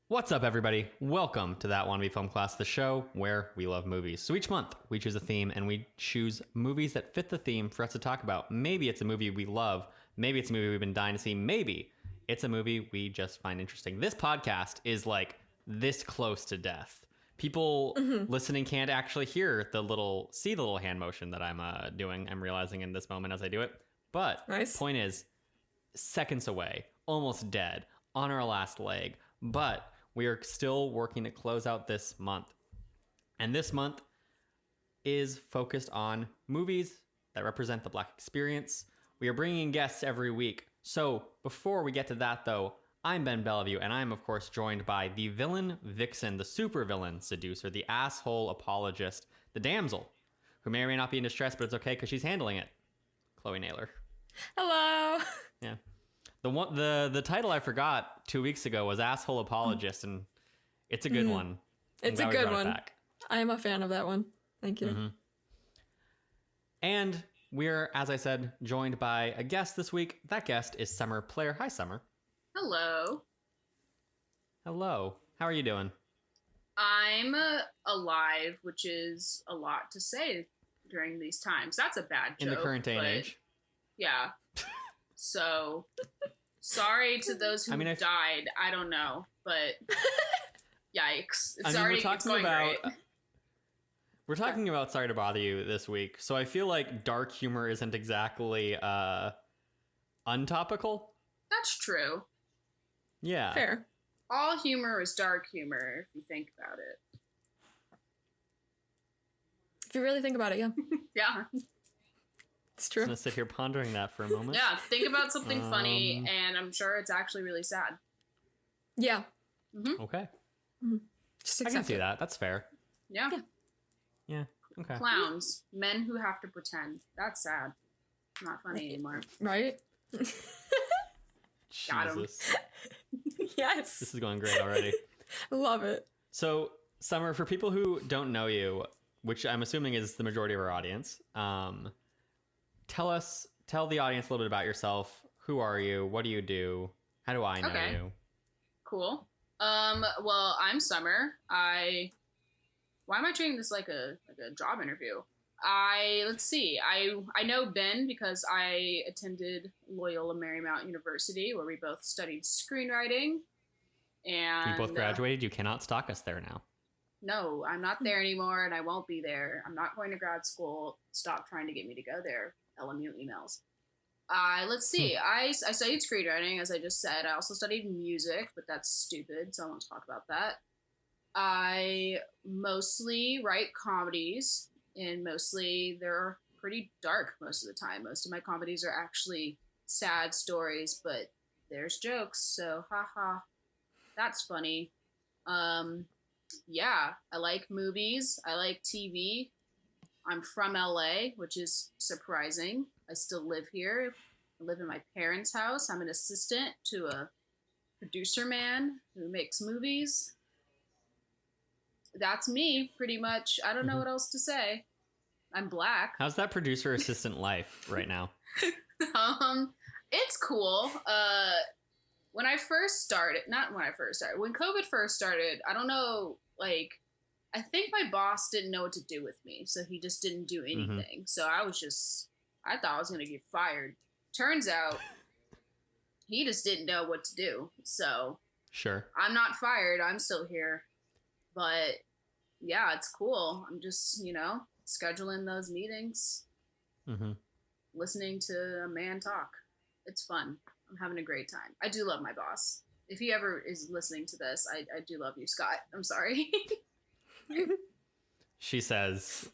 What's up, everybody? Welcome to That Wannabe Film Class, the show where we love movies. So each month, we choose a theme, and we choose movies that fit the theme for us to talk about. Maybe it's a movie we love. Maybe it's a movie we've been dying to see. Maybe it's a movie we just find interesting. This podcast is like this close to death. People listening can't actually see the little hand motion that I'm doing. I'm realizing in this moment as I do it. But Point is, seconds away, almost dead, on our last leg. But we are still working to close out this month. And this month is focused on movies that represent the Black experience. We are bringing in guests every week. So before we get to that, though, I'm Ben Bellevue, and I'm, of course, joined by the villain vixen, the supervillain seducer, the asshole apologist, the damsel, who may or may not be in distress, but it's okay because she's handling it, Chloe Naylor. Hello. Yeah. The title I forgot 2 weeks ago was Asshole Apologist, and it's a good one. It's a good one. I am a fan of that one. Thank you. And we're, as I said, joined by a guest this week. That guest is Summer Plair. Hi, Summer. Hello. Hello. How are you doing? I'm alive, which is a lot to say during these times. That's a bad joke. In the current day and age. Yeah. So, sorry to those who died. I don't know, but yikes. It's going great. We're talking about Sorry to Bother You this week, so I feel like dark humor isn't exactly untopical. That's true. Yeah. Fair. All humor is dark humor, if you think about it. If you really think about it, yeah. Yeah. It's true. I'm going to sit here pondering that for a moment. Yeah, think about something funny, and I'm sure it's actually really sad. Yeah. Mm-hmm. Okay. Just I can see that. That's fair. Yeah. Yeah. Okay. Clowns. Men who have to pretend. That's sad. Not funny anymore. Right? Got him. Jesus. Yes. This is going great already. I love it. So, Summer, for people who don't know you, which I'm assuming is the majority of our audience, tell the audience a little bit about yourself. Who are you? What do you do? How do I know you? Cool. Well, I'm Summer. Why am I treating this like a job interview? Let's see. I know Ben because I attended Loyola Marymount University, where we both studied screenwriting. And We both graduated. You cannot stalk us there now. No, I'm not there anymore, and I won't be there. I'm not going to grad school. Stop trying to get me to go there. LMU emails. Let's see. I studied screenwriting, as I just said. I also studied music, but that's stupid, so I won't talk about that. I mostly write comedies, and mostly they're pretty dark most of the time. Most of my comedies are actually sad stories, but there's jokes, so haha. That's funny. Yeah, I like movies. I like TV. I'm from LA, which is surprising. I still live here. I live in my parents' house. I'm an assistant to a producer man who makes movies. That's me, pretty much. I don't know what else to say. I'm Black. How's that producer assistant life right now? It's cool. When COVID first started, I don't know, I think my boss didn't know what to do with me, so he just didn't do anything. So I thought I was going to get fired. Turns out, he just didn't know what to do. So Sure. I'm not fired. I'm still here. But yeah, it's cool. I'm just, scheduling those meetings, listening to a man talk. It's fun. I'm having a great time. I do love my boss. If he ever is listening to this, I do love you, Scott. I'm sorry. She says,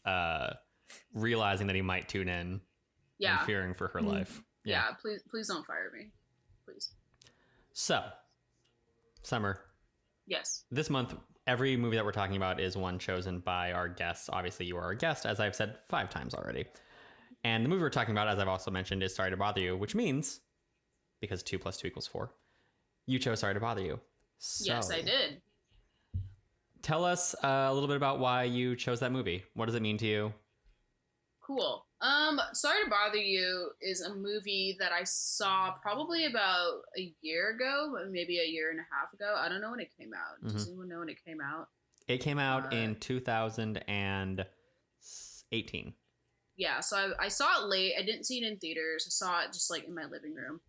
realizing that he might tune in and fearing for her life. Yeah, please don't fire me. Please. So, Summer. Yes. This month, every movie that we're talking about is one chosen by our guests. Obviously, you are our guest, as I've said 5 times already. And the movie we're talking about, as I've also mentioned, is Sorry to Bother You, which means, because 2 + 2 = 4, you chose Sorry to Bother You. So, yes, I did. Tell us a little bit about why you chose that movie. What does it mean to you? Cool. Sorry to Bother You is a movie that I saw probably about a year ago, maybe a year and a half ago. I don't know when it came out. Does anyone know when it came out? It came out in 2018. Yeah, so I saw it late. I didn't see it in theaters. I saw it just like in my living room.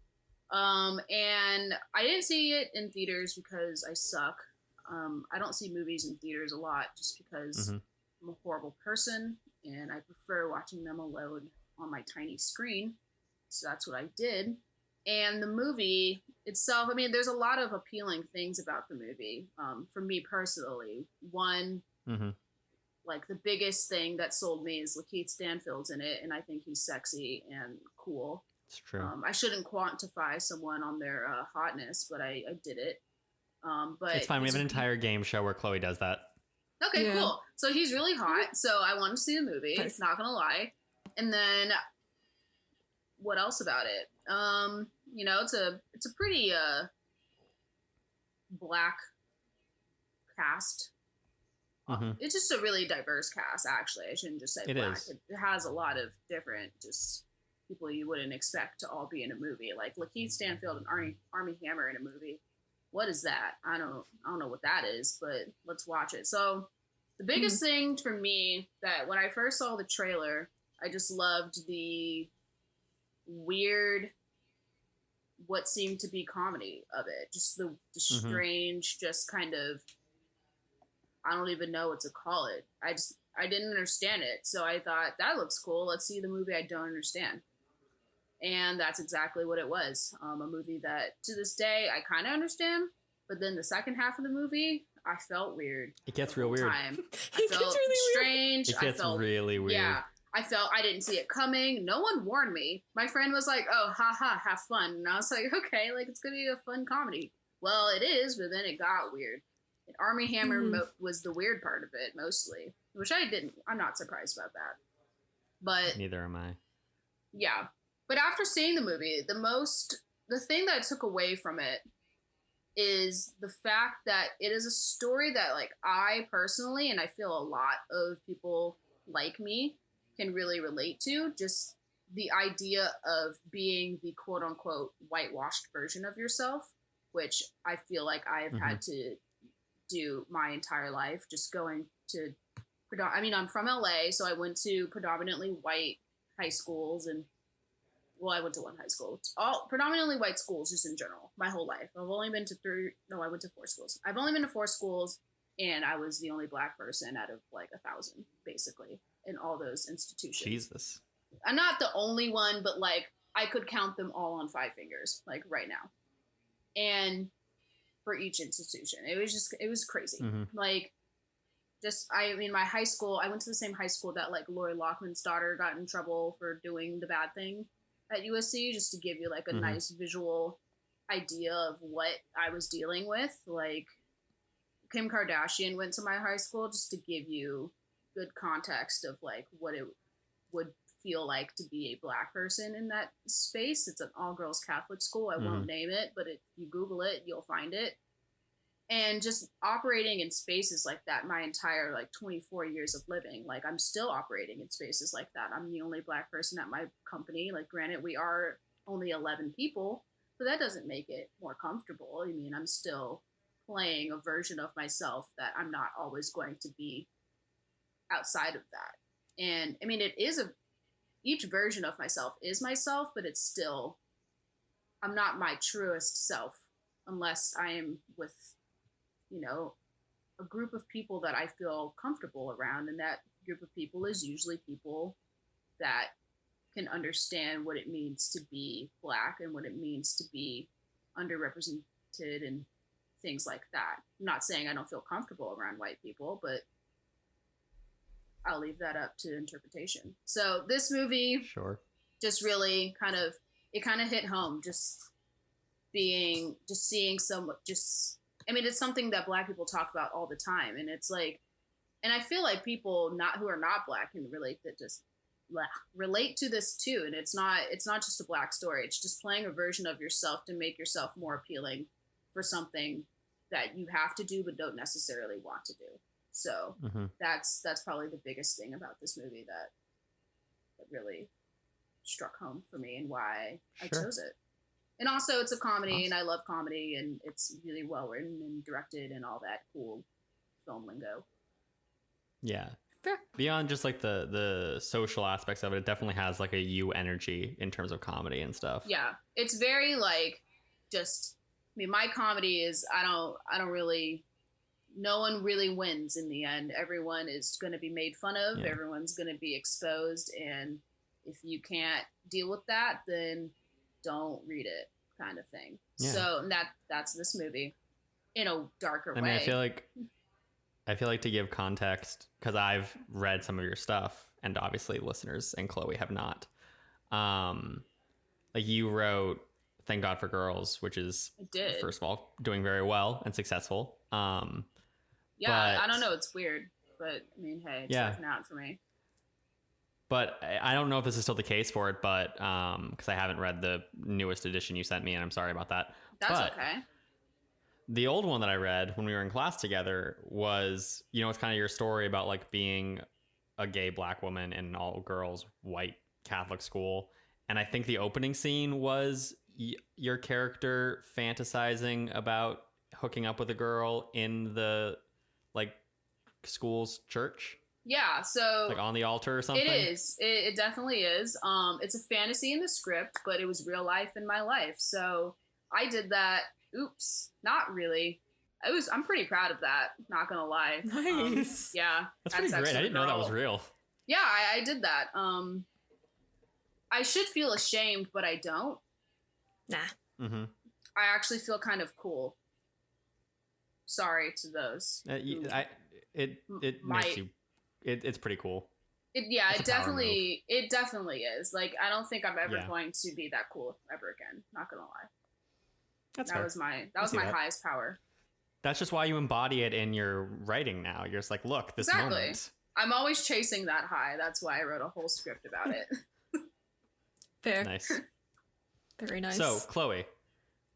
And I didn't see it in theaters because I suck. I don't see movies in theaters a lot just because I'm a horrible person and I prefer watching them alone on my tiny screen. So that's what I did. And the movie itself, I mean, there's a lot of appealing things about the movie. For me personally, one, like the biggest thing that sold me is Lakeith Stanfield's in it, and I think he's sexy and cool. It's true. I shouldn't quantify someone on their hotness, but I did it. But it's fine. We have an entire game show where Chloe does that. Okay, cool. So he's really hot. So I wanted to see the movie. Nice. Not gonna lie. And then what else about it? You know, it's a pretty black cast. It's just a really diverse cast. Actually, I shouldn't just say black. It has a lot of different just people you wouldn't expect to all be in a movie, like Lakeith Stanfield and Armie Hammer in a movie. What is that? I don't know what that is, but let's watch it. So the biggest thing for me that when I first saw the trailer, I just loved the weird, what seemed to be comedy of it. Just the strange, just kind of, I don't even know what to call it. I didn't understand it. So I thought, that looks cool. Let's see the movie I don't understand. And that's exactly what it was. A movie that, to this day, I kind of understand. But then the second half of the movie, I felt weird. It gets real weird. I felt really strange. It gets really weird. Yeah. I felt I didn't see it coming. No one warned me. My friend was like, oh, haha, have fun. And I was like, okay, like, it's going to be a fun comedy. Well, it is, but then it got weird. And Armie Hammer was the weird part of it, mostly. Which I'm not surprised about that. But neither am I. Yeah. But after seeing the movie, the thing that I took away from it is the fact that it is a story that, like, I personally, and I feel a lot of people like me, can really relate to. Just the idea of being the quote unquote whitewashed version of yourself, which I feel like I have had to do my entire life. Just going to, I'm from LA, so I went to predominantly white high schools and I went to one high school. All predominantly white schools, just in general, my whole life. I've only been to I went to 4 schools. I've only been to 4 schools, and I was the only black person out of like 1,000, basically, in all those institutions. Jesus. I'm not the only one, but like I could count them all on 5 fingers, like right now. And for each institution, it was crazy. Like, my high school, I went to the same high school that like Lori Loughlин's daughter got in trouble for doing the bad thing at USC, just to give you like a nice visual idea of what I was dealing with. Like, Kim Kardashian went to my high school, just to give you good context of like what it would feel like to be a black person in that space. It's an all-girls Catholic school. I won't name it, but if you Google it, you'll find it. And just operating in spaces like that my entire like 24 years of living, like I'm still operating in spaces like that. I'm the only black person at my company. Like, granted, we are only 11 people, but that doesn't make it more comfortable. I mean, I'm still playing a version of myself that I'm not always going to be outside of that. And I mean, each version of myself is myself, but it's still, I'm not my truest self unless I am with, a group of people that I feel comfortable around. And that group of people is usually people that can understand what it means to be black and what it means to be underrepresented and things like that. I'm not saying I don't feel comfortable around white people, but I'll leave that up to interpretation. So this movie just really kind of hit home, just seeing it's something that black people talk about all the time. And it's like, and I feel like people who are not black can relate to this too. And it's not just a black story. It's just playing a version of yourself to make yourself more appealing for something that you have to do, but don't necessarily want to do. So that's probably the biggest thing about this movie that really struck home for me and why I Sure. chose it. And also, it's a comedy, Awesome. and I love comedy, and it's really well written and directed and all that cool film lingo. Yeah. Fair. Beyond just like the social aspects of it, it definitely has like a you energy in terms of comedy and stuff. Yeah, it's very like just. I mean, my comedy is I don't really. No one really wins in the end. Everyone is going to be made fun of. Yeah. Everyone's going to be exposed, and if you can't deal with that, then don't read it, kind of thing. Yeah. So that's this movie in a darker way. I mean, I feel like to give context, because I've read some of your stuff, and obviously listeners and Chloe have not. Like you wrote Thank God for Girls, which is I did. first of all doing very well and successful. Yeah, but- I don't know. It's weird, but I mean, hey, it's working out for me. But I don't know if this is still the case for it, but because I haven't read the newest edition you sent me, and I'm sorry about that. That's But okay. the old one that I read when we were in class together was, it's kind of your story about like being a gay black woman in an all girls white Catholic school. And I think the opening scene was your character fantasizing about hooking up with a girl in the like school's church. Yeah, so Like on the altar or something. it is. It definitely is. It's a fantasy in the script, but it was real life in my life. So I did that. Oops, not really. I'm pretty proud of that. Not gonna lie. Nice. Yeah, That's pretty great. I didn't know that was real. Yeah, I did that. I should feel ashamed, but I don't. Nah. Mm-hmm. I actually feel kind of cool. Sorry to those. It makes might- you. It's pretty cool. It That's a power definitely is. Like, I don't think I'm ever Yeah. going to be that cool ever again. Not gonna lie. That's That fair. was my see that. highest power. That's just why you embody it in your writing now. You're just like, look, this Exactly. moment. I'm always chasing that high. That's why I wrote a whole script about it. Fair. Nice. Very nice. So, Chloe,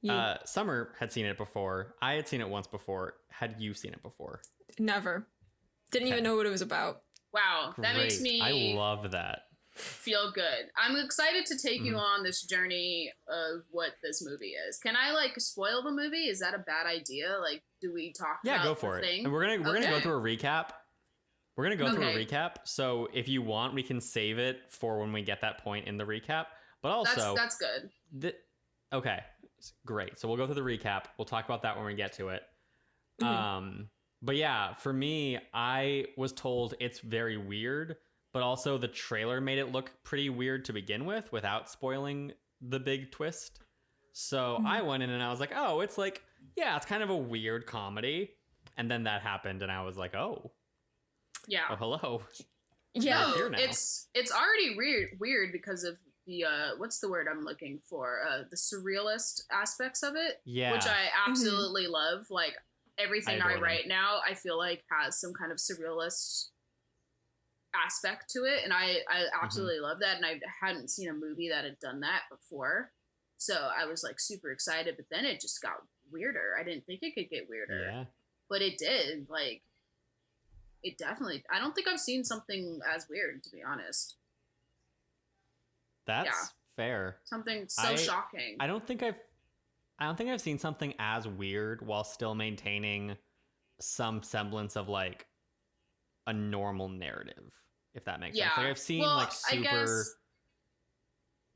Yeah. Summer had seen it before. I had seen it once before. Had you seen it before? Never. Didn't even Okay. know what it was about. Wow, that makes Great. me I love that. feel good. I'm excited to take you on this journey of what this movie is. Can I like spoil the movie? Is that a bad idea? Like, do we talk Yeah, about go for the it. thing? And we're gonna go Okay. through a recap. We're gonna go through a Okay. recap. So if you want, we can save it for when we get that point in the recap. But also, That's good. Okay, great. So we'll go through the recap. We'll talk about that when we get to it. But yeah, for me, I was told it's very weird, but also the trailer made it look pretty weird to begin with without spoiling the big twist. So I went in and I was like, oh, it's like, yeah, it's kind of a weird comedy. And then that happened and I was like, oh Yeah. hello. Yeah. here now. it's already weird because of the what's the word I'm looking for? The surrealist aspects of it. Yeah. Which I absolutely love. Like everything I I adore write now, I feel like has some kind of surrealist aspect to it. And I absolutely love that. And I hadn't seen a movie that had done that before. So I was like super excited, but then it just got weirder. I didn't think it could get weirder. Yeah. But it did. Like it definitely I don't think I've seen something as weird, to be honest. That's fair. Something so shocking. I don't think I've seen something as weird while still maintaining some semblance of like a normal narrative, if that makes sense. Like I've seen like super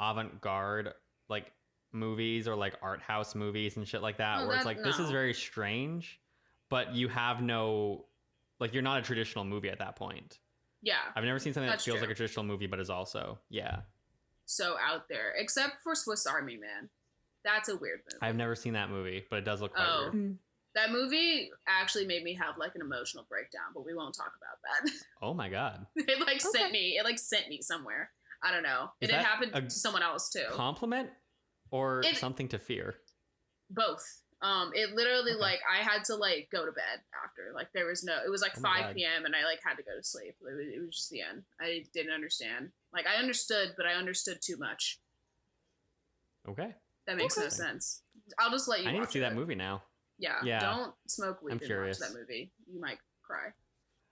avant-garde like movies or like art house movies and shit like that, where it's like this is very strange, but you have no like you're not a traditional movie at that point. Yeah. I've never seen something that That's feels true. like a traditional movie but is also So out there, except for Swiss Army Man. That's a weird movie. I've never seen that movie, but it does look quite weird. That movie actually made me have like an emotional breakdown, but we won't talk about that. Oh my god. It like sent me somewhere. I don't know. Is And it that happened a to someone else too. Compliment or something to fear? Both. It literally like I had to like go to bed after. Like there was it was like Oh my 5 God. p.m. and I like had to go to sleep. It was just the end. I didn't understand. Like I understood, but I understood too much. Okay. That makes no sense. I'll just let you I need watch to see it. that movie now. Yeah. Don't smoke weed I'm and curious. watch that movie. You might cry.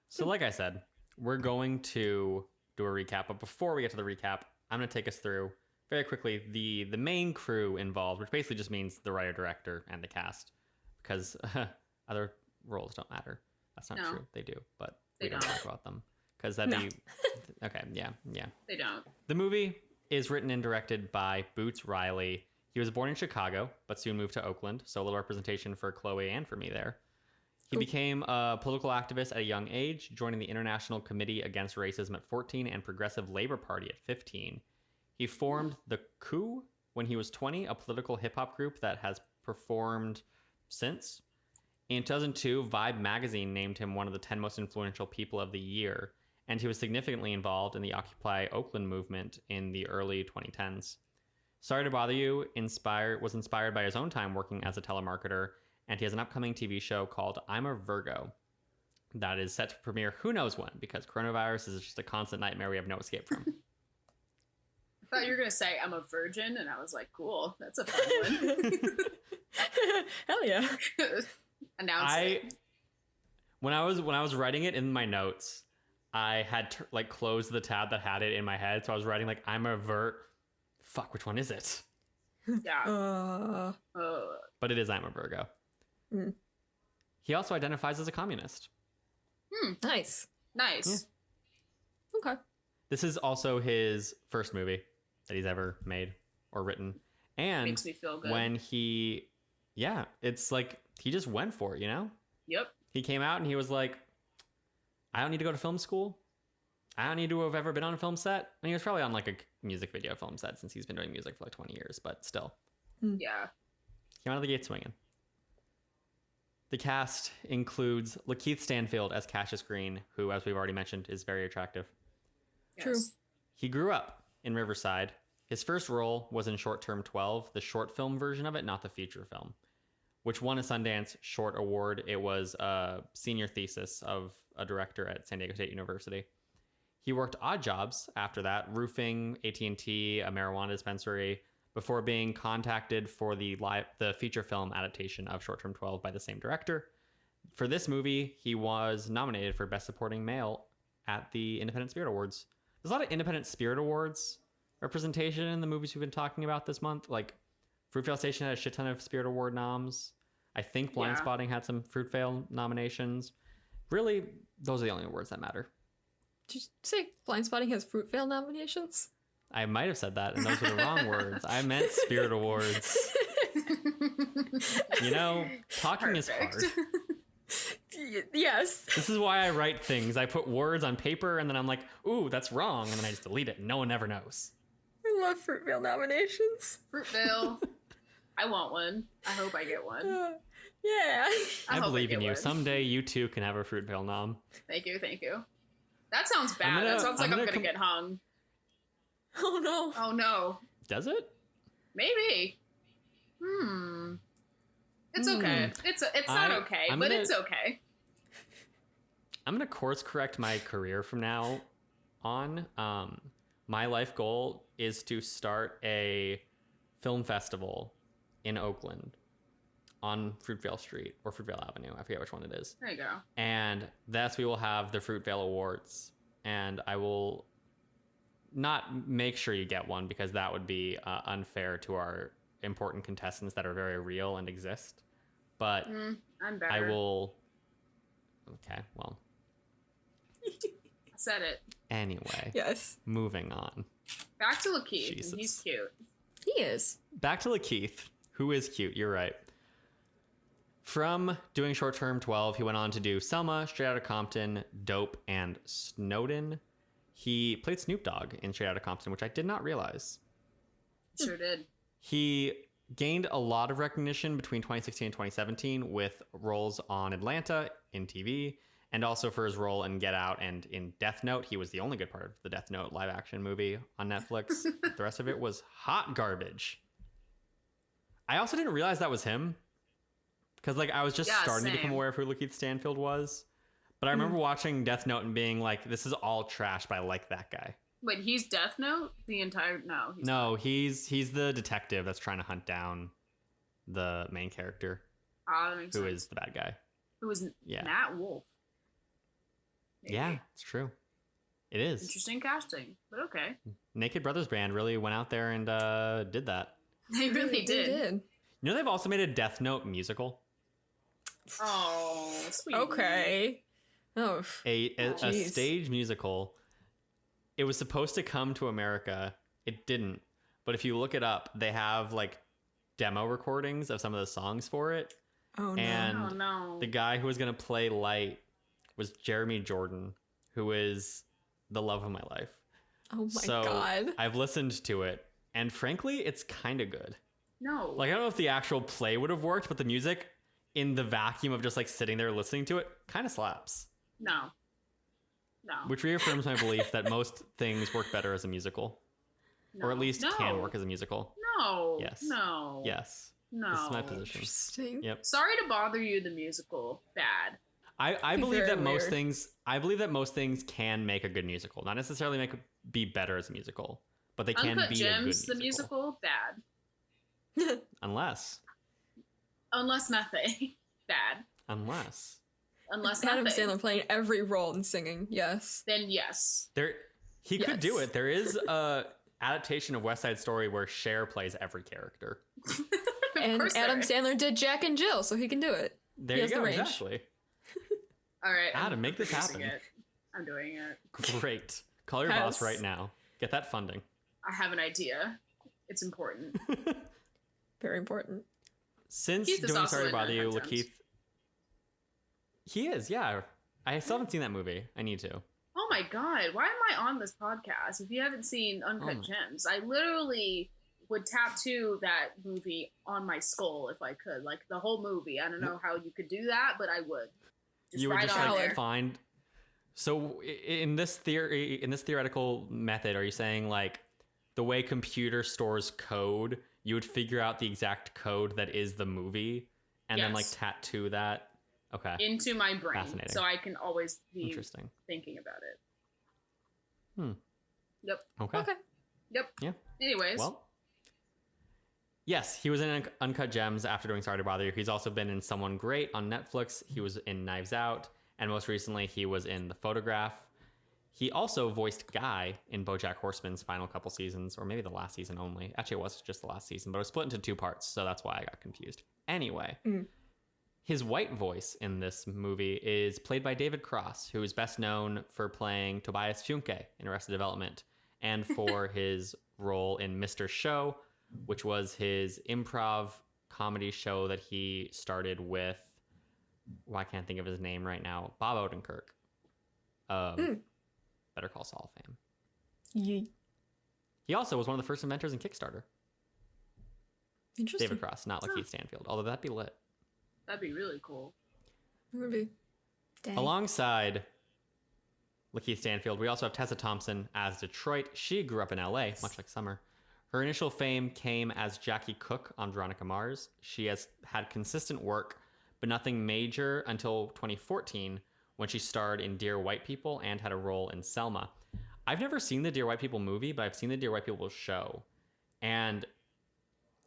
So like I said, we're going to do a recap. But before we get to the recap, I'm going to take us through very quickly the main crew involved, which basically just means the writer, director, and the cast, because other roles don't matter. That's not true. They do, but we don't talk about them because that'd be okay. Yeah. They don't. The movie is written and directed by Boots Riley. He was born in Chicago, but soon moved to Oakland, so a little representation for Chloe and for me there. He became a political activist at a young age, joining the International Committee Against Racism at 14 and Progressive Labor Party at 15. He formed the Coup when he was 20, a political hip-hop group that has performed since. In 2002, Vibe magazine named him one of the 10 most influential people of the year, and he was significantly involved in the Occupy Oakland movement in the early 2010s. Sorry to Bother You was inspired by his own time working as a telemarketer, and he has an upcoming TV show called I'm a Virgo that is set to premiere who knows when, because coronavirus is just a constant nightmare we have no escape from. I thought you were going to say I'm a virgin, and I was like, cool, that's a fun one. Hell yeah. Announce it. When I was writing it in my notes, I had closed the tab that had it in my head, so I was writing like I'm a fuck, which one is it? Yeah. But it is I'm a Virgo. Mm. He also identifies as a communist. Nice. Yeah. Okay. This is also his first movie that he's ever made or written. And makes me feel good. When it's like he just went for it, you know? Yep. He came out and he was like, I don't need to go to film school. I don't need to have ever been on a film set. And he was probably on like a music video film set since he's been doing music for like 20 years, but still. Yeah. Came out of the gate swinging. The cast includes Lakeith Stanfield as Cassius Green, who, as we've already mentioned, is very attractive. Yes. True. He grew up in Riverside. His first role was in Short Term 12, the short film version of it, not the feature film, which won a Sundance Short Award. It was a senior thesis of a director at San Diego State University. He worked odd jobs after that, roofing, AT&T, a marijuana dispensary, before being contacted for the feature film adaptation of Short Term 12 by the same director. For this movie, he was nominated for Best Supporting Male at the Independent Spirit Awards. There's a lot of Independent Spirit Awards representation in the movies we've been talking about this month. Like Fruitvale Station had a shit ton of Spirit Award noms. I think Blind Spotting had some Fruitvale nominations. Really, those are the only awards that matter. Did you say Blind Spotting has Fruitvale nominations? I might have said that, and those were the wrong words. I meant Spirit Awards. You know, talking is hard. Yes. This is why I write things. I put words on paper, and then I'm like, ooh, that's wrong, and then I just delete it, and no one ever knows. I love Fruitvale nominations. Fruitvale. I want one. I hope I get one. Yeah. I believe in you. Someday you too can have a Fruitvale nom. Thank you. That sounds bad. That sounds like I'm gonna get hung. Oh no. Oh no. Does it? Maybe. It's okay. It's not okay, but it's okay. I'm gonna course correct my career from now on. My life goal is to start a film festival in Oakland on Fruitvale Street or Fruitvale Avenue. I forget which one it is. There you go. And thus we will have the Fruitvale Awards, and I will not make sure you get one because that would be unfair to our important contestants that are very real and exist. But I'm better. I will. Okay, well. I said it. Anyway. Yes. Moving on. Back to Lakeith. Jesus. And he's cute. He is. Back to Lakeith, who is cute. You're right. From doing Short Term 12, he went on to do Selma, Straight Outta Compton, Dope, and Snowden. He played Snoop Dogg in Straight Outta Compton, which I did not realize. Sure did. He gained a lot of recognition between 2016 and 2017 with roles on Atlanta in TV, and also for his role in Get Out and in Death Note. He was the only good part of the Death Note live action movie on Netflix. The rest of it was hot garbage. I also didn't realize that was him because I was just starting to become aware of who Lakeith Stanfield was. But I remember watching Death Note and being like, this is all trash, but I like that guy. Wait, he's Death Note? The entire... He's the detective that's trying to hunt down the main character. That makes sense. Who is the bad guy. Who is Nat Wolf. Maybe. Yeah, it's true. It is. Interesting casting, but okay. Naked Brothers Band really went out there and did that. They really They did. You know, they've also made a Death Note musical. Oh, sweet. Okay. Oh. A stage musical. It was supposed to come to America. It didn't. But if you look it up, they have like demo recordings of some of the songs for it. Oh no. And the guy who was going to play Light was Jeremy Jordan, who is the love of my life. Oh my God. I've listened to it, and frankly, it's kind of good. No. Like, I don't know if the actual play would have worked, but the music in the vacuum of just like sitting there listening to it kind of slaps. No. Which reaffirms my belief that most things work better as a musical. Or at least can work as a musical. No. Yes. No. Yes. No. This is my position. Interesting. Yep. Sorry to bother you, the musical. Bad. I believe that weird. most things can make a good musical. Not necessarily be better as a musical, but they can Uncut be Gems, a good musical. the musical, bad. Unless Method. Bad. Unless Adam Method. Sandler playing every role and singing. Yes. Then yes. he could do it. There is a adaptation of West Side Story where Cher plays every character. And Adam Sandler did Jack and Jill, so he can do it. There He you has the go. range. Exactly. All right. Adam, make this producing happen. it. I'm doing it. Great. Call your boss right now. Get that funding. I have an idea. It's important. Very important. Since Keith is doing also Sorry to in Bother You, Uncut Gems. Lakeith. He is, yeah. I still haven't seen that movie. I need to. Oh my god, why am I on this podcast if you haven't seen Uncut Gems? I literally would tattoo that movie on my skull if I could. Like the whole movie. I don't know how you could do that, but I would. You would just on like there. find. So in this theoretical method, are you saying like the way computer stores code, you would figure out the exact code that is the movie and then like tattoo that? Okay. Into my brain. Fascinating. So I can always be Interesting. thinking about it. Yep. Okay. Yep. Yeah. Anyways. Well. Yes, he was in Uncut Gems after doing Sorry to Bother You. He's also been in Someone Great on Netflix. He was in Knives Out. And most recently, he was in The Photograph. He also voiced Guy in BoJack Horseman's final couple seasons, or maybe the last season only. Actually, it was just the last season, but it was split into 2 parts, so that's why I got confused. Anyway, his white voice in this movie is played by David Cross, who is best known for playing Tobias Funke in Arrested Development, and for his role in Mr. Show, which was his improv comedy show that he started with, well, I can't think of his name right now, Bob Odenkirk. Better Call Saul fame. Yee. He also was one of the first inventors in Kickstarter. Interesting. David Cross, not Lakeith Stanfield, although that'd be lit. That'd be really cool. It would be. Dang. Alongside Lakeith Stanfield, we also have Tessa Thompson as Detroit. She grew up in LA, much like Summer. Her initial fame came as Jackie Cook on Veronica Mars. She has had consistent work, but nothing major until 2014, when she starred in Dear White People and had a role in Selma. I've never seen the Dear White People movie, but I've seen the Dear White People show. And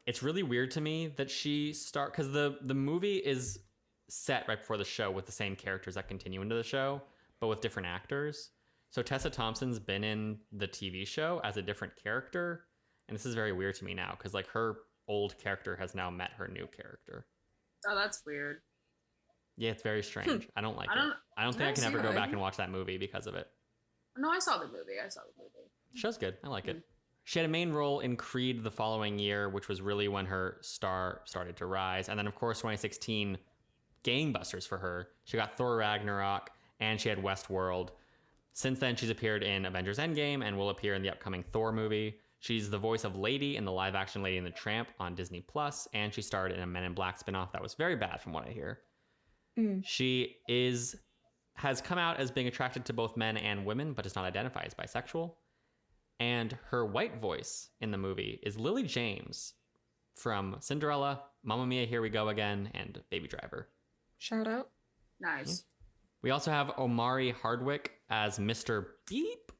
it's really weird to me that she because the movie is set right before the show with the same characters that continue into the show, but with different actors. So Tessa Thompson's been in the TV show as a different character. And this is very weird to me now because like her old character has now met her new character. Oh, that's weird. Yeah, it's very strange. I don't like it. I don't think I can see ever go why. back and watch that movie because of it. No, I saw the movie. Show's good. I like it. She had a main role in Creed the following year, which was really when her star started to rise. And then, of course, 2016, gangbusters for her. She got Thor Ragnarok, and she had Westworld. Since then, she's appeared in Avengers Endgame and will appear in the upcoming Thor movie. She's the voice of Lady in the live-action Lady and the Tramp on Disney+, and she starred in a Men in Black spinoff that was very bad from what I hear. She has come out as being attracted to both men and women, but does not identify as bisexual. And her white voice in the movie is Lily James from Cinderella, Mamma Mia, Here We Go Again, and Baby Driver. Shout out. Nice. We also have Omari Hardwick as Mr. Beep.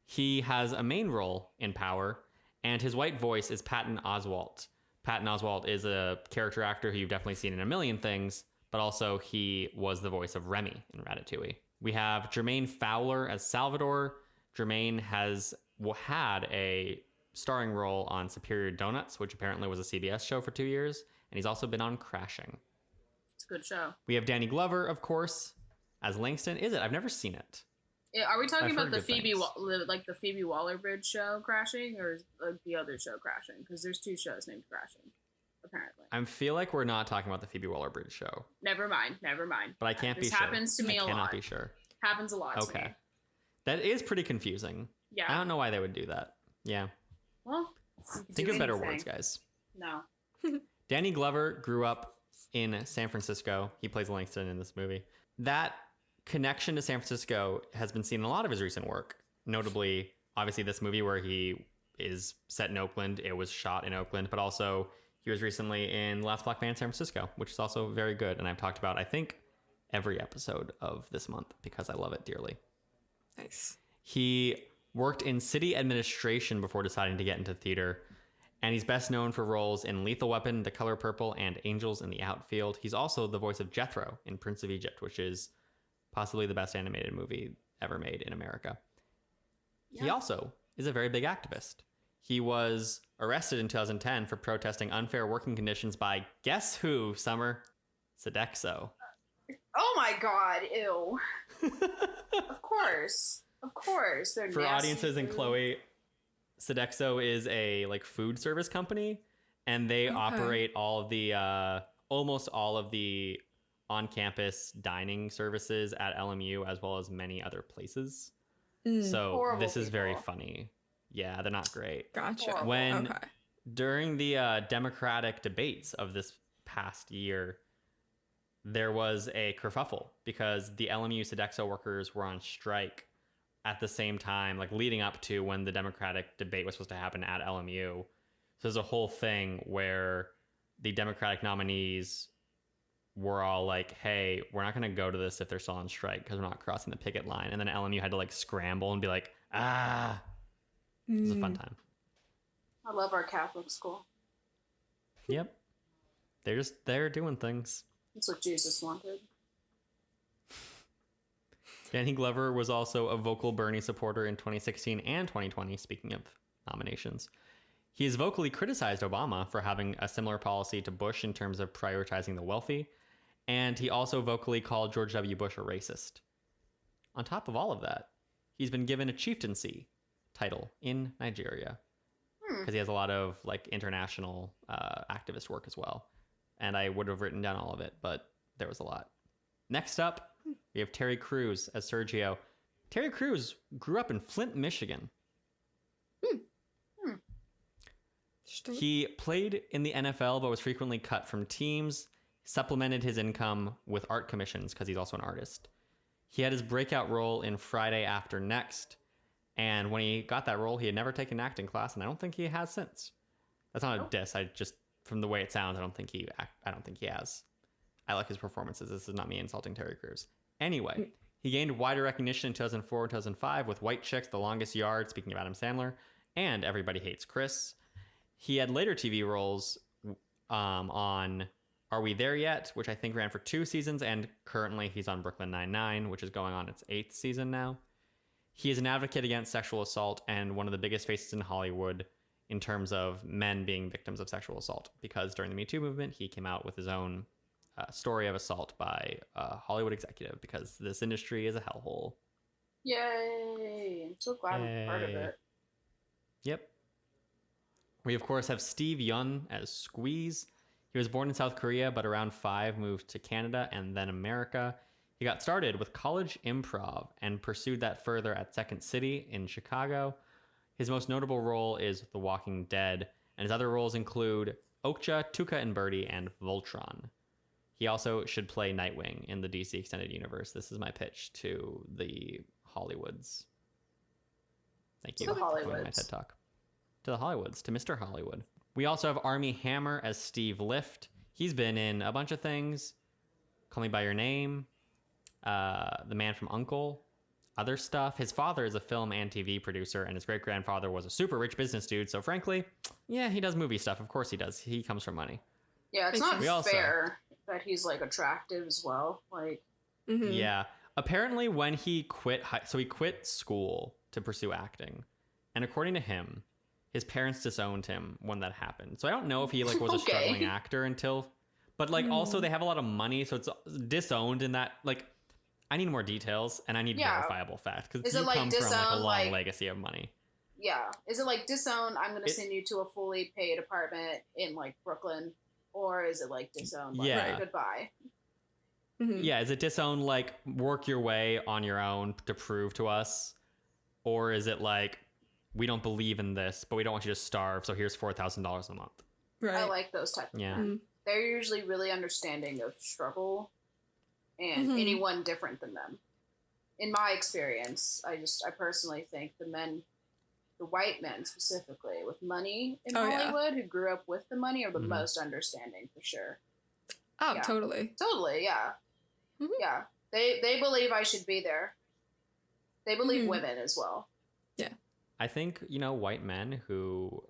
He has a main role in Power, and his white voice is Patton Oswalt. Patton Oswalt is a character actor who you've definitely seen in a million things, but also he was the voice of Remy in Ratatouille. We have Jermaine Fowler as Salvador. Jermaine has had a starring role on Superior Donuts, which apparently was a CBS show for 2 years, and he's also been on Crashing. It's a good show. We have Danny Glover, of course, as Langston. Is it? I've never seen it. Yeah, are we talking about the Phoebe Waller-Bridge show Crashing, or like the other show Crashing? Because there's 2 shows named Crashing, apparently. I feel like we're not talking about the Phoebe Waller-Bridge show. Never mind. But I can't be sure. This happens to me a lot. I cannot be sure. Happens a lot to me. Okay. That is pretty confusing. Yeah. I don't know why they would do that. Yeah. Well, think of better words, guys. No. Danny Glover grew up in San Francisco. He plays Langston in this movie. That connection to San Francisco has been seen in a lot of his recent work. Notably, obviously, this movie where he is set in Oakland. It was shot in Oakland, but also he was recently in Last Black Man in San Francisco, which is also very good. And I've talked about, I think, every episode of this month because I love it dearly. Nice. He worked in city administration before deciding to get into theater, and he's best known for roles in Lethal Weapon, The Color Purple, and Angels in the Outfield. He's also the voice of Jethro in Prince of Egypt, which is possibly the best animated movie ever made in America. Yeah. He also is a very big activist. He was arrested in 2010 for protesting unfair working conditions by, guess who, Summer? Sodexo. Oh my god, ew. Of course. They're For nasty audiences and Chloe, Sodexo is a like food service company, and they operate all of the almost all of the on-campus dining services at LMU as well as many other places. So Horrible this is people. very funny. Yeah, they're not great. Gotcha. When during the Democratic debates of this past year, there was a kerfuffle because the LMU Sodexo workers were on strike at the same time, like leading up to when the Democratic debate was supposed to happen at LMU. So there's a whole thing where the Democratic nominees were all like, hey, we're not going to go to this if they're still on strike because we're not crossing the picket line. And then LMU had to like scramble and be like, it was a fun time. I love our Catholic school. Yep. They're doing things. That's what Jesus wanted. Danny Glover was also a vocal Bernie supporter in 2016 and 2020, speaking of nominations. He has vocally criticized Obama for having a similar policy to Bush in terms of prioritizing the wealthy, and he also vocally called George W. Bush a racist. On top of all of that, he's been given a chieftaincy title in Nigeria because he has a lot of like international activist work as well. And I would have written down all of it, but there was a lot. Next up, we have Terry Crews as Sergio. Terry Crews grew up in Flint, Michigan. He played in the NFL, but was frequently cut from teams, supplemented his income with art commissions because he's also an artist. He had his breakout role in Friday After Next, and when he got that role, he had never taken an acting class, and I don't think he has since. That's not a diss. I just, from the way it sounds, I don't think he has. I like his performances. This is not me insulting Terry Crews. Anyway, he gained wider recognition in 2004 and 2005 with White Chicks, The Longest Yard, speaking of Adam Sandler, and Everybody Hates Chris. He had later TV roles on Are We There Yet?, which I think ran for 2 seasons, and currently he's on Brooklyn Nine-Nine, which is going on its 8th season now. He is an advocate against sexual assault and one of the biggest faces in Hollywood in terms of men being victims of sexual assault, because during the Me Too movement, he came out with his own story of assault by a Hollywood executive, because this industry is a hellhole. Yay! I'm so glad I'm part of it. Yep. We, of course, have Steve Yeun as Squeeze. He was born in South Korea, but around 5 moved to Canada and then America. He got started with college improv and pursued that further at Second City in Chicago. His most notable role is The Walking Dead, and his other roles include Okja, Tuca and Birdie, and Voltron. He also should play Nightwing in the DC Extended Universe. This is my pitch to the Hollywoods. Thank you. To the for my TED Talk. To the Hollywoods, to Mr. Hollywood. We also have Armie Hammer as Steve Lift. He's been in a bunch of things. Call Me By Your Name, The Man from U.N.C.L.E., other stuff. His father is a film and TV producer, and his great-grandfather was a super rich business dude. So frankly, yeah, he does movie stuff. Of course he does. He comes from money. Yeah, it's not fair that he's like attractive as well. Like, yeah. Apparently, when he quit, he quit school to pursue acting. And according to him, his parents disowned him when that happened. So I don't know if he like was a struggling actor until, but like also they have a lot of money, so it's disowned in that like I need more details and I need verifiable facts because you come from like a long legacy of money. Yeah. Is it like disown, I'm going to send you to a fully paid apartment in like Brooklyn? Or is it like disown, like goodbye? Mm-hmm. Yeah, is it disown like work your way on your own to prove to us? Or is it like, we don't believe in this, but we don't want you to starve, so here's $4,000 a month? Right. I like those types of men. They're usually really understanding of struggle and anyone different than them. In my experience, I personally think the white men specifically with money in Hollywood who grew up with the money are the most understanding for sure. Oh, yeah. Totally, yeah. Mm-hmm. Yeah. They believe I should be there. They believe women as well. Yeah. I think, white men who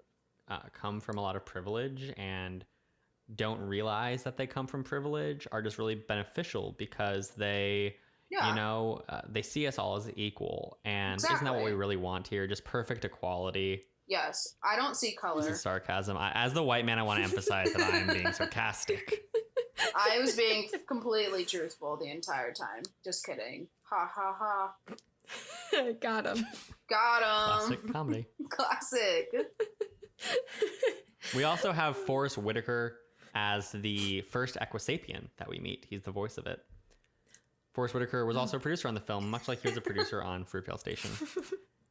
come from a lot of privilege and don't realize that they come from privilege are just really beneficial because they... they see us all as equal, and isn't that what we really want here? Just perfect equality. Yes, I don't see color. This is sarcasm. As the white man, I want to emphasize that I am being sarcastic. I was being completely truthful the entire time. Just kidding. Ha ha ha. Got him. Classic comedy. Classic. We also have Forrest Whitaker as the first Equisapien that we meet. He's the voice of it. Forrest Whitaker was also a producer on the film, much like he was a producer on Fruitvale Station.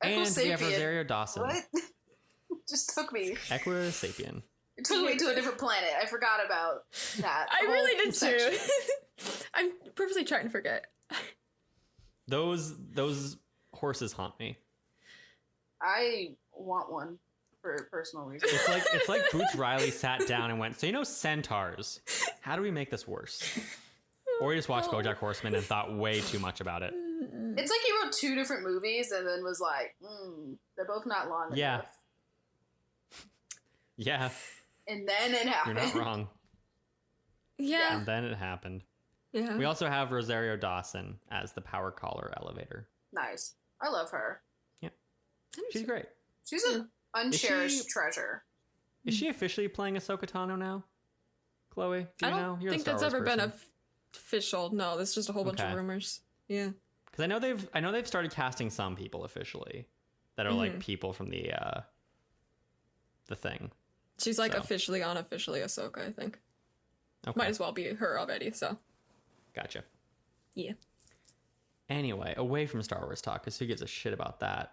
And we have Rosario Dawson. What? Just took me. Equisapien. It took me to a different planet. I forgot about that. I really did too. I'm purposely trying to forget. Those horses haunt me. I want one for personal reasons. It's like Boots Riley sat down and went, so centaurs. How do we make this worse? Or he just watched BoJack Horseman and thought way too much about it. It's like he wrote 2 different movies and then was like, they're both not long enough. Yeah. And then it happened. You're not wrong. Yeah. And then it happened. Yeah. We also have Rosario Dawson as the power caller elevator. Nice. I love her. Yeah. She's great. She's an uncherished treasure. Is she officially playing Ahsoka Tano now? Chloe, do you know? I don't think that's ever been official. No, that's just a whole bunch of rumors. Yeah. Because I know they've started casting some people officially that are like people from the thing. She's like officially, unofficially Ahsoka, I think. Okay. Might as well be her already, so. Gotcha. Yeah. Anyway, away from Star Wars talk, because who gives a shit about that?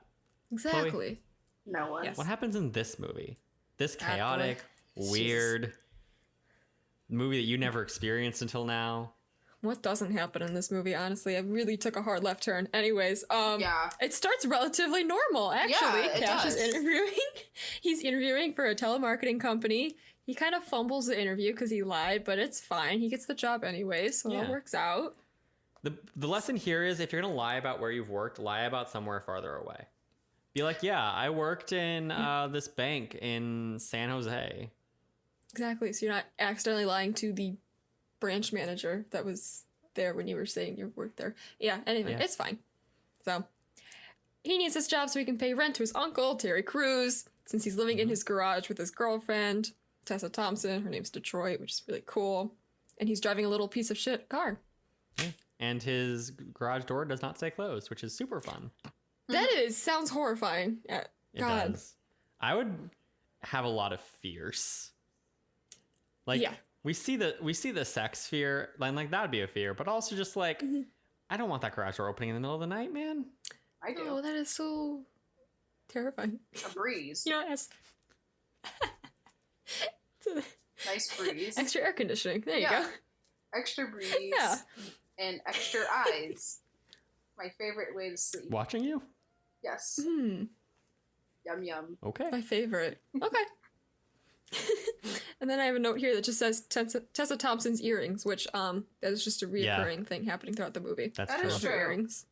Exactly. Chloe, no one. Yes. What happens in this movie? This chaotic, weird movie that you never experienced until now? What doesn't happen in this movie, honestly? I really took a hard left turn. Anyways, it starts relatively normal, actually. Yeah, Cash is interviewing. He's interviewing for a telemarketing company. He kind of fumbles the interview because he lied, but it's fine. He gets the job anyway, so it works out. The lesson here is if you're going to lie about where you've worked, lie about somewhere farther away. Be like, I worked in this bank in San Jose. Exactly. So you're not accidentally lying to the branch manager that was there when you were saying you worked there. Yeah, anyway, it's fine. So he needs this job so he can pay rent to his uncle, Terry Crews, since he's living in his garage with his girlfriend, Tessa Thompson. Her name's Detroit, which is really cool. And he's driving a little piece of shit car. Yeah. And his garage door does not stay closed, which is super fun. That sounds horrifying. It does. I would have a lot of fears. Like, we see the sex fear, like that would be a fear, but also just like, I don't want that garage door opening in the middle of the night, man. I do. Oh, that is so terrifying. A breeze. Yes. Nice breeze. Extra air conditioning. There you go. Extra breeze. Yeah. And extra eyes. My favorite way to sleep. Watching you? Yes. Yum yum. Okay. My favorite. Okay. And then I have a note here that just says Tessa Thompson's earrings, which that is just a reoccurring thing happening throughout the movie. That is true. Earrings.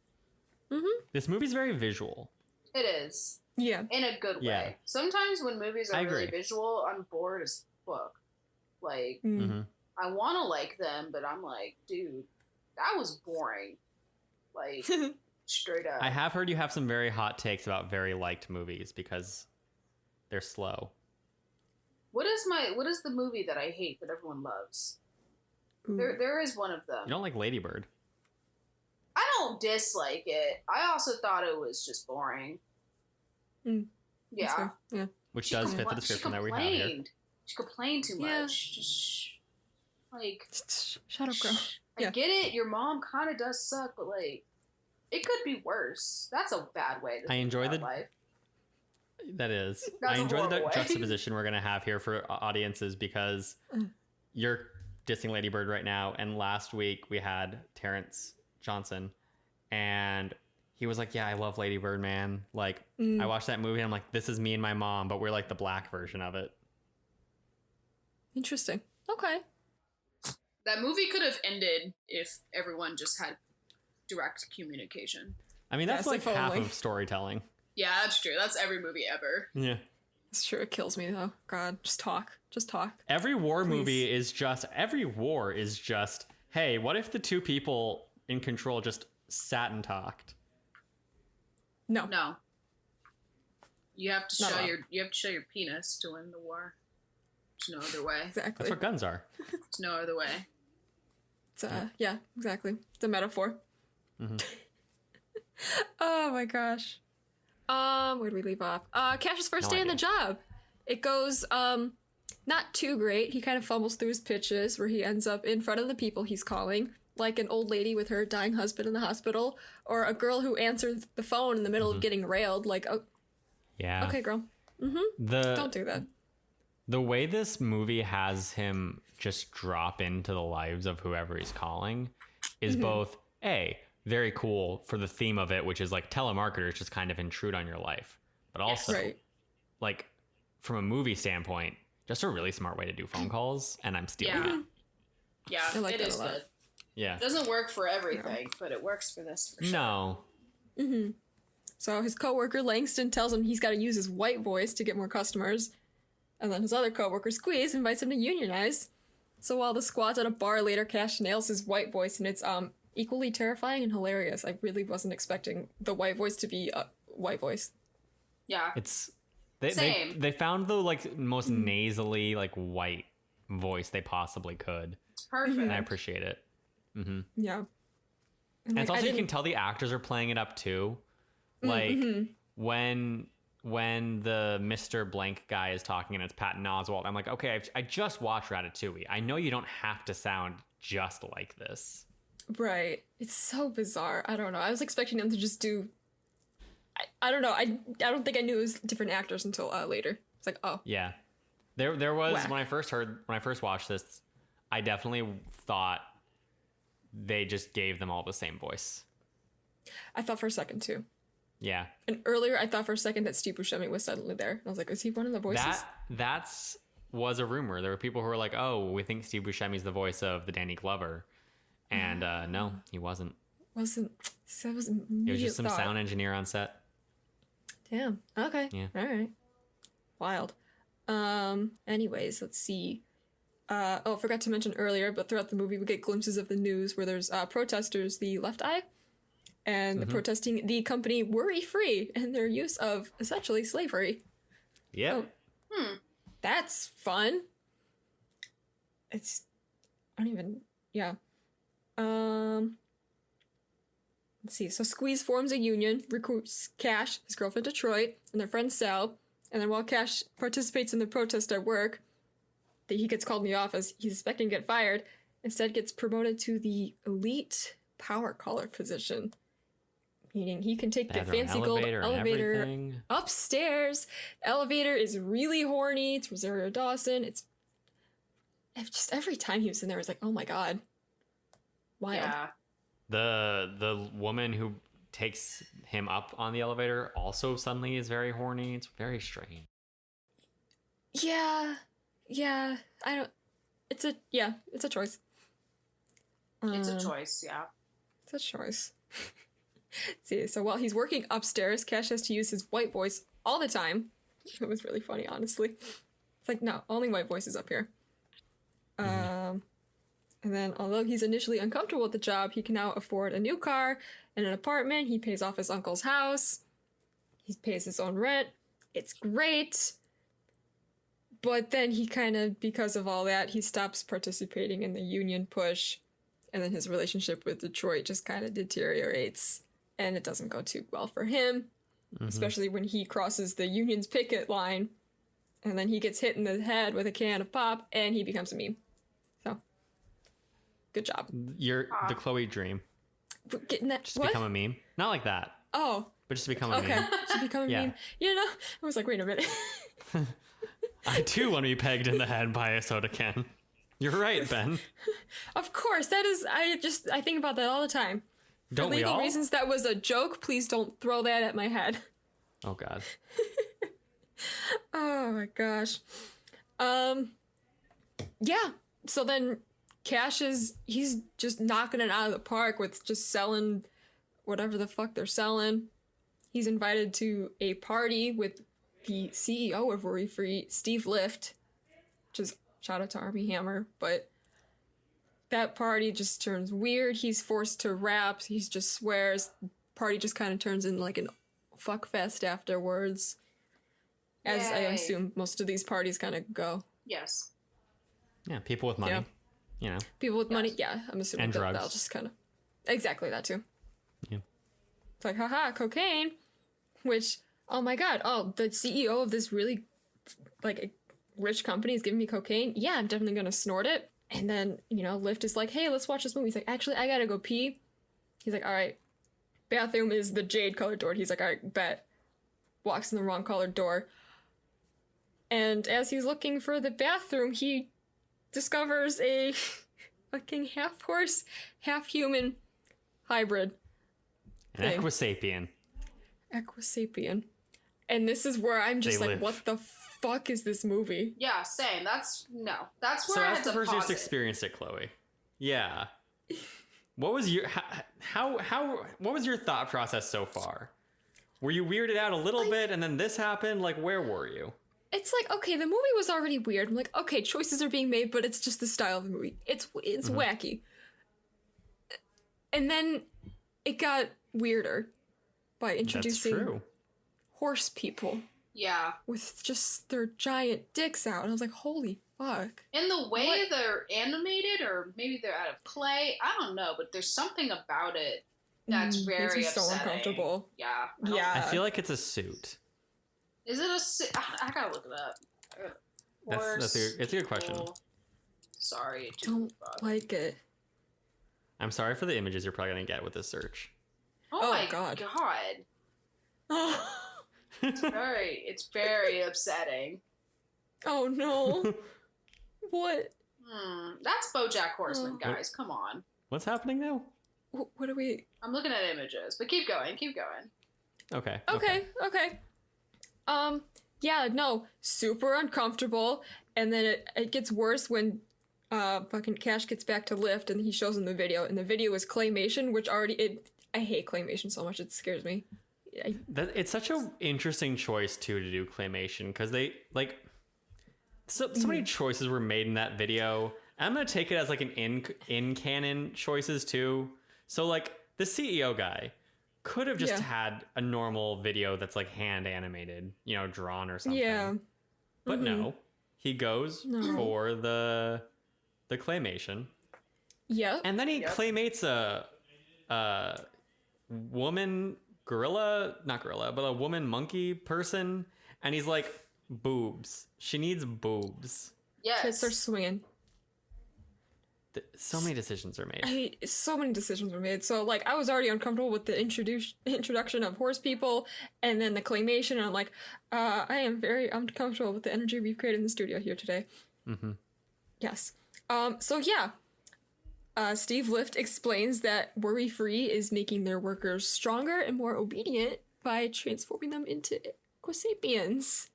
This movie's very visual. It is. Yeah. In a good way. Sometimes when movies are really visual, I'm bored as fuck. Like, I want to like them, but I'm like, dude, that was boring. Like, Straight up. I have heard you have some very hot takes about very liked movies because they're slow. What is the movie that I hate that everyone loves? There is one of them. You don't like Lady Bird? I don't dislike it. I also thought it was just boring. Yeah. Yeah. Which does fit the description that we have here. She complained too much. Yeah. Just like shut up, girl. I get it. Your mom kind of does suck, but like, it could be worse. That's a bad way to I enjoy think the about life. That is. That's I a enjoy the horrible way. juxtaposition we're gonna have here for audiences because you're dissing Lady Bird right now, and last week we had Terrence Johnson, and he was like, "Yeah, I love Lady Bird, man. Like, I watched that movie, and I'm like, this is me and my mom, but we're like the black version of it." Interesting. Okay. That movie could have ended if everyone just had direct communication. I mean, that's Yes, like if half only. of storytelling. Yeah, that's true. That's every movie ever. Yeah. It's true. It kills me though. God, just talk. Just talk. Every war Please. movie is just, hey, what if the two people in control just sat and talked? No. No. You have to Not show allowed. your penis to win the war. There's no other way. Exactly. That's what guns are. There's no other way. It's yeah, exactly. It's a metaphor. Mm-hmm. Oh my gosh. Where do we leave off? Cash's first No day on the idea. job. It goes not too great. He kind of fumbles through his pitches where he ends up in front of the people he's calling, like an old lady with her dying husband in the hospital, or a girl who answered the phone in the middle of getting railed, like, oh, Yeah. okay, girl. Don't do that. The way this movie has him just drop into the lives of whoever he's calling is both very cool for the theme of it, which is like telemarketers just kind of intrude on your life, but also Right. like from a movie standpoint, just a really smart way to do phone calls, and I'm stealing Yeah. it. Yeah, I like it that is a lot. good. Yeah. It doesn't work for everything, but it works for this for sure. No. So his coworker Langston tells him he's got to use his white voice to get more customers, and then his other coworker Squeeze invites him to unionize. So while the squad's at a bar later, Cash nails his white voice, and it's equally terrifying and hilarious. I really wasn't expecting the white voice to be a white voice. Yeah. It's Same. they found the like most nasally like white voice they possibly could, It's perfect. and I appreciate it. Yeah. And it's I also you didn't- can tell the actors are playing it up too. Like when the Mr. Blank guy is talking and it's Patton Oswalt, I'm like, okay, I just watched Ratatouille. I know you don't have to sound just like this. Right. It's so bizarre. I don't know. I was expecting them to just do. I don't know. I don't think I knew it was different actors until later. It's like, oh, Yeah. There was Whack. when I first watched this, I definitely thought they just gave them all the same voice. I thought for a second too. Yeah. And earlier, I thought for a second that Steve Buscemi was suddenly there. And I was like, is he one of the voices? That's was a rumor. There were people who were like, "Oh, we think Steve Buscemi's the voice of the Danny Glover," and no, he wasn't. Wasn't. That was It was immediate just some thought. sound engineer on set. Damn. Okay. Yeah. All right. Wild. Anyways, let's see. I forgot to mention earlier, but throughout the movie, we get glimpses of the news where there's protesters, the Left Eye, and protesting the company Worry Free and their use of essentially slavery. Yep. Oh. That's fun. It's. I don't even. Yeah. Let's see. So Squeeze forms a union, recruits Cash, his girlfriend Detroit, and their friend Sal. And then while Cash participates in the protest at work, he gets called in the office. He's expecting to get fired. Instead, gets promoted to the elite power caller position, meaning he can take They the have their own fancy gold and elevator everything. upstairs. The elevator is really horny. It's Rosario Dawson. It's just every time he was in there, I was like, oh my god, wild. Yeah. The woman who takes him up on the elevator also suddenly is very horny. It's very strange. Yeah. I don't. It's a choice. It's a choice, yeah. It's a choice. See, so while he's working upstairs, Cash has to use his white voice all the time. It was really funny, honestly. It's like, no, only white voices up here. And then, although he's initially uncomfortable with the job, he can now afford a new car and an apartment. He pays off his uncle's house. He pays his own rent. It's great. But then he kind of, because of all that, he stops participating in the union push. And then his relationship with Detroit just kind of deteriorates. And it doesn't go too well for him. Especially when he crosses the union's picket line. And then he gets hit in the head with a can of pop. And he becomes a meme. So, good job. You're the Chloe dream. Getting that. Just What? become a meme. Not like that, Oh, but just become a okay. meme. Just become a Yeah. meme. You know? I was like, wait a minute. I too want to be pegged in the head by a soda can. You're right, Ben. Of course, that is. I think about that all the time. Don't For we legal all? reasons, that was a joke. Please don't throw that at my head. Oh God. Oh my gosh. Yeah. So then Cash he's just knocking it out of the park with just selling whatever the fuck they're selling. He's invited to a party with the CEO of Worry Free, Steve Lift, which is shout out to Armie Hammer, but that party just turns weird. He's forced to rap. He just swears. Party just kind of turns into like an fuck fest afterwards. As I Yay. assume most of these parties kind of go. Yes. Yeah, people with money. Yeah. You know. People with money, yeah, I'm assuming And drugs. they'll just kind of... Exactly, that too. Yeah. It's like, haha, cocaine. Which, oh my god, the CEO of this really, like, rich company is giving me cocaine. Yeah, I'm definitely gonna snort it. And then, Lyft is like, hey, let's watch this movie. He's like, actually, I gotta go pee. He's like, all right. Bathroom is the jade colored door. He's like, all right, bet. Walks in the wrong colored door. And as he's looking for the bathroom, he discovers a fucking half-horse, half-human hybrid. An Thing. Equisapien. Equisapien. And this is where I'm just They like, live. what the fuck is this movie? Yeah, same. That's where So I as had the to person pause who's it. experienced it, Chloe. Yeah. What was your what was your thought process so far? Were you weirded out a little bit and then this happened? Like, where were you? It's like, okay, the movie was already weird. I'm like, okay, choices are being made, but it's just the style of the movie. It's wacky. And then it got weirder by That's introducing true. horse people Yeah. with just their giant dicks out. And I was like, holy fuck. And the way What? they're animated, or maybe they're out of clay, I don't know, but there's something about it that's Makes very me so upsetting. uncomfortable. Yeah. I don't- Yeah. I feel like it's a suit. Is it I gotta look it up. It's a good question. people. Sorry. Don't like it. I'm sorry for the images you're probably gonna get with this search. Oh, my God. god. Oh, It's very upsetting. oh no. What? That's BoJack Horseman, Oh. guys. Come on. What's happening now? What are we... I'm looking at images, but keep going. Okay. Okay. Yeah, no, super uncomfortable. And then it gets worse when fucking Cash gets back to Lyft and he shows him the video. And the video is Claymation, which I hate Claymation so much, it scares me. It's such an interesting choice too to do Claymation because they like so many choices were made in that video. I'm gonna take it as like an in canon choices too. So like the CEO guy could have just Yeah. had a normal video that's like hand animated, drawn or something. Yeah. But no, he goes No. for the Claymation, Yep. and then he Yep. claymates a woman gorilla, not gorilla, but a woman monkey person, and he's like, boobs. She needs boobs. Yes. Kids are swinging. So many decisions are made. So many decisions were made. So, like, I was already uncomfortable with the introduction of horse people and then the Claymation. And I'm like, I am very uncomfortable with the energy we've created in the studio here today. Mm-hmm. Yes. So, yeah. Steve Lift explains that Worry Free is making their workers stronger and more obedient by transforming them into Equisapiens,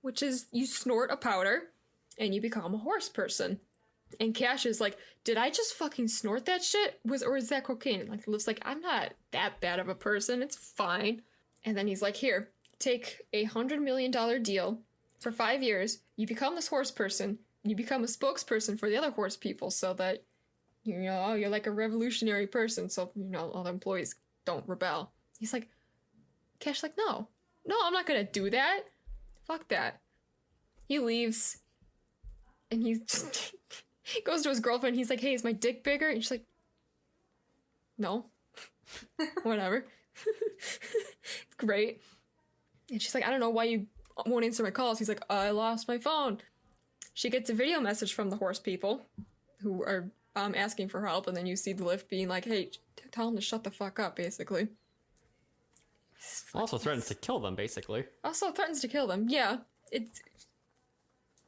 which is you snort a powder and you become a horse person. And Cash is like, did I just fucking snort that shit? Or is that cocaine? And like, Liv's like, I'm not that bad of a person. It's fine. And then he's like, here, take $100 million deal for 5 years. You become this horse person. You become a spokesperson for the other horse people so that you know, oh, you're like a revolutionary person, so, you know, all the employees don't rebel. He's like, Cash's like, no, I'm not gonna do that. Fuck that. He leaves, and he goes to his girlfriend. He's like, hey, is my dick bigger? And she's like, no. Whatever. It's great. And she's like, I don't know why you won't answer my calls. He's like, I lost my phone. She gets a video message from the horse people who are asking for help, and then you see the lift being like, hey, tell him to shut the fuck up, basically. Also threatens to kill them, basically. Also threatens to kill them, yeah. It's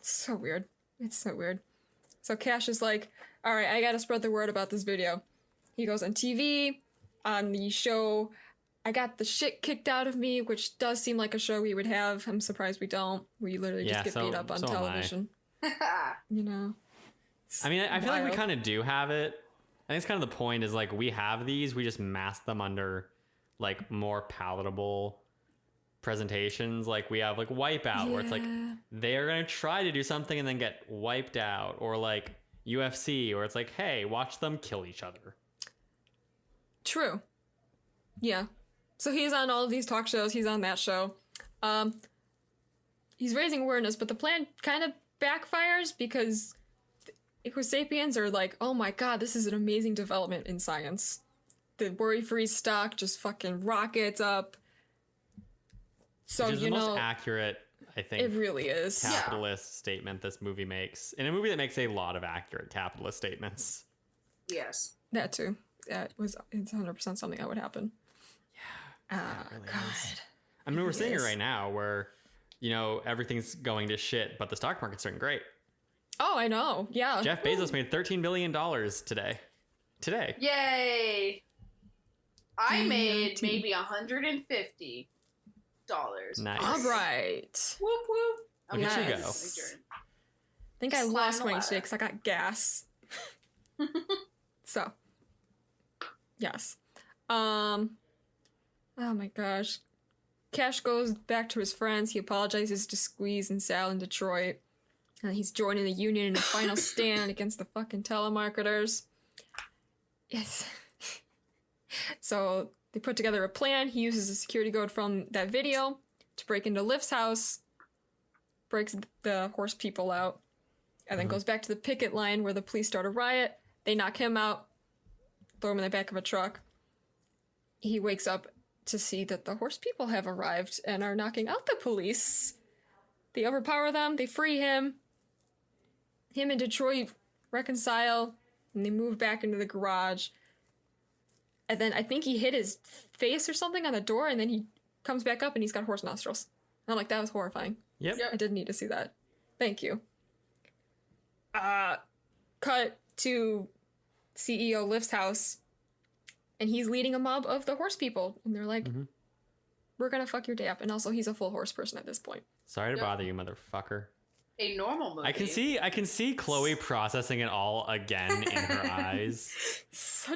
so weird. It's so weird. So Cash is like, alright, I gotta spread the word about this video. He goes on TV, on the show I Got the Shit Kicked Out of Me, which does seem like a show we would have. I'm surprised we don't. We literally just get beat up on television. You know? I mean, I feel like we kind of do have it. I think it's kind of the point is like we have these, we just mask them under like more palatable presentations. Like we have like Wipeout, where it's like they're going to try to do something and then get wiped out. Or like UFC, where it's like, hey, watch them kill each other. True. Yeah. So he's on all of these talk shows. He's on that show. He's raising awareness, but the plan kind of backfires because Equisapiens are like, oh my god, this is an amazing development in science. The worry-free stock just fucking rockets up. So, which is the most accurate, I think. It really is. Capitalist statement this movie makes. In a movie that makes a lot of accurate capitalist statements. Yes. That too. It's 100% something that would happen. Yeah. Really God. Is. I mean, we're seeing it right now where, you know, everything's going to shit, but the stock market's doing great. Oh, I know. Yeah. Jeff Bezos made $13 billion today. Yay. I made maybe $150. Nice. All right. Whoop whoop. Look at you go. I think I lost 26. I got gas. So, yes. Oh my gosh. Cash goes back to his friends. He apologizes to Squeeze and Sal in Detroit. And he's joining the union in a final stand against the fucking telemarketers. Yes. So they put together a plan. He uses a security code from that video to break into Liv's house, breaks the horse people out, and then goes back to the picket line where the police start a riot. They knock him out, throw him in the back of a truck. He wakes up to see that the horse people have arrived and are knocking out the police. They overpower them, they free him. Him and Detroit reconcile, and they move back into the garage. And then I think he hit his face or something on the door, and then he comes back up and he's got horse nostrils. And I'm like, that was horrifying. Yep. I didn't need to see that. Thank you. Cut to CEO Liv's house, and he's leading a mob of the horse people. And they're like, we're gonna fuck your day up. And also, he's a full horse person at this point. Sorry to bother you, motherfucker. A normal movie. I can see Chloe processing it all again in her eyes. So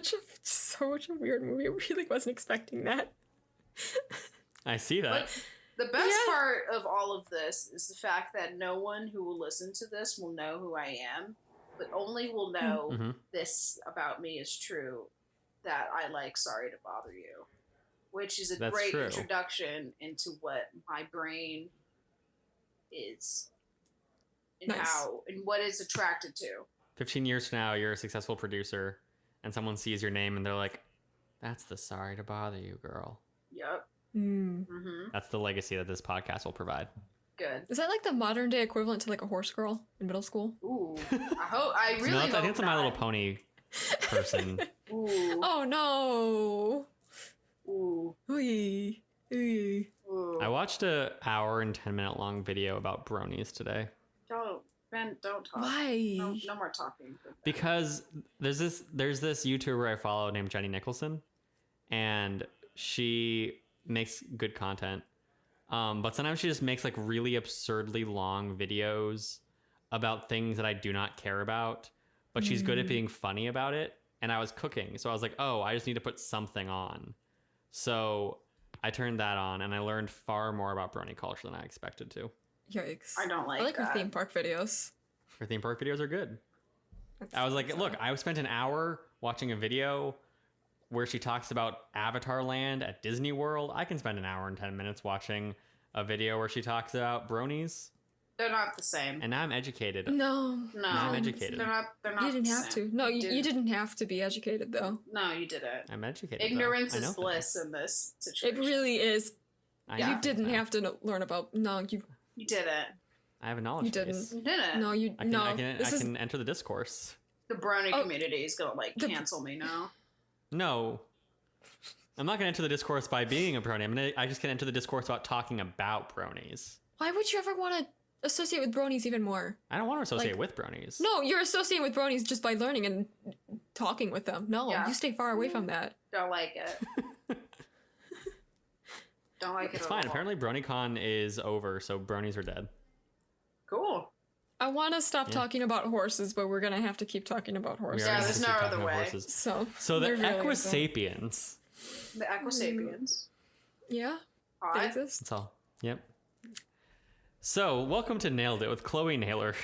much a weird movie. I really wasn't expecting that. I see that. But the best part of all of this is the fact that no one who will listen to this will know who I am, but only will know this about me is true, that I like Sorry to Bother You, which is a great introduction into what my brain is. And how and what it's attracted to. 15 years from now, you're a successful producer, and someone sees your name and they're like, "That's the Sorry to Bother You girl." Yep. That's the legacy that this podcast will provide. Good. Is that like the modern day equivalent to like a horse girl in middle school? Ooh, I really hope I think it's a My Little Pony person. Ooh. Oh no. Ooh. Ooh. Ooh. I watched a 1 and 10-minute long video about bronies today. Don't talk. Why? No more talking. Because there's this YouTuber I follow named Jenny Nicholson, and she makes good content. But sometimes she just makes like really absurdly long videos about things that I do not care about, but she's good at being funny about it. And I was cooking, so I was like, oh, I just need to put something on. So I turned that on, and I learned far more about brony culture than I expected to. Yikes. I don't like I like that. her theme park videos. Her theme park videos are good. I was like, look, I spent an hour watching a video where she talks about Avatar Land at Disney World. I can spend an hour and 10 minutes watching a video where she talks about bronies. They're not the same. And now I'm educated. No. Now I'm educated. They're not You didn't the have same. to. No, you didn't have to be educated, though. No, you didn't. I'm educated. Ignorance though. I is know bliss in this It situation. really is. I You know didn't that. have to learn about. No, you You didn't. I have a knowledge You didn't. base. You didn't. no, you I can, no. I can, This I is can enter the discourse. The brownie Oh, community is gonna like the- cancel me now. No. I'm not going to enter the discourse by being a brony. I just can enter the discourse about talking about bronies. why would you ever want to associate with bronies even more? I don't want to associate Like- with bronies. No, you're associating with bronies just by learning and talking with them. No, Yeah. you stay far away from that. Don't like it. Don't like it It's at fine. all. Apparently BronyCon is over, so bronies are dead. Cool. I want to stop Yeah. talking about horses, but we're gonna have to keep talking about We horses. are Yeah, gonna there's keep no talking other about way. horses. So The there really isn't. Equisapiens. The Equisapiens. Yeah, they Hot. exist. That's all. Yep. So, welcome to Nailed It with Chloe Naylor.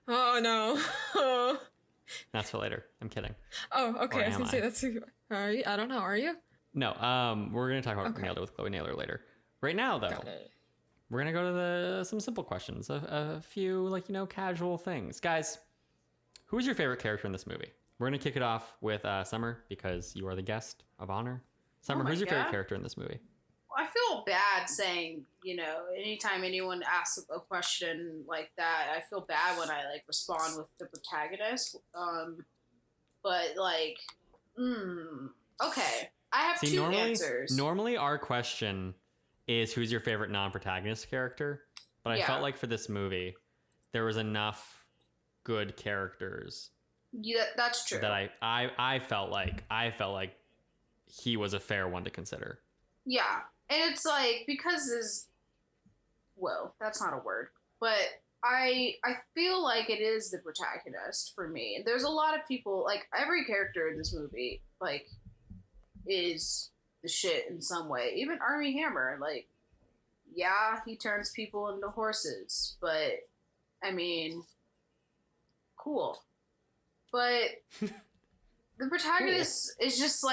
Oh no. Oh, That's for later. I'm kidding. okay. Or I was am gonna say I? that's. Are you? I don't know. Are you? No, we're going to talk about Okay. Nailed It with Chloe Naylor later. Right now, though, Got it. we're going to go to some simple questions. A few, casual things. Guys, who's your favorite character in this movie? We're going to kick it off with Summer, because you are the guest of honor. Summer, my who's your favorite God. character in this movie? I feel bad saying, anytime anyone asks a question like that, I feel bad when I respond with the protagonist. But okay. I have See, two normally, answers. normally our question is who's your favorite non-protagonist character, but I Yeah. felt like for this movie, there was enough good characters Yeah, that's true. that I felt like he was a fair one to consider. Yeah. And it's because that's not a word, but I feel like it is the protagonist for me. There's a lot of people, every character in this movie, is the shit in some way. Even Armie Hammer, yeah, he turns people into horses, but I mean, cool. But the protagonist is just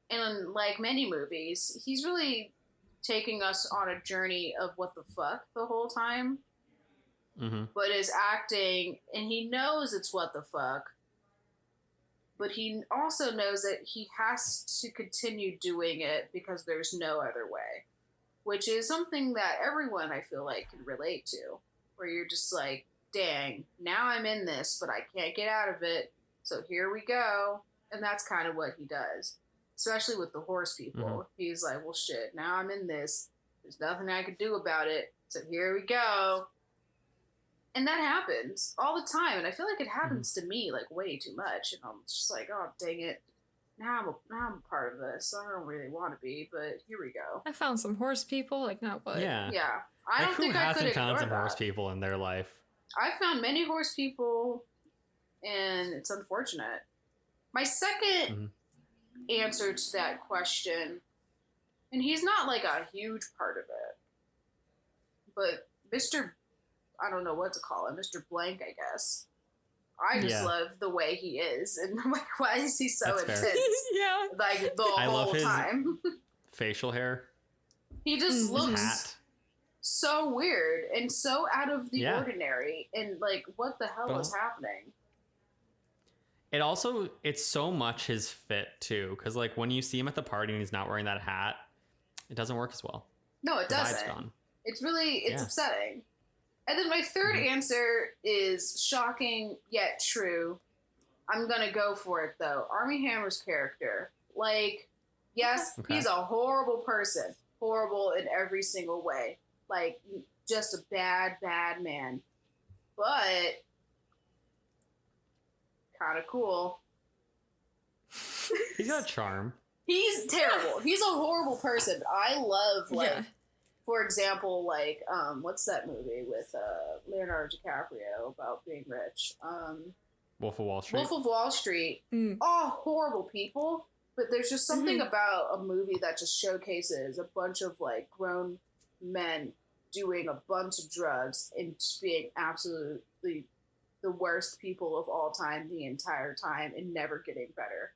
in many movies, he's really taking us on a journey of what the fuck the whole time, Mm-hmm. but is acting, and he knows it's what the fuck, but he also knows that he has to continue doing it because there's no other way, which is something that everyone, I feel like, can relate to, where you're just like, dang, now I'm in this, but I can't get out of it, so here we go. And that's kind of what he does, especially with the horse people. Mm-hmm. He's like, well, shit, now I'm in this, there's nothing I can do about it, so here we go. And that happens all the time, and I feel like it happens to me way too much. And I'm just like, oh, dang it! Now I'm a part of this. I don't really want to be, but here we go. I found some horse people. Not what. Yeah. Yeah, I don't who think I could hasn't found ignore some that. horse people in their life? I found many horse people, and it's unfortunate. My second answer to that question, and he's not a huge part of it, but Mr. I don't know what to call him, Mr. Blank, I guess. I just Yeah. love the way he is, and I'm like, why is he so That's fair. intense? Yeah. The I love whole his- time. Facial hair, He just looks hat. so weird and so out of the Yeah. ordinary, and what the hell But- is happening? It's so much his fit too, because when you see him at the party and he's not wearing that hat, it doesn't work as well. No, it The vibe's doesn't. gone. It's Yeah. upsetting. And then my third Mhm. answer is shocking yet true. I'm gonna go for it though. Armie Hammer's character. Yes, Okay. he's a horrible person. Horrible in every single way. Just a bad, bad man. But kind of cool. He's got a charm. He's terrible. He's a horrible person. I love Yeah. for example, what's that movie with Leonardo DiCaprio about being rich? Wolf of Wall Street. Wolf of Wall Street. Mm. All horrible people, but there's just something about a movie that just showcases a bunch of grown men doing a bunch of drugs and just being absolutely the worst people of all time the entire time and never getting better.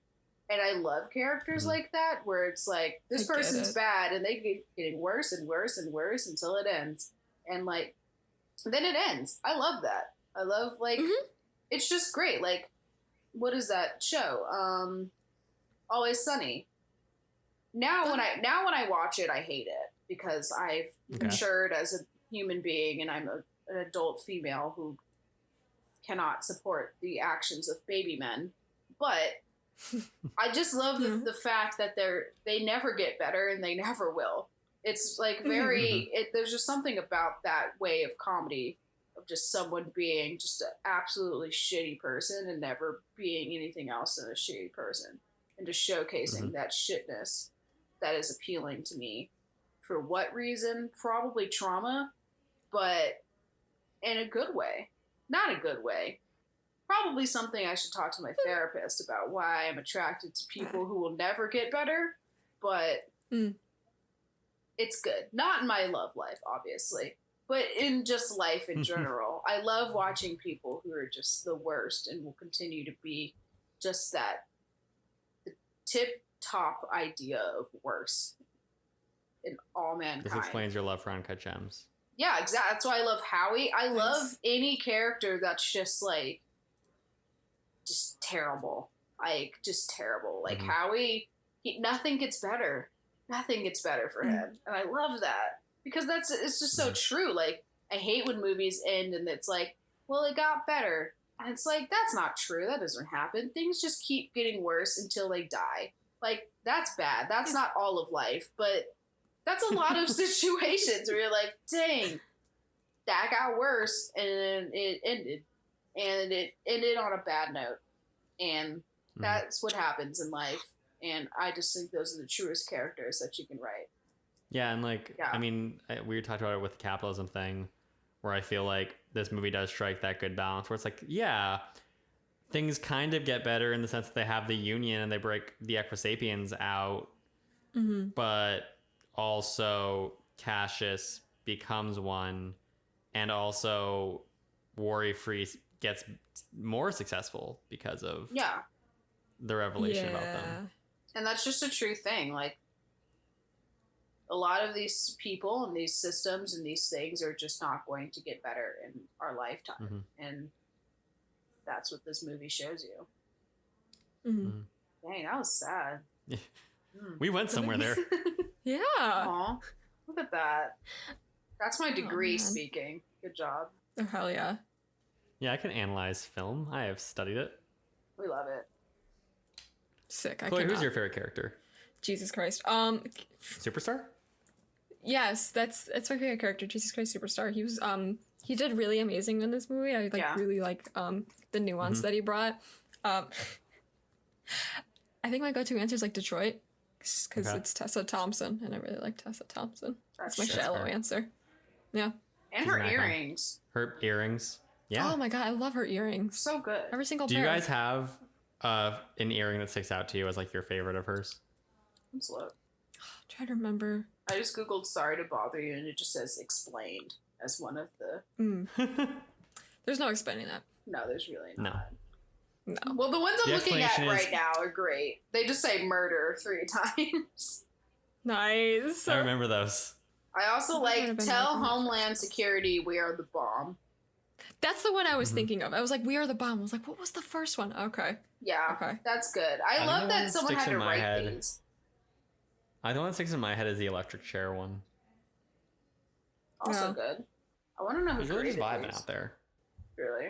And I love characters like that, where it's like, this person's bad, and they get getting worse and worse and worse until it ends. And, like, then it ends. I love that. I love, like, it's just great. Like, what is that show? Always Sunny. Now when I watch it, I hate it, because I've matured as a human being, and I'm an adult female who cannot support the actions of baby men. But I just love the fact that they never get better, and they never will. It's like very, there's just something about that way of comedy, of just someone being just an absolutely shitty person and never being anything else than a shitty person, and just showcasing that shitness that is appealing to me. For what reason? Probably trauma, but in a good way. Not a good way. Probably something I should talk to my therapist about, why I'm attracted to people who will never get better, but it's good. Not in my love life, obviously, but in just life in general. I love watching people who are just the worst and will continue to be just that, the tip top idea of worse in all mankind. This explains your love for Uncut Gems. Yeah, exactly. That's why I love Howie. I love any character that's just like, just terrible. Like, just terrible. Like Howie, nothing gets better. Nothing gets better for him. And I love that, because it's just so true. Like, I hate when movies end and it's like, well, it got better. And it's like, that's not true. That doesn't happen. Things just keep getting worse until they die. Like, that's bad. That's not all of life, but that's a lot of situations where you're like, dang, that got worse, and it ended. And it ended on a bad note. And that's what happens in life. And I just think those are the truest characters that you can write. Yeah, and like, I mean, we talked about it with the capitalism thing, where I feel like this movie does strike that good balance, where it's like, yeah, things kind of get better in the sense that they have the union and they break the Equisapiens out, but also Cassius becomes one, and also Worry-Free gets more successful because of the revelation about them. And that's just a true thing. Like, a lot of these people and these systems and these things are just not going to get better in our lifetime. And that's what this movie shows you. Dang, that was sad. We went somewhere there. Yeah. Aw, look at that. That's my degree speaking. Good job. Oh, hell yeah. Yeah, I can analyze film. I have studied it. We love it. Sick. Chloe, who's your favorite character? Jesus Christ. Superstar? Yes, that's my favorite character, Jesus Christ Superstar. He was he did really amazing in this movie. I really like the nuance that he brought. I think my go-to answer is like Detroit, because it's Tessa Thompson, and I really like Tessa Thompson. That's my shallow answer. Yeah. And her earrings. Her earrings. Yeah. Oh my god, I love her earrings. So good. Every single pair. Do you guys have an earring that sticks out to you as like your favorite of hers? I'm slow. Try to remember. I just googled "sorry to bother you" and it just says "explained" as one of the. There's no explaining that. No, there's really not. No. Well, the ones I'm looking at right now are great. They just say "murder" 3 times. Nice. I remember those. I also like "tell Homeland Security we are the bomb." That's the one I was thinking of. I was like, "We are the bomb." I was like, "What was the first one?" Okay. Yeah. Okay. That's good. I love that someone had to write these. The one that sticks in my head is the electric chair one. Also good. I want to know who created really just vibing these. Out there. Really?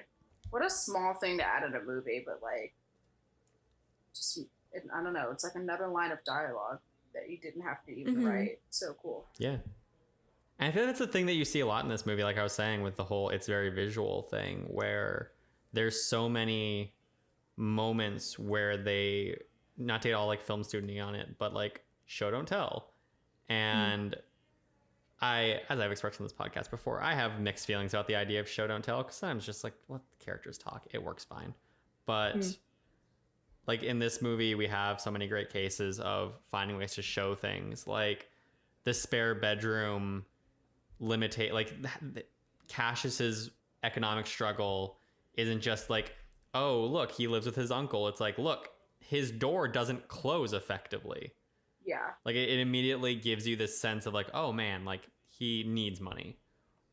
What a small thing to add in a movie, but like, just, I don't know. It's like another line of dialogue that you didn't have to even write. So cool. Yeah. And I feel that's a thing that you see a lot in this movie, like I was saying, with the whole it's very visual thing, where there's so many moments where they, not to get all like film studenty on it, but like show don't tell. And as I've expressed on this podcast before, I have mixed feelings about the idea of show don't tell, because sometimes just like let the characters talk, it works fine. But like in this movie, we have so many great cases of finding ways to show things, like the spare bedroom like Cassius's economic struggle isn't just like, oh, look, he lives with his uncle. It's like, look, his door doesn't close effectively. Yeah. Like it immediately gives you this sense of like, oh man, like he needs money.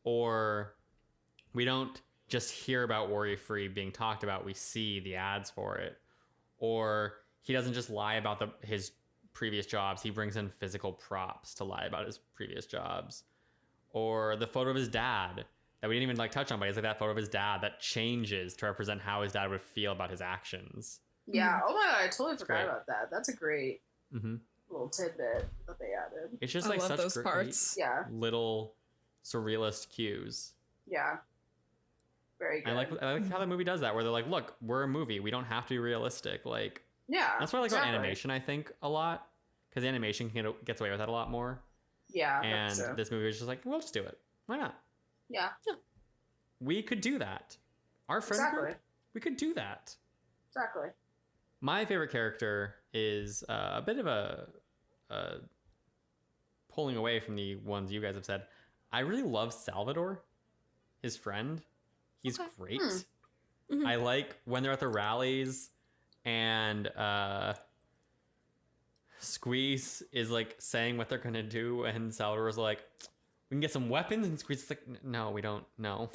Or we don't just hear about Worry Free being talked about, we see the ads for it. Or he doesn't just lie about his previous jobs, he brings in physical props to lie about his previous jobs. Or the photo of his dad that we didn't even like touch on, but it's like that photo of his dad that changes to represent how his dad would feel about his actions. Yeah. Oh my god, I totally forgot about that. That's a great little tidbit that they added. It's just I like love such those great parts. little surrealist cues. Yeah. Very good. I like how the movie does that, where they're like, look, we're a movie. We don't have to be realistic. Like, yeah. That's why I like about animation, I think, a lot. Because animation gets away with that a lot more. Yeah. And this movie was just like, we'll just do it. Why not? Yeah. We could do that. Our friend group, we could do that. Exactly. My favorite character is a bit of a pulling away from the ones you guys have said. I really love Salvador, his friend. He's great. I like when they're at the rallies and Squeeze is like saying what they're gonna do, and Salvador's like, we can get some weapons, and Squeeze is like, no, we don't. No.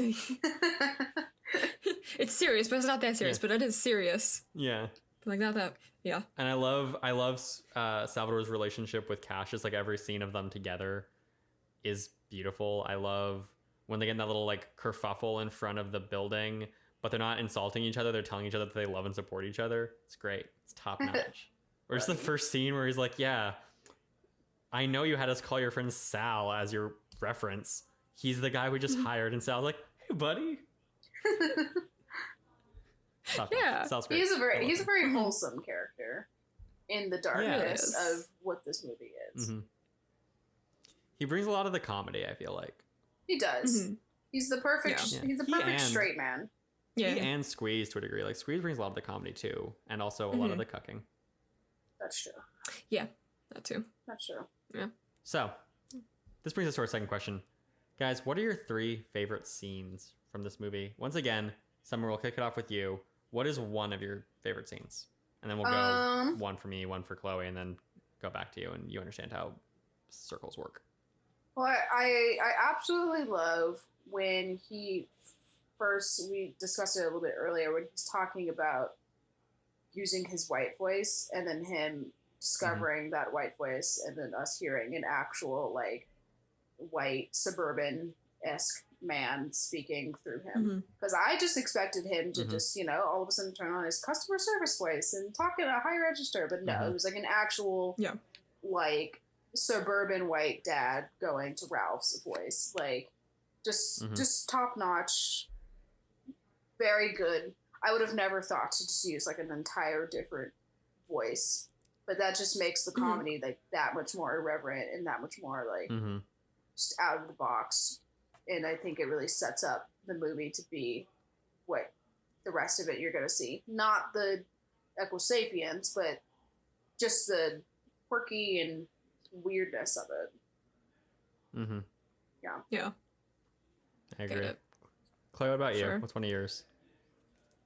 It's serious, but it's not that serious. But it is serious. Yeah. Like not that. Yeah. And I love Salvador's relationship with Cassius. Like every scene of them together is beautiful. I love when they get in that little like kerfuffle in front of the building, but they're not insulting each other. They're telling each other that they love and support each other. It's great. It's top notch. Or just the first scene where he's like, yeah, I know you had us call your friend Sal as your reference. He's the guy we just hired. And Sal's like, hey, buddy. Yeah. Sal's great. He's a very wholesome character in the darkness of what this movie is. He brings a lot of the comedy, I feel like. He does. He's the perfect straight man. Yeah. He and Squeeze to a degree. Like Squeeze brings a lot of the comedy too, and also a lot of the cucking. That's true. Yeah, that too. That's true. Yeah. So, this brings us to our second question. Guys, what are your 3 favorite scenes from this movie? Once again, Summer, we'll kick it off with you. What is one of your favorite scenes? And then we'll go one for me, one for Chloe, and then go back to you, and you understand how circles work. Well, I absolutely love when we discussed it a little bit earlier, when he's talking about using his white voice and then him discovering that white voice and then us hearing an actual like white suburban-esque man speaking through him. Because I just expected him to just, all of a sudden turn on his customer service voice and talk at a high register. But no, it was like an actual like suburban white dad going to Ralph's voice. Like just top notch, very good. I would have never thought to just use like an entire different voice, but that just makes the comedy like that much more irreverent and that much more like just out of the box. And I think it really sets up the movie to be what the rest of it you're going to see. Not the Equal Sapiens, but just the quirky and weirdness of it. Yeah. I agree. Chloe, what about you? What's one of yours?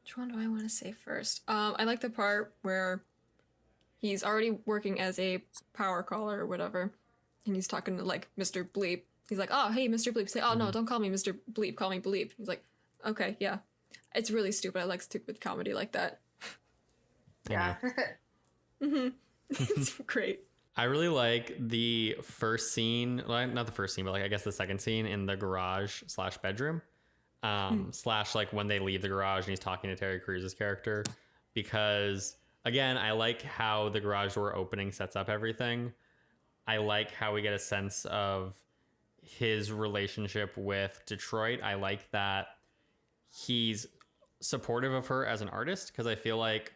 Which one do I want to say first? I like the part where he's already working as a power caller or whatever, and he's talking to like Mr. Bleep. He's like, "Oh, hey, Mr. Bleep." Say, "Oh no, don't call me Mr. Bleep. Call me Bleep." He's like, "Okay, yeah." It's really stupid. I like stupid comedy like that. Yeah. It's great. I really like the first scene, not the first scene, but like I guess the second scene in the garage / bedroom. Slash like when they leave the garage and he's talking to Terry Crews's character, because again, I like how the garage door opening sets up everything. I like how we get a sense of his relationship with Detroit. I like that he's supportive of her as an artist, because I feel like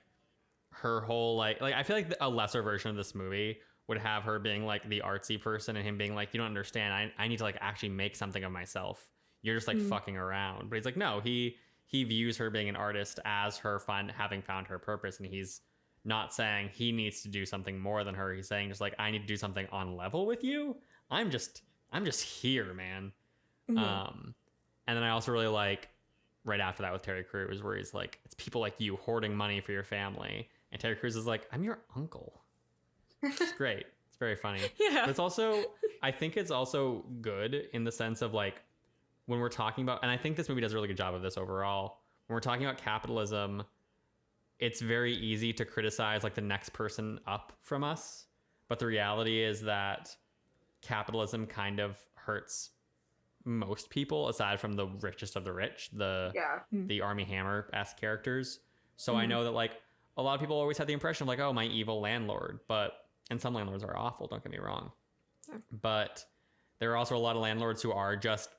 her whole like I feel like a lesser version of this movie would have her being like the artsy person and him being like, you don't understand, I need to like actually make something of myself. You're just like fucking around. But he's like, no, he views her being an artist as her having found her purpose. And he's not saying he needs to do something more than her. He's saying just like, I need to do something on level with you. I'm just here, man. And then I also really like right after that with Terry Crews, where he's like, it's people like you hoarding money for your family. And Terry Crews is like, I'm your uncle. It's great. It's very funny. Yeah. But it's also, I think it's also good in the sense of like, when we're talking about, and I think this movie does a really good job of this overall, when we're talking about capitalism, it's very easy to criticize like the next person up from us. But the reality is that capitalism kind of hurts most people aside from the richest of the rich, the Army Hammer-esque characters. So I know that like a lot of people always had the impression of like, oh, my evil landlord, and some landlords are awful, don't get me wrong. But there are also a lot of landlords who are just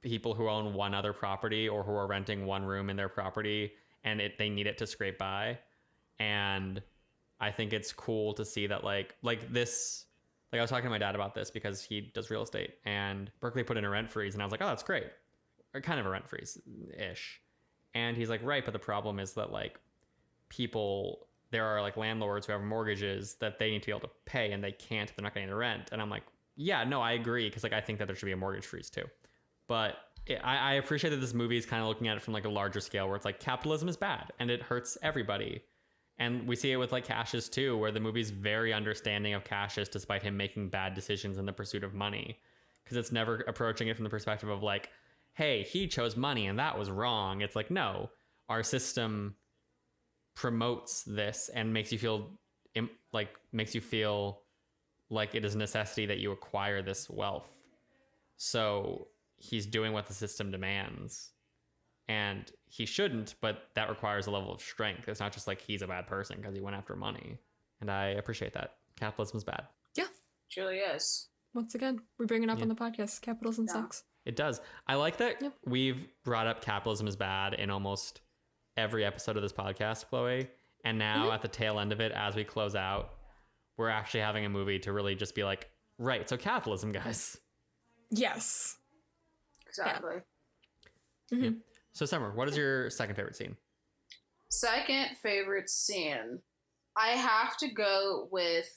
people who own one other property or who are renting one room in their property and they need it to scrape by. And I think it's cool to see that like this. Like I was talking to my dad about this because he does real estate and Berkeley put in a rent freeze and I was like, oh, that's great. Or kind of a rent freeze-ish. And he's like, right, but the problem is that like there are like landlords who have mortgages that they need to be able to pay and they can't if they're not getting the rent. And I'm like, yeah, no, I agree. Cause like, I think that there should be a mortgage freeze too. But I appreciate that this movie is kind of looking at it from like a larger scale where it's like capitalism is bad and it hurts everybody. And we see it with like Cassius too, where the movie's very understanding of Cassius despite him making bad decisions in the pursuit of money. Because it's never approaching it from the perspective of like, hey, he chose money and that was wrong. It's like, no, our system promotes this and makes you feel like it is a necessity that you acquire this wealth. So he's doing what the system demands. And he shouldn't, but that requires a level of strength. It's not just like he's a bad person because he went after money. And I appreciate that. Capitalism is bad. Yeah. Truly is. Once again, we bring it up on the podcast. Capitalism sucks. It does. I like that we've brought up capitalism is bad in almost every episode of this podcast, Chloe. And now at the tail end of it, as we close out, we're actually having a movie to really just be like, right, so capitalism, guys. Yes. Exactly. Yeah. Mm-hmm. Yeah. So Summer, what is your second favorite scene? Second favorite scene. I have to go with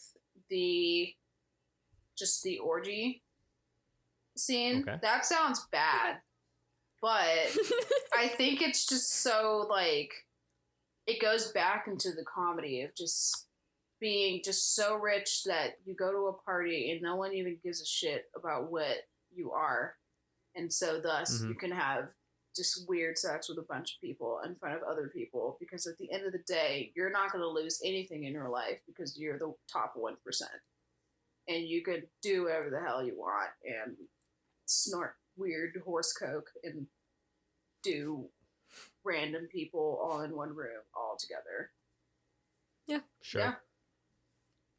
the orgy scene. Okay. That sounds bad. But I think it's just so like it goes back into the comedy of just being just so rich that you go to a party and no one even gives a shit about what you are. And so thus you can have just weird sex with a bunch of people in front of other people because at the end of the day, you're not going to lose anything in your life because you're the top 1%. And you could do whatever the hell you want and snort weird horse coke and do random people all in one room all together. Yeah. Sure. Yeah.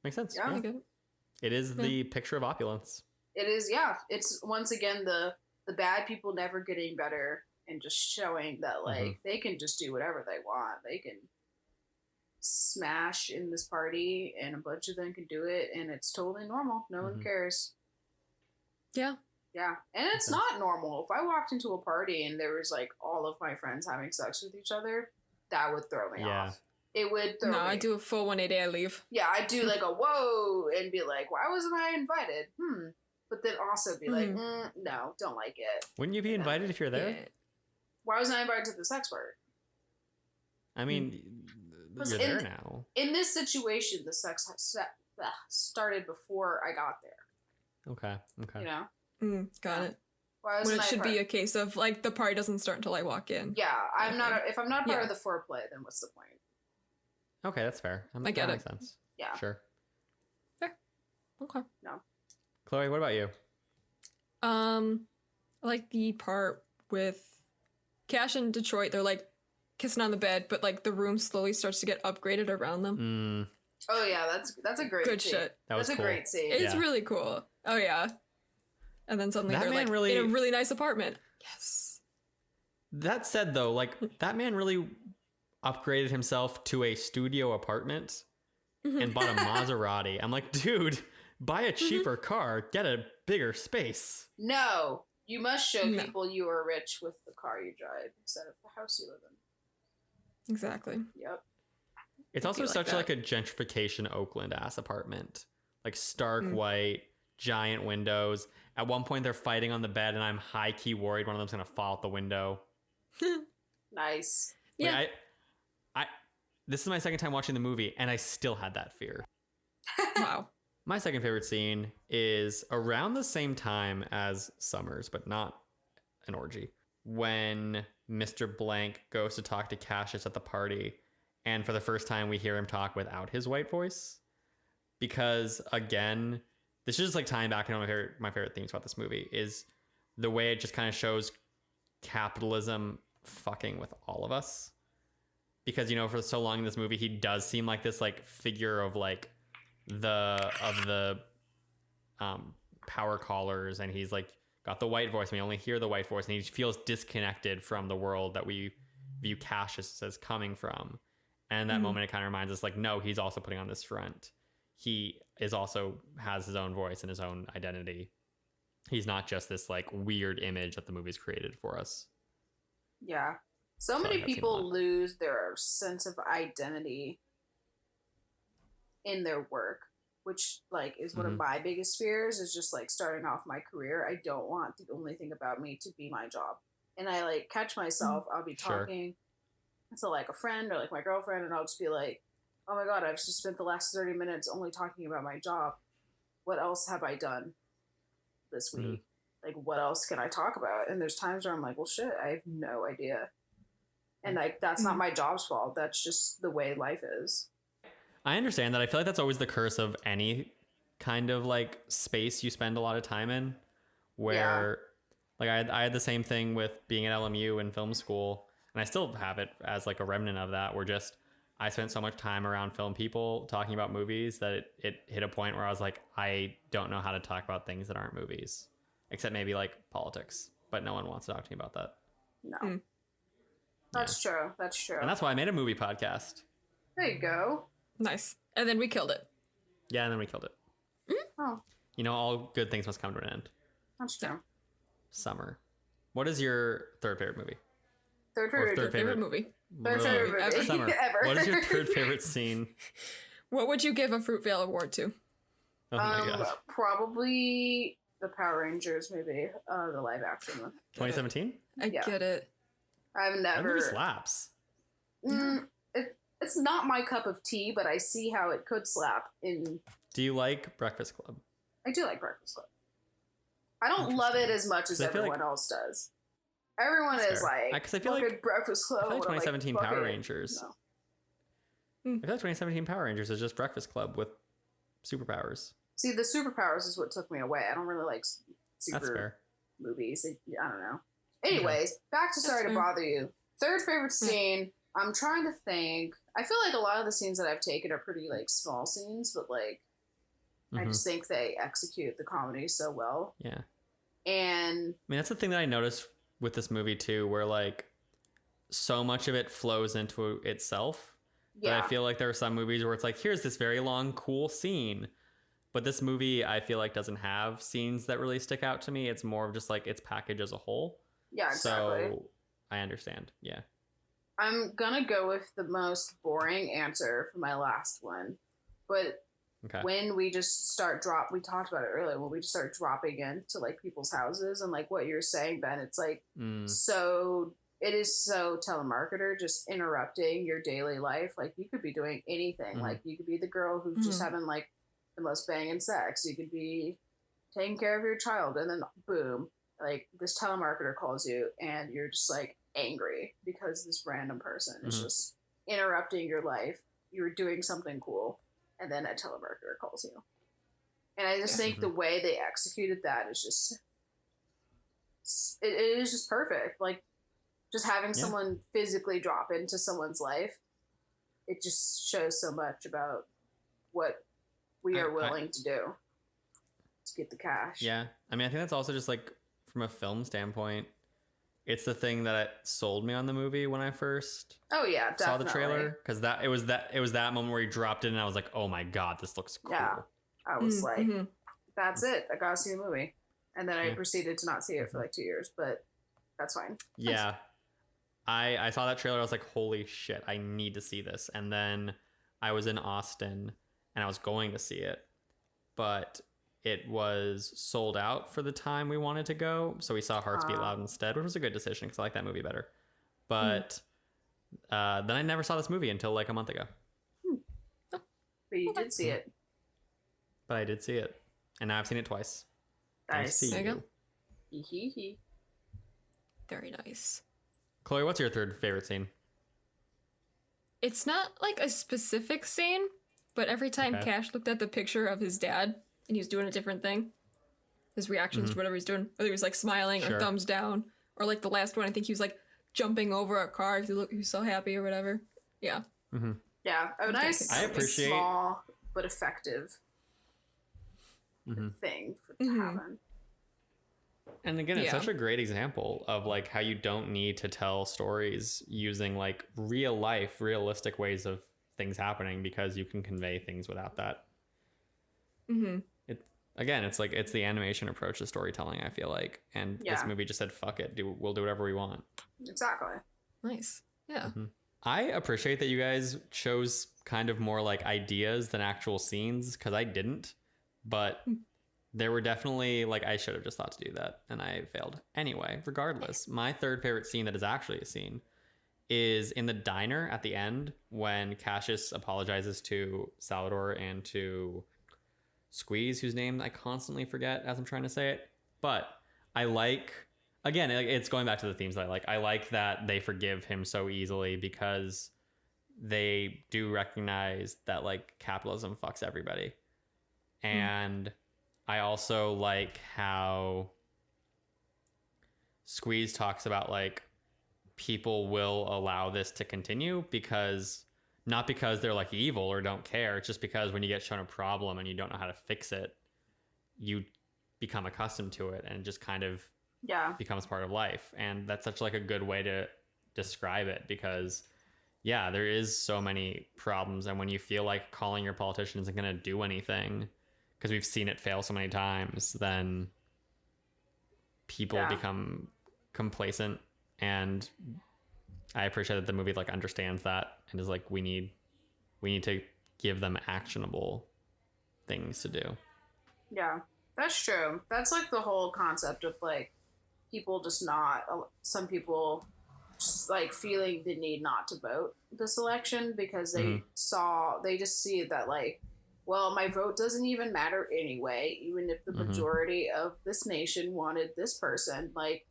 Makes sense. Yeah. It is the picture of opulence. It is, yeah. It's once again the bad people never getting better and just showing that like they can just do whatever they want. They can smash in this party and a bunch of them can do it and it's totally normal. No one cares. Yeah. Yeah. And it's not normal. If I walked into a party and there was like all of my friends having sex with each other, that would throw me off. It would throw me. I do a full 180, I leave. Yeah, I do like a whoa and be like, why wasn't I invited? But then also be like, no, don't like it. Wouldn't you be invited if you're there? Yeah. Why wasn't I invited to the sex part? I mean, you're there now. In this situation, the sex started before I got there. Okay. You know? Got it. Why when it should be a case of, like, the party doesn't start until I walk in. Yeah, if I'm not part of the foreplay, then what's the point? Okay, that's fair. I get that it. Makes sense. Yeah. Sure. Fair. Okay. No. Chloe, what about you? I like the part with Cash and Detroit. They're like kissing on the bed, but like the room slowly starts to get upgraded around them. Oh yeah, that's a great good scene. shit. That's a great scene. It's really cool. Oh yeah. And then suddenly they're like in a really nice apartment. Yes. That said though, like that man really upgraded himself to a studio apartment and bought a Maserati. I'm like, dude, buy a cheaper car, get a bigger space. No, you must show people you are rich with the car you drive instead of the house you live in. Exactly. Yep. It's also such like a gentrification Oakland ass apartment. Like stark white, giant windows. At one point they're fighting on the bed and I'm high key worried one of them's gonna fall out the window. Nice. Like, Yeah. this is my second time watching the movie, and I still had that fear. Wow. My second favorite scene is around the same time as Summer's, but not an orgy. When Mr. Blank goes to talk to Cassius at the party, and for the first time we hear him talk without his white voice. Because again, this is just like tying back into my favorite themes about this movie is the way it just kind of shows capitalism fucking with all of us. Because, you know, for so long in this movie, he does seem like this like figure of like the power callers, and he's like got the white voice, and we only hear the white voice, and he feels disconnected from the world that we view Cassius as coming from. And in that moment, it kind of reminds us like, no, he's also putting on this front. He is also has his own voice and his own identity. He's not just this like weird image that the movie's created for us. Yeah. So So many I've seen a people lot. lose their sense of identity in their work, which like is one of my biggest fears is just like starting off my career. I don't want the only thing about me to be my job. And I like catch myself, I'll be Sure. talking to like a friend or like my girlfriend, and I'll just be like, oh my God, I've just spent the last 30 minutes only talking about my job. What else have I done this week? Like, what else can I talk about? And there's times where I'm like, well, shit, I have no idea. And like, that's not my job's fault. That's just the way life is. I understand that. I feel like that's always the curse of any kind of like space you spend a lot of time in, where like I had the same thing with being at LMU in film school, and I still have it as like a remnant of that, where just I spent so much time around film people talking about movies that it hit a point where I was like, I don't know how to talk about things that aren't movies, except maybe like politics, but no one wants to talk to me about that. No. That's true. That's true. And that's why I made a movie podcast. There you go. Nice. And then we killed it. Yeah, and then we killed it. Oh, You know, all good things must come to an end. that's true. Summer. What is your third favorite movie? Third Or favorite. third Favorite movie. Third favorite Ever. movie Summer. ever. What is your third favorite scene? What would you give a Fruitvale Award to? Oh my gosh. Probably the Power Rangers movie, the live action one. 2017? I Yeah. get it. I've That movie never. slaps. It's not my cup of tea, but I see how it could slap. Do you like Breakfast Club? I do like Breakfast Club. I don't love it as much as I feel everyone like- else does. Everyone That's is fair. like, 'Cause I feel look like- at Breakfast Club. I feel like and I'm 2017 fuck Power it. Rangers. No. I feel like 2017 Power Rangers is just Breakfast Club with superpowers. See, the superpowers is what took me away. I don't really like That's super fair. movies. I don't know. Anyways, back to That's Sorry to fair. Bother You. Third favorite scene. I'm trying to think. I feel like a lot of the scenes that I've taken are pretty like small scenes, but like I Mhm. just think they execute the comedy so well. Yeah. And I mean, that's the thing that I noticed with this movie too, where like so much of it flows into itself. yeah, But I feel like there are some movies where it's like, here's this very long, cool scene. But this movie, I feel like, doesn't have scenes that really stick out to me. It's more of just like its package as a whole. yeah, exactly. So I understand. Yeah. I'm gonna go with the most boring answer for my last one. But Okay. when we just we talked about it earlier, when we just start dropping into like people's houses and like what you're saying, Ben, it's like it is so telemarketer, just interrupting your daily life. Like you could be doing anything. Mhm. Like you could be the girl who's just having like the most banging sex. You could be taking care of your child, and then boom, like this telemarketer calls you, and you're just like angry because this random person is just interrupting your life. You're doing something cool, and then a telemarketer calls you. And I just think the way they executed that is just it is just perfect. Like just having someone physically drop into someone's life, it just shows so much about what we are willing to do to get the cash. Yeah. I mean, I think that's also just like from a film standpoint, it's the thing that sold me on the movie when I first Oh yeah, definitely. saw the trailer, because it was that moment where he dropped it and I was like, oh my god, this looks cool. Yeah. I was like, Mhm. that's it. I gotta see the movie. And then I Yeah. proceeded to not see it for like 2 years, but that's fine. Yeah. I saw that trailer. I was like, holy shit, I need to see this. And then I was in Austin and I was going to see it, but it was sold out for the time we wanted to go. So we saw Hearts Beat Loud instead, which was a good decision because I like that movie better. But then I never saw this movie until like a month ago. But you did see it. But I did see it, and now I've seen it twice. Nice. Thanks to There you you. go. Hee. Very nice. Chloe, what's your third favorite scene? It's not like a specific scene, but every time Okay. Cash looked at the picture of his dad and he was doing a different thing, his reactions to whatever he's doing, whether he was like smiling Sure. or thumbs down, or like the last one, I think he was like jumping over a car because he was so happy or whatever. Yeah. Yeah, a nice, I appreciate- small but effective thing to happen. And again, it's Yeah. such a great example of like how you don't need to tell stories using like real life, realistic ways of things happening, because you can convey things without that. It's like it's the animation approach to storytelling, I feel like, and this Yeah. movie just said fuck it, we'll do whatever we want. Exactly. Nice. Yeah. I appreciate that you guys chose kind of more like ideas than actual scenes, because I didn't, but there were definitely like I should have just thought to do that and I failed. Anyway, regardless, my third favorite scene that is actually a scene is in the diner at the end when Cassius apologizes to Salvador and to Squeeze, whose name I constantly forget as I'm trying to say it. But I like, again, it's going back to the themes that I like. I like that they forgive him so easily because they do recognize that like capitalism fucks everybody. And I also like how Squeeze talks about like people will allow this to continue because not because they're like evil or don't care. It's just because when you get shown a problem and you don't know how to fix it, you become accustomed to it and it just kind of becomes part of life. And that's such like a good way to describe it because yeah, there is so many problems. And when you feel like calling your politician isn't going to do anything because we've seen it fail so many times, then people become complacent. And I appreciate that the movie like understands that and is like, we need to give them actionable things to do. Yeah, that's true. That's like the whole concept of like people just not, some people just like feeling the need not to vote this election because they they just see that like, well, my vote doesn't even matter anyway, even if the majority of this nation wanted this person, like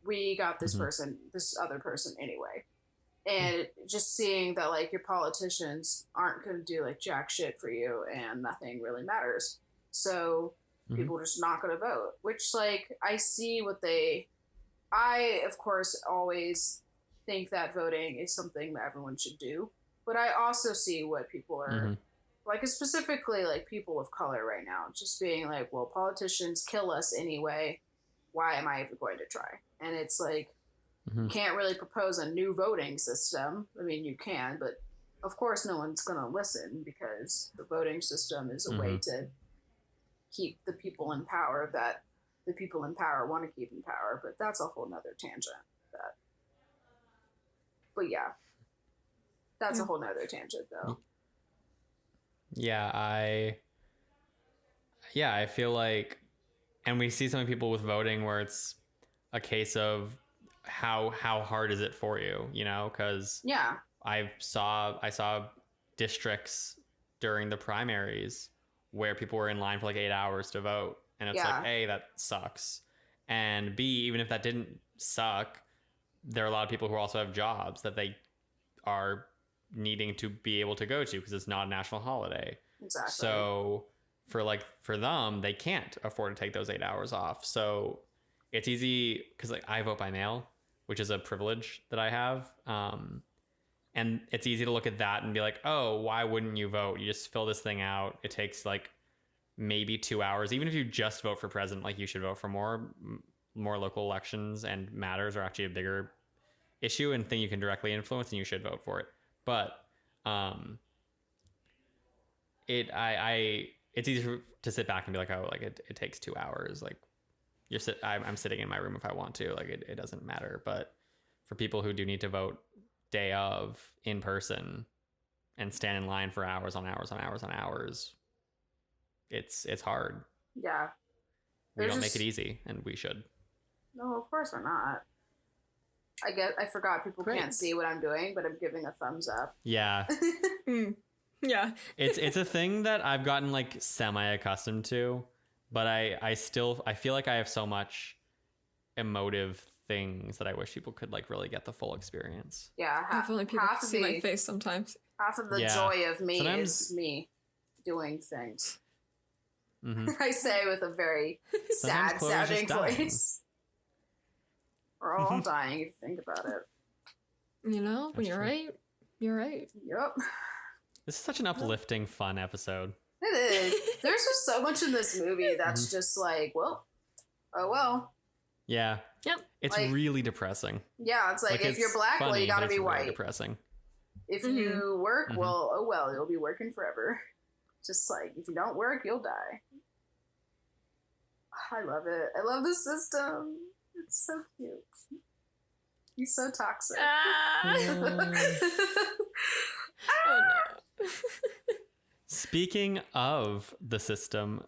we got this person, this other person anyway. And just seeing that like your politicians aren't going to do like jack shit for you and nothing really matters. So people are just not going to vote, which like I see I of course always think that voting is something that everyone should do. But I also see what people are like, specifically like people of color right now, just being like, well, politicians kill us anyway. Why am I even going to try? And it's like, you can't really propose a new voting system. I mean, you can, but of course no one's going to listen because the voting system is a way to keep the people in power that the people in power want to keep in power. But that's a whole nother tangent. But yeah, that's a whole nother tangent though. Yeah, I feel like, and we see some people with voting where it's a case of how hard is it for you, you know? Because I saw districts during the primaries where people were in line for like 8 hours to vote, and it's like, A, that sucks, and B, even if that didn't suck, there are a lot of people who also have jobs that they are needing to be able to go to because it's not a national holiday. Exactly. So for them, they can't afford to take those 8 hours off. So it's easy because like I vote by mail, which is a privilege that I have. And it's easy to look at that and be like, oh, why wouldn't you vote? You just fill this thing out. It takes like maybe 2 hours. Even if you just vote for president, like you should vote for more local elections, and matters are actually a bigger issue and thing you can directly influence, and you should vote for it. But it's easy to sit back and be like, oh, like it takes 2 hours. Like I'm sitting in my room if I want to, like it doesn't matter. But for people who do need to vote day of in person and stand in line for hours on hours on hours on hours, it's hard. Yeah. We don't make it easy, and we should. No, of course we're not. I forgot people Great. can't see what I'm doing, but I'm giving a thumbs up. Yeah. Yeah. It's a thing that I've gotten like semi accustomed to, but I feel like I have so much emotive things that I wish people could like really get the full experience. Yeah, If only people could see my face sometimes. half of the Yeah. joy of me Sometimes- is me doing things. Mhm. I say with a very Sometimes sad Chloe's just sounding dying. voice. We're all dying if you think about it. You know, when That's you're true. right, you're right. Yep. This is such an uplifting, fun episode. It is. There's just so much in this movie that's Mm-hmm. just like, well, oh well. Yeah. Yep. It's Like- really depressing. Yeah, it's like, if it's you're black, well, funny, you gotta but be it's really white. depressing. If Mhm. you work, Mhm. well, oh well, you'll be working forever. Just like, if you don't work, you'll die. I love it. I love the system. It's so cute. He's so toxic. Ah! Oh no. Speaking of the system,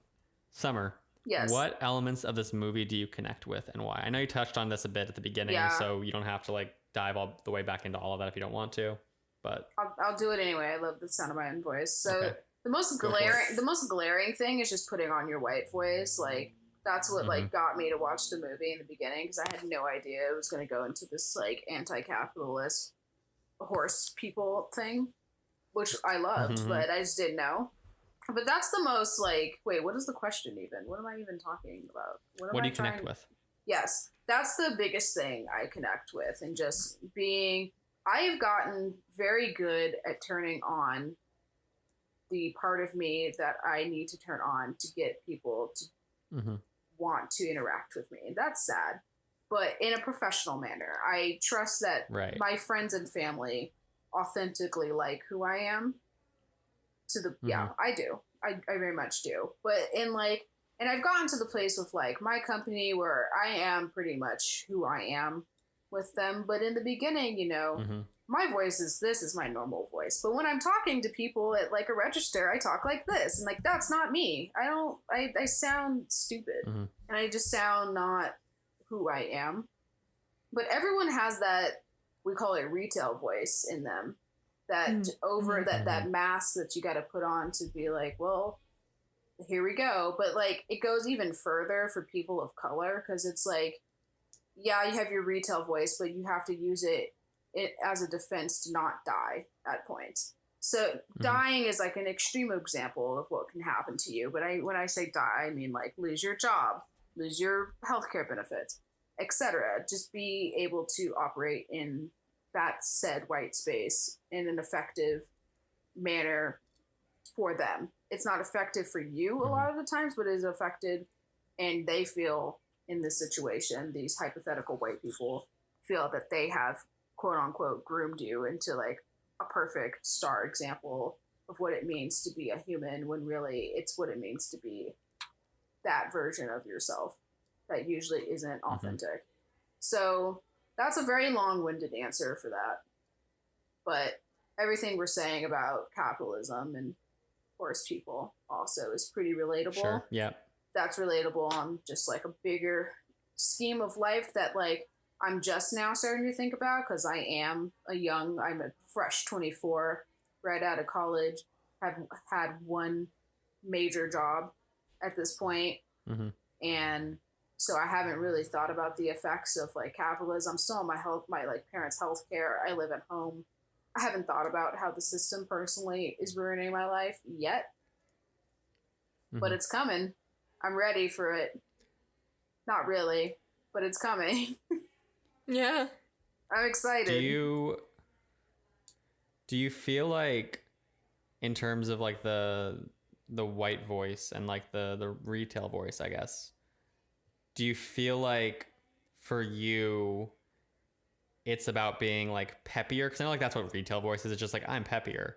Summer, Yes. what elements of this movie do you connect with and why? I know you touched on this a bit at the beginning, Yeah. so you don't have to like dive all the way back into all of that if you don't want to. But I'll do it anyway. I love the sound of my own voice. So Okay. the most Go for glaring thing is just putting on your white voice. Like, that's what Mm-hmm. like got me to watch the movie in the beginning, because I had no idea it was going to go into this like anti-capitalist horse people thing, which I loved, Mhm. but I just didn't know. But that's the most like, wait, what is the question even? What am I even talking about? what do you connect with? Yes, that's the biggest thing I connect with, and just being. I have gotten very good at turning on the part of me that I need to turn on to get people to Mm-hmm. want to interact with me. And that's sad, but in a professional manner. I trust that Right. my friends and family authentically like who I am. Yeah, I do. I very much do. But in like, and I've gotten to the place with like my company where I am pretty much who I am with them. But in the beginning, you know, Mm-hmm. my voice is, this is my normal voice. But when I'm talking to people at like a register, I talk like this. And like, that's not me. I sound stupid. Mhm. And I just sound not who I am. But everyone has that, we call it retail voice in them. That that mask that you got to put on to be like, well, here we go. But like, it goes even further for people of color, because it's like, yeah, you have your retail voice, but you have to use it as a defense to not die at points. So dying is like an extreme example of what can happen to you. But when I say die, I mean like lose your job, lose your healthcare benefits, etc. Just be able to operate in that said white space in an effective manner for them. It's not effective for you a lot of the times, but it is effective, and they feel in this situation, these hypothetical white people feel that they have quote unquote groomed you into like a perfect star example of what it means to be a human, when really it's what it means to be that version of yourself that usually isn't authentic. So that's a very long-winded answer for that. But everything we're saying about capitalism and horse people also is pretty relatable. Sure. Yeah. That's relatable on just like a bigger scheme of life that like I'm just now starting to think about, because I'm a fresh 24, right out of college, have had one major job at this point. Mm-hmm. And so I haven't really thought about the effects of like capitalism. I'm still on my like parents' health care. I live at home. I haven't thought about how the system personally is ruining my life yet, but it's coming. I'm ready for it. Not really, but it's coming. Yeah. I'm excited. Do you feel like, in terms of like the white voice and like the retail voice, I guess, do you feel like for you it's about being like peppier? Because I know like that's what retail voice is. It's just like, I'm peppier.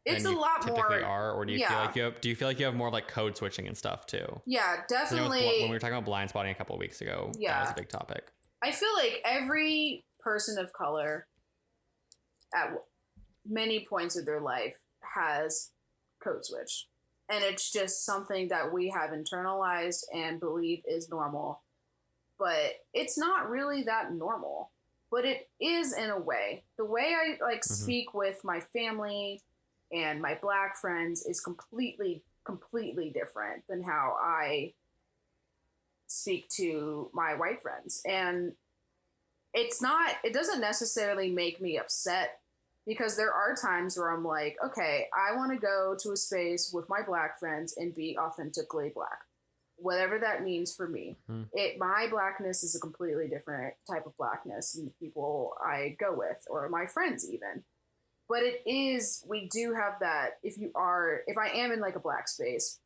It's than a you lot typically more. are, or do you feel like you feel like you have more like code switching and stuff too? Yeah, You know, definitely. when we were talking about blind spotting a couple of weeks ago, that Yeah. was a big topic. I feel like every person of color at many points of their life has code switch. And it's just something that we have internalized and believe is normal. But it's not really that normal. but it is in a way. The way I like speak with my family and my Black friends is completely different than how I speak to my white friends. And it doesn't necessarily make me upset, because there are times where I'm like, okay, I want to go to a space with my Black friends and be authentically Black, whatever that means for me. My Blackness is a completely different type of Blackness than the people I go with, or my friends even. But we do have that. If I am in like a Black space,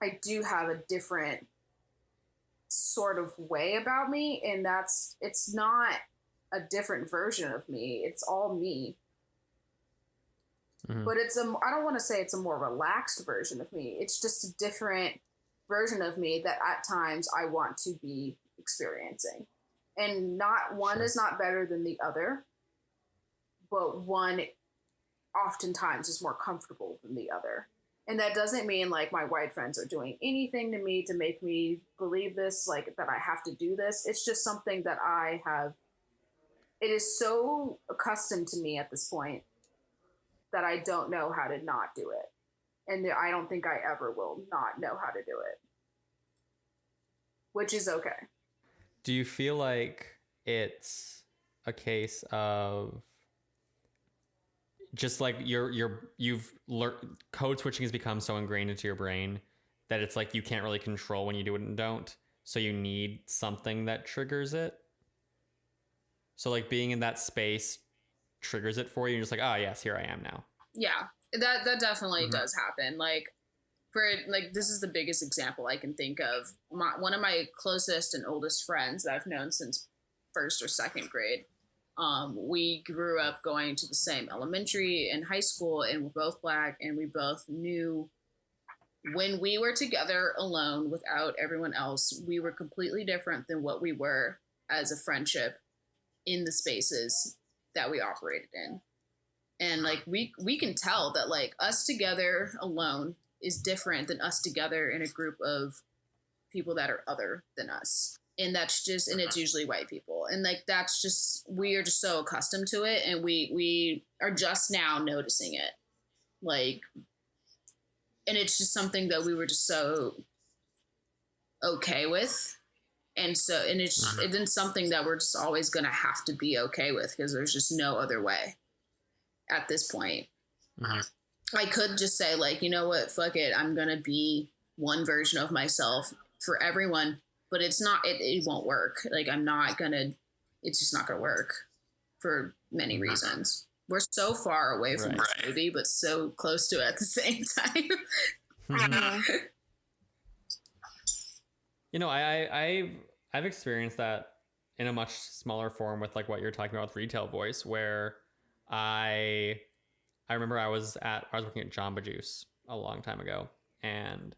I do have a different sort of way about me, and it's not a different version of me. It's all me. But I don't want to say it's a more relaxed version of me. It's just a different version of me that at times I want to be experiencing. And not one is not better than the other, but one oftentimes is more comfortable than the other. And that doesn't mean like my white friends are doing anything to me to make me believe this, like that I have to do this. It's just something that it is so accustomed to me at this point that I don't know how to not do it. And I don't think I ever will not know how to do it. Which is okay. Do you feel like it's a case of just like you've learned, code switching has become so ingrained into your brain that it's like you can't really control when you do it and don't, so you need something that triggers it? So like being in that space triggers it for you. You're just like, oh yes, here I am now. Yeah, that definitely does happen. Like this is the biggest example I can think of. One of my closest and oldest friends that I've known since first or second grade. We grew up going to the same elementary and high school, and we're both Black, and we both knew when we were together alone without everyone else, we were completely different than what we were as a friendship in the spaces that we operated in. And like we can tell that like us together alone is different than us together in a group of people that are other than us. And it's usually white people. And like, we are just so accustomed to it. And we are just now noticing it. Like, and it's just something that we were just so okay with. And it's something that we're just always going to have to be okay with, because there's just no other way at this point. I could just say like, you know what, fuck it. I'm going to be one version of myself for everyone. But it's not, it won't work. Like, it's just not going to work for many reasons. We're so far away from this movie, but so close to it at the same time. You know, I've experienced that in a much smaller form with like what you're talking about with retail voice, where I remember I was working at Jamba Juice a long time ago. And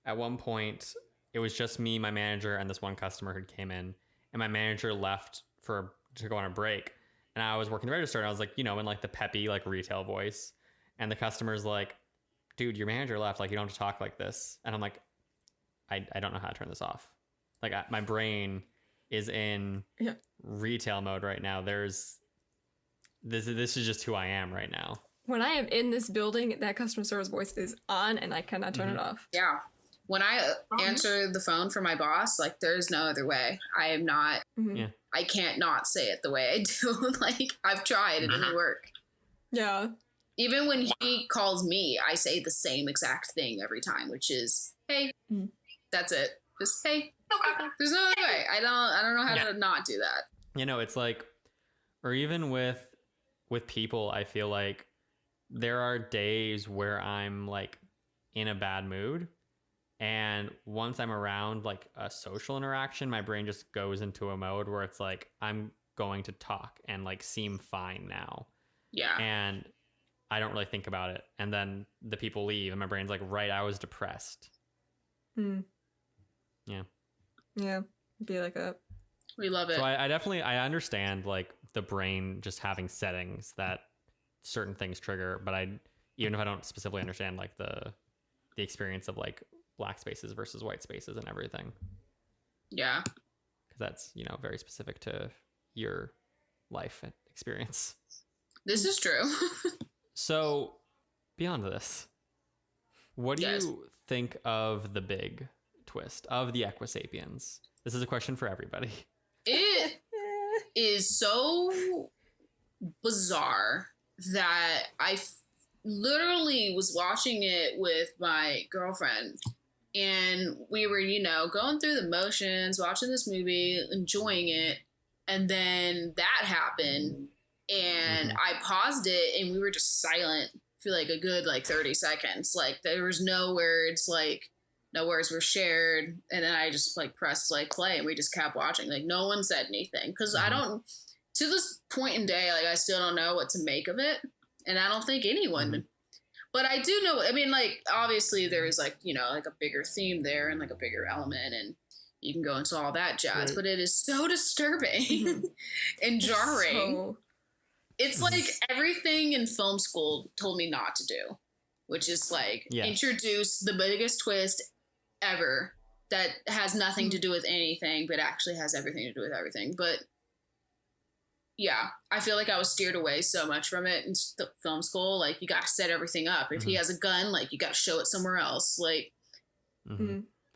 at one point, it was just me, my manager, and this one customer who came in, and my manager left to go on a break. And I was working the register, and I was like, you know, in like the peppy, like retail voice. And the customer's like, dude, your manager left. Like, you don't have to talk like this. And I'm like, I don't know how to turn this off. Like my brain is in retail mode right now. This is just who I am right now. When I am in this building, that customer service voice is on, and I cannot turn it off. Yeah. When I answer the phone for my boss, like, there's no other way. I am not, I can't not say it the way I do. Like, I've tried, it doesn't work. Yeah. Even when he calls me, I say the same exact thing every time, which is, hey, that's it. Just, hey, okay. There's no other way. I don't know how to not do that. You know, it's like, or even with people, I feel like there are days where I'm like in a bad mood. And once I'm around like a social interaction, my brain just goes into a mode where it's like, I'm going to talk and like seem fine now. Yeah. And I don't really think about it. And then the people leave and my brain's like, right, I was depressed. Yeah. Yeah. Be like that. We love it. So I understand like the brain just having settings that certain things trigger, but even if I don't specifically understand like the experience of like Black spaces versus white spaces and everything. Yeah. Because that's, you know, very specific to your life and experience. This is true. So, beyond this, what do Yes. you think of the big twist of the Equisapiens? This is a question for everybody. It is so bizarre that literally was watching it with my girlfriend, and we were, going through the motions, watching this movie, enjoying it, and then that happened, and I paused it, and we were just silent for like a good 30 seconds. Like there was no words, no words were shared, and then I just pressed play, and we just kept watching. Like no one said anything because I don't. To this point in day, I still don't know what to make of it, and I don't think anyone. But I do know. I mean, obviously there is a bigger theme there and a bigger element, and you can go into all that jazz. Right. But it is so disturbing and jarring. It's like everything in film school told me not to do, which is introduce the biggest twist ever that has nothing to do with anything, but actually has everything to do with everything. But yeah, I feel like I was steered away so much from it in film school. You got to set everything up. If he has a gun, you got to show it somewhere else.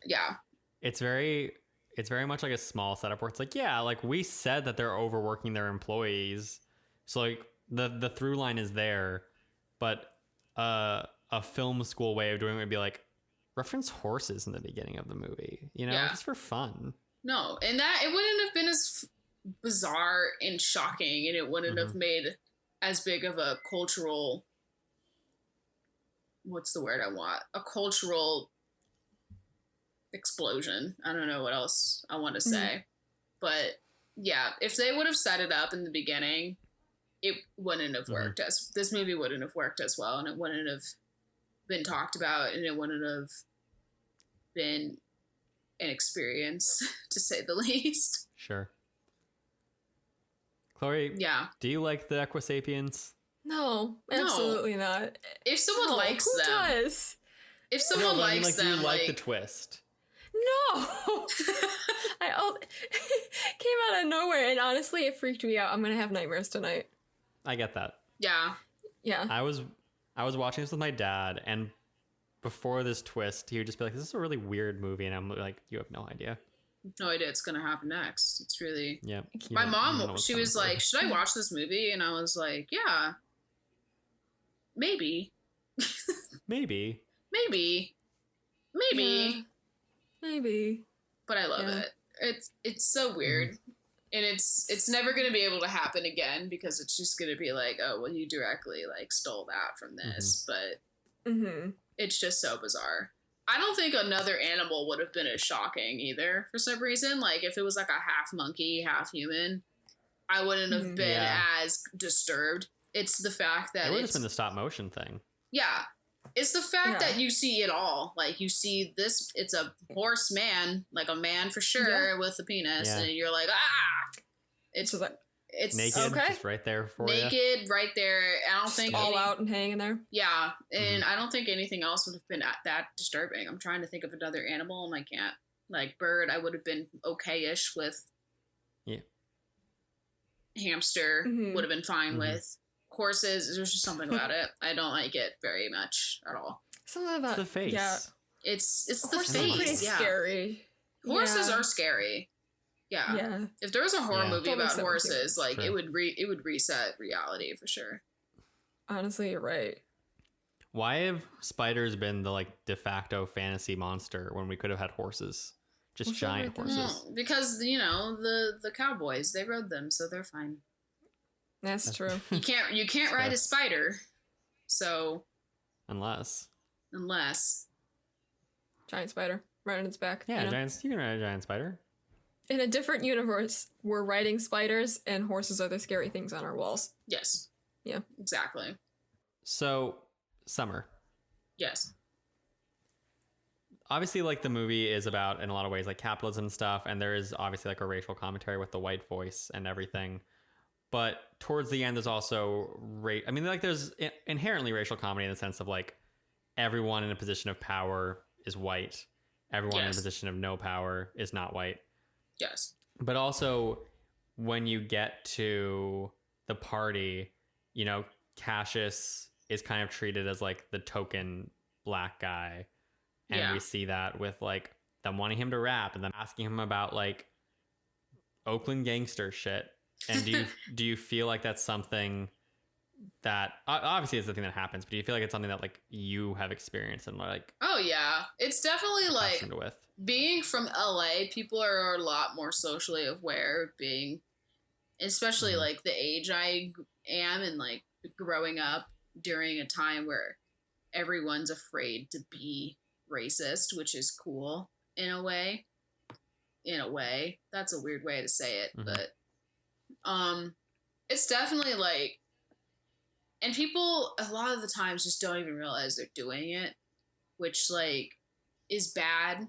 Yeah. It's very much like a small setup where it's we said that they're overworking their employees. So the through line is there, but a film school way of doing it would be reference horses in the beginning of the movie, just for fun. No, and that it wouldn't have been as bizarre and shocking, and it wouldn't have made as big of a cultural, what's the word I want? A cultural explosion. I don't know what else I want to say. But yeah, if they would have set it up in the beginning, it wouldn't have worked this movie wouldn't have worked as well, and it wouldn't have been talked about, and it wouldn't have been an experience to say the least. Sure. Chloe, yeah. Do you like the Equisapiens? No, absolutely not. If someone likes who them, does? If someone likes them, do you like the twist? No, came out of nowhere, and honestly, it freaked me out. I'm gonna have nightmares tonight. I get that. Yeah. I was watching this with my dad, and before this twist, he would just be like, "This is a really weird movie," and I'm like, "You have no idea." No idea what's gonna happen next. It's really My mom, she was like, "Should I watch this movie?" And I was like, "Yeah, maybe, maybe." Yeah, maybe. But I love it. It's so weird, and it's never gonna be able to happen again because it's just gonna be like, oh, well, you directly stole that from this, but it's just so bizarre. I don't think another animal would have been as shocking either for some reason. If it was a half monkey, half human, I wouldn't have been as disturbed. It's the fact that it would have been the stop motion thing. Yeah. It's the fact that you see it all. You see this, it's a horse man, a man for sure with a penis, and you're like, ah! It's naked, just right there for you. Naked, right there. I don't think all out and hanging there. Yeah, and I don't think anything else would have been that disturbing. I'm trying to think of another animal, and I can't. Bird, I would have been okay-ish with. Yeah. Hamster would have been fine with. Horses, there's just something about it. I don't like it very much at all. Something about the face. Yeah, it's the horses face. Are pretty scary. Horses are scary. Yeah. If there was a horror movie about horses, it would reset reality for sure. Honestly, you're right. Why have spiders been the de facto fantasy monster when we could have had horses? Just giant horses. Because the cowboys, they rode them, so they're fine. That's true. You can't ride a spider, so unless giant spider right on its back. Yeah, you can ride a giant spider. In a different universe, we're riding spiders and horses are the scary things on our walls. Yes. Yeah. Exactly. So, Summer. Yes. Obviously, the movie is about, in a lot of ways, capitalism and stuff, and there is obviously a racial commentary with the white voice and everything. But towards the end, there's also there's inherently racial comedy in the sense of everyone in a position of power is white, everyone in a position of no power is not white. Yes. But also, when you get to the party, you know, Cassius is kind of treated as like the token black guy. And Yeah. we see that with like them wanting him to rap and them asking him about like Oakland gangster shit. And do you feel like that's something that obviously it's the thing that happens, but do you feel like it's something that like you have experienced and like Oh yeah, it's definitely like with? Being from LA, people are a lot more socially aware of being, especially like the age I am and like growing up during a time where everyone's afraid to be racist, which is cool in a way. In a way, that's a weird way to say it, but it's definitely like, and people a lot of the times just don't even realize they're doing it, which like is bad.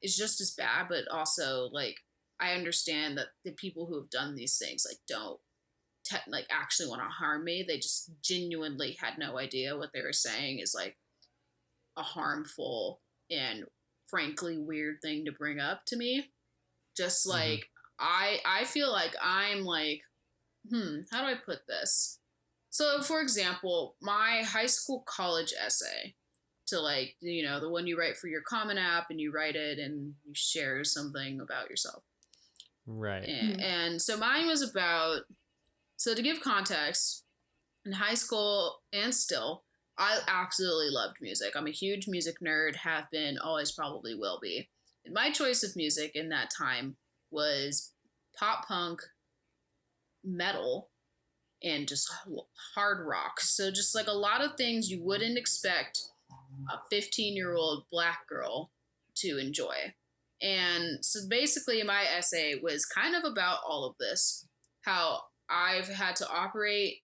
It's just as bad, but also like I understand that the people who have done these things like don't like actually want to harm me. They just genuinely had no idea what they were saying is like a harmful and frankly weird thing to bring up to me. Just like I feel like I'm like, how do I put this? So for example, my high school college essay, to like, you know, the one you write for your Common App and you write it and you share something about yourself. Right. And so mine was about, so to give context, in high school and still, I absolutely loved music. I'm a huge music nerd, have been, always probably will be. And my choice of music in that time was pop punk, metal, and just hard rock. So just like a lot of things you wouldn't expect a 15-year-old black girl to enjoy. And so basically my essay was kind of about all of this, how I've had to operate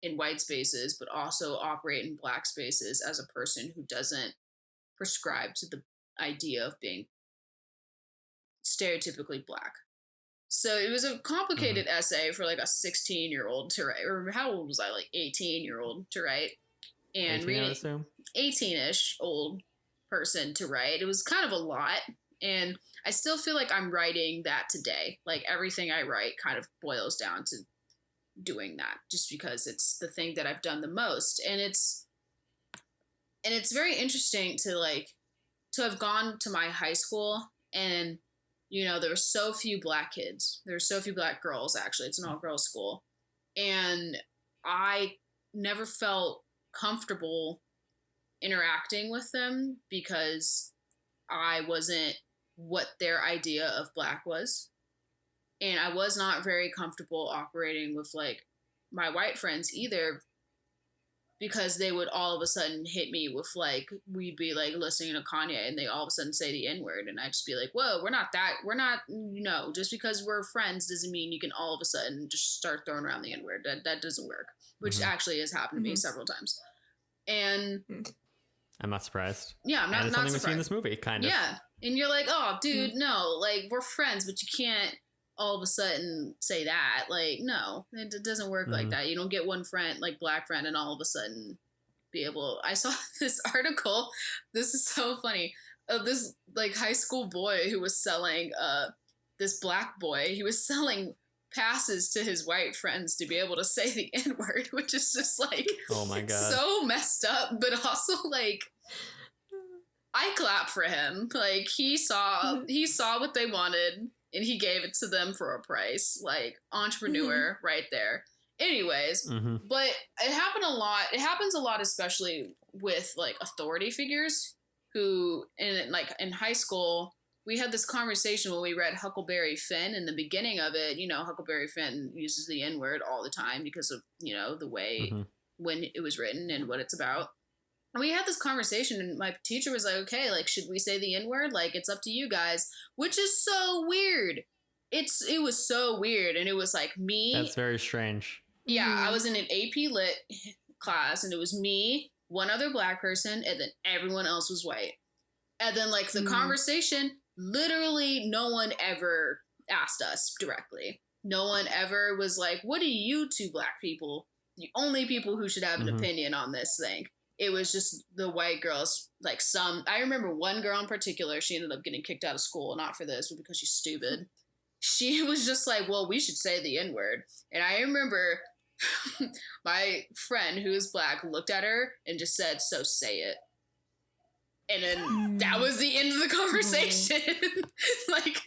in white spaces, but also operate in black spaces as a person who doesn't prescribe to the idea of being stereotypically black. So it was a complicated essay for like a 16-year-old to write, or how old was I? Like 18-year-old to write, and 18, reading I assume? 18-ish old person to write. It was kind of a lot, and I still feel like I'm writing that today. Like everything I write kind of boils down to doing that, just because it's the thing that I've done the most, and it's very interesting to like to have gone to my high school and. You know, there were so few black kids. There were so few black girls, actually. It's an all-girls school. And I never felt comfortable interacting with them because I wasn't what their idea of black was. And I was not very comfortable operating with, like, my white friends either, because they would all of a sudden hit me with like, we'd be like listening to Kanye and they all of a sudden say the N-word. And I'd just be like, whoa, we're not, no, just because we're friends doesn't mean you can all of a sudden just start throwing around the N-word. That doesn't work, which actually has happened to me several times. And I'm not surprised. Yeah, I'm not and it's not something surprised. we see in this movie, kind of. Yeah. And you're like, oh, dude, no, like we're friends, but you can't all of a sudden say that. Like, no, it doesn't work like that. You don't get one friend, like black friend, and all of a sudden be able. I saw this article. This is so funny. Of this like high school boy who was selling this black boy. He was selling passes to his white friends to be able to say the N-word, which is just like, oh my god, so messed up, but also like, I clap for him. Like he saw what they wanted and he gave it to them for a price. Like entrepreneur right there. Anyways, but it happened a lot. It happens a lot, especially with like authority figures who in high school, we had this conversation when we read Huckleberry Finn. In the beginning of it, you know, Huckleberry Finn uses the N-word all the time because of, you know, the way when it was written and what it's about. And we had this conversation and my teacher was like, okay, like, should we say the N-word? Like, it's up to you guys, which is so weird. It was so weird. And it was like me. That's very strange. Yeah. I was in an AP Lit class and it was me, one other black person, and then everyone else was white. And then like the conversation, literally no one ever asked us directly. No one ever was like, what do you two black people, the only people who should have an opinion on this thing? It was just the white girls, like I remember one girl in particular, she ended up getting kicked out of school, not for this, but because she's stupid. she was just like, well, we should say the N-word. And I remember my friend who is black looked at her and just said, so say it. And then that was the end of the conversation. Like,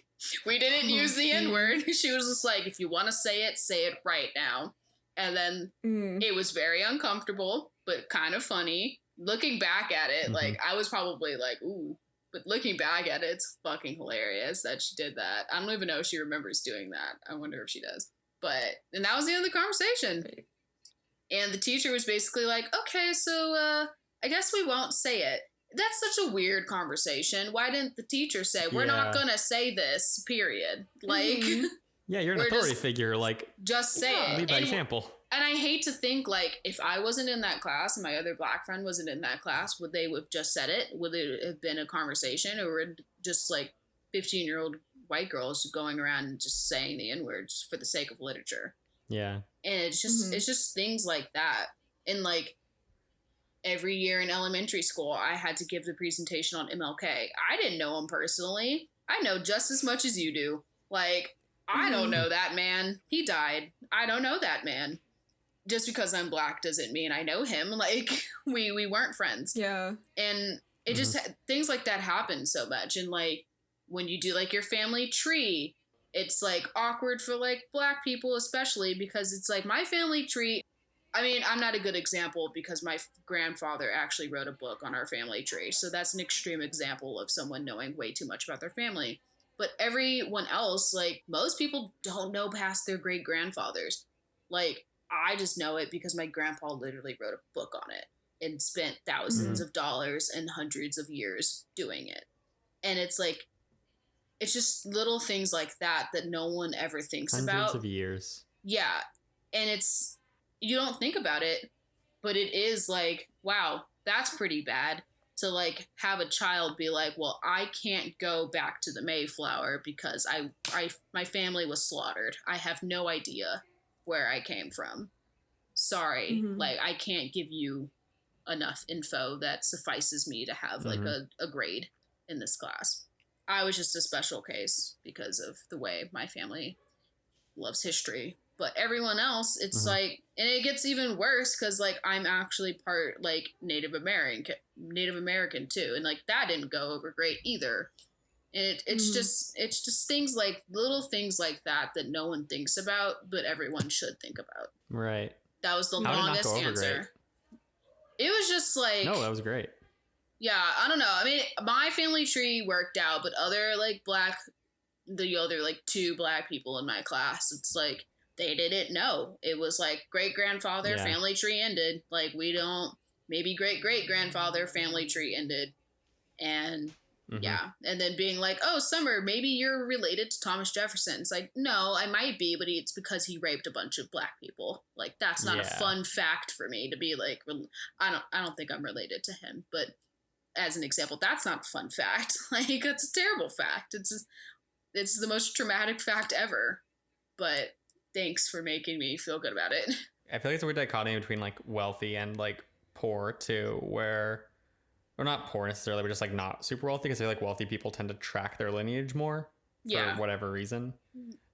we didn't use the N-word. She was just like, if you want to say it right now. And then it was very uncomfortable, but kind of funny. Looking back at it, like, I was probably like, ooh. But looking back at it, it's fucking hilarious that she did that. I don't even know if she remembers doing that. I wonder if she does. And that was the end of the conversation. And the teacher was basically like, okay, so I guess we won't say it. That's such a weird conversation. Why didn't the teacher say, we're not going to say this, period? Like, yeah, you're an authority figure. Like, just say it. Lead by example. And I hate to think, like, if I wasn't in that class and my other black friend wasn't in that class, would they have just said it? Would it have been a conversation? Or would just, like, 15-year-old white girls going around and just saying the N-words for the sake of literature? Yeah. And it's just things like that. And, like, every year in elementary school, I had to give the presentation on MLK. I didn't know him personally. I know just as much as you do. Like, I don't know that man. He died. I don't know that man. Just because I'm black doesn't mean I know him. Like, we weren't friends. Yeah. And it just, things like that happen so much. And, like, when you do, like, your family tree, it's, like, awkward for, like, black people especially, because it's, like, my family tree, I mean, I'm not a good example because my grandfather actually wrote a book on our family tree. So that's an extreme example of someone knowing way too much about their family. But everyone else, like, most people don't know past their great-grandfathers. Like, I just know it because my grandpa literally wrote a book on it and spent thousands of dollars and hundreds of years doing it. And it's like, it's just little things like that that no one ever thinks about. Hundreds of years. Yeah. And it's, you don't think about it, but it is like, wow, that's pretty bad to, like, have a child be like, well, I can't go back to the Mayflower because my family was slaughtered. I have no idea where I came from. Sorry. Like, I can't give you enough info that suffices me to have like a grade in this class. I was just a special case because of the way my family loves history. But everyone else, it's like, and it gets even worse because, like, I'm actually part, like, Native American too. And, like, that didn't go over great either. And it's just things like, little things like that no one thinks about, but everyone should think about. Right. That was the longest answer. It was just like... No, that was great. Yeah, I don't know. I mean, my family tree worked out, but other, like, the other, like, 2 black people in my class, it's like, they didn't know. It was like great-grandfather, family tree ended. Like, we don't, maybe great-great-grandfather, family tree ended. And yeah. And then being like, oh, Summer, maybe you're related to Thomas Jefferson. It's like, no, I might be, but it's because he raped a bunch of black people. Like, that's not a fun fact for me to be like, I don't think I'm related to him. But as an example, that's not a fun fact. Like, it's a terrible fact. It's the most traumatic fact ever. But thanks for making me feel good about it. I feel like it's a weird dichotomy between, like, wealthy and, like, poor too, where, or not poor necessarily, but just, like, not super wealthy, because I feel like wealthy people tend to track their lineage more for whatever reason.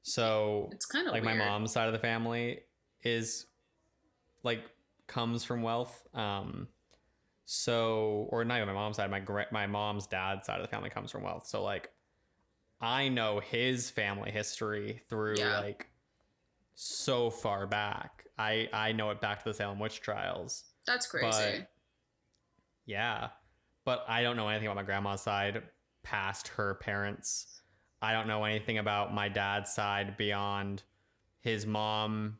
So it's kind of like weird. My mom's side of the family is, like, comes from wealth. So, or not even my mom's side, my mom's dad's side of the family comes from wealth. So, like, I know his family history through like so far back. I know it back to the Salem witch trials. That's crazy. But, yeah. But I don't know anything about my grandma's side past her parents. I don't know anything about my dad's side beyond his mom's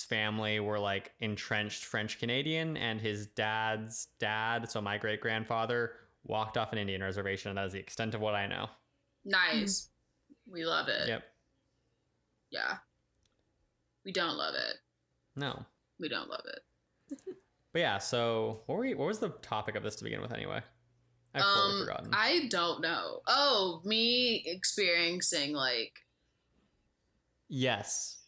family were, like, entrenched French Canadian, and his dad's dad, so my great grandfather, walked off an Indian reservation, and that is the extent of what I know. Nice. We love it. Yep. Yeah. We don't love it. No. We don't love it. But yeah, so what was the topic of this to begin with anyway? I've totally forgotten. I don't know. Oh, me experiencing, like... Yes.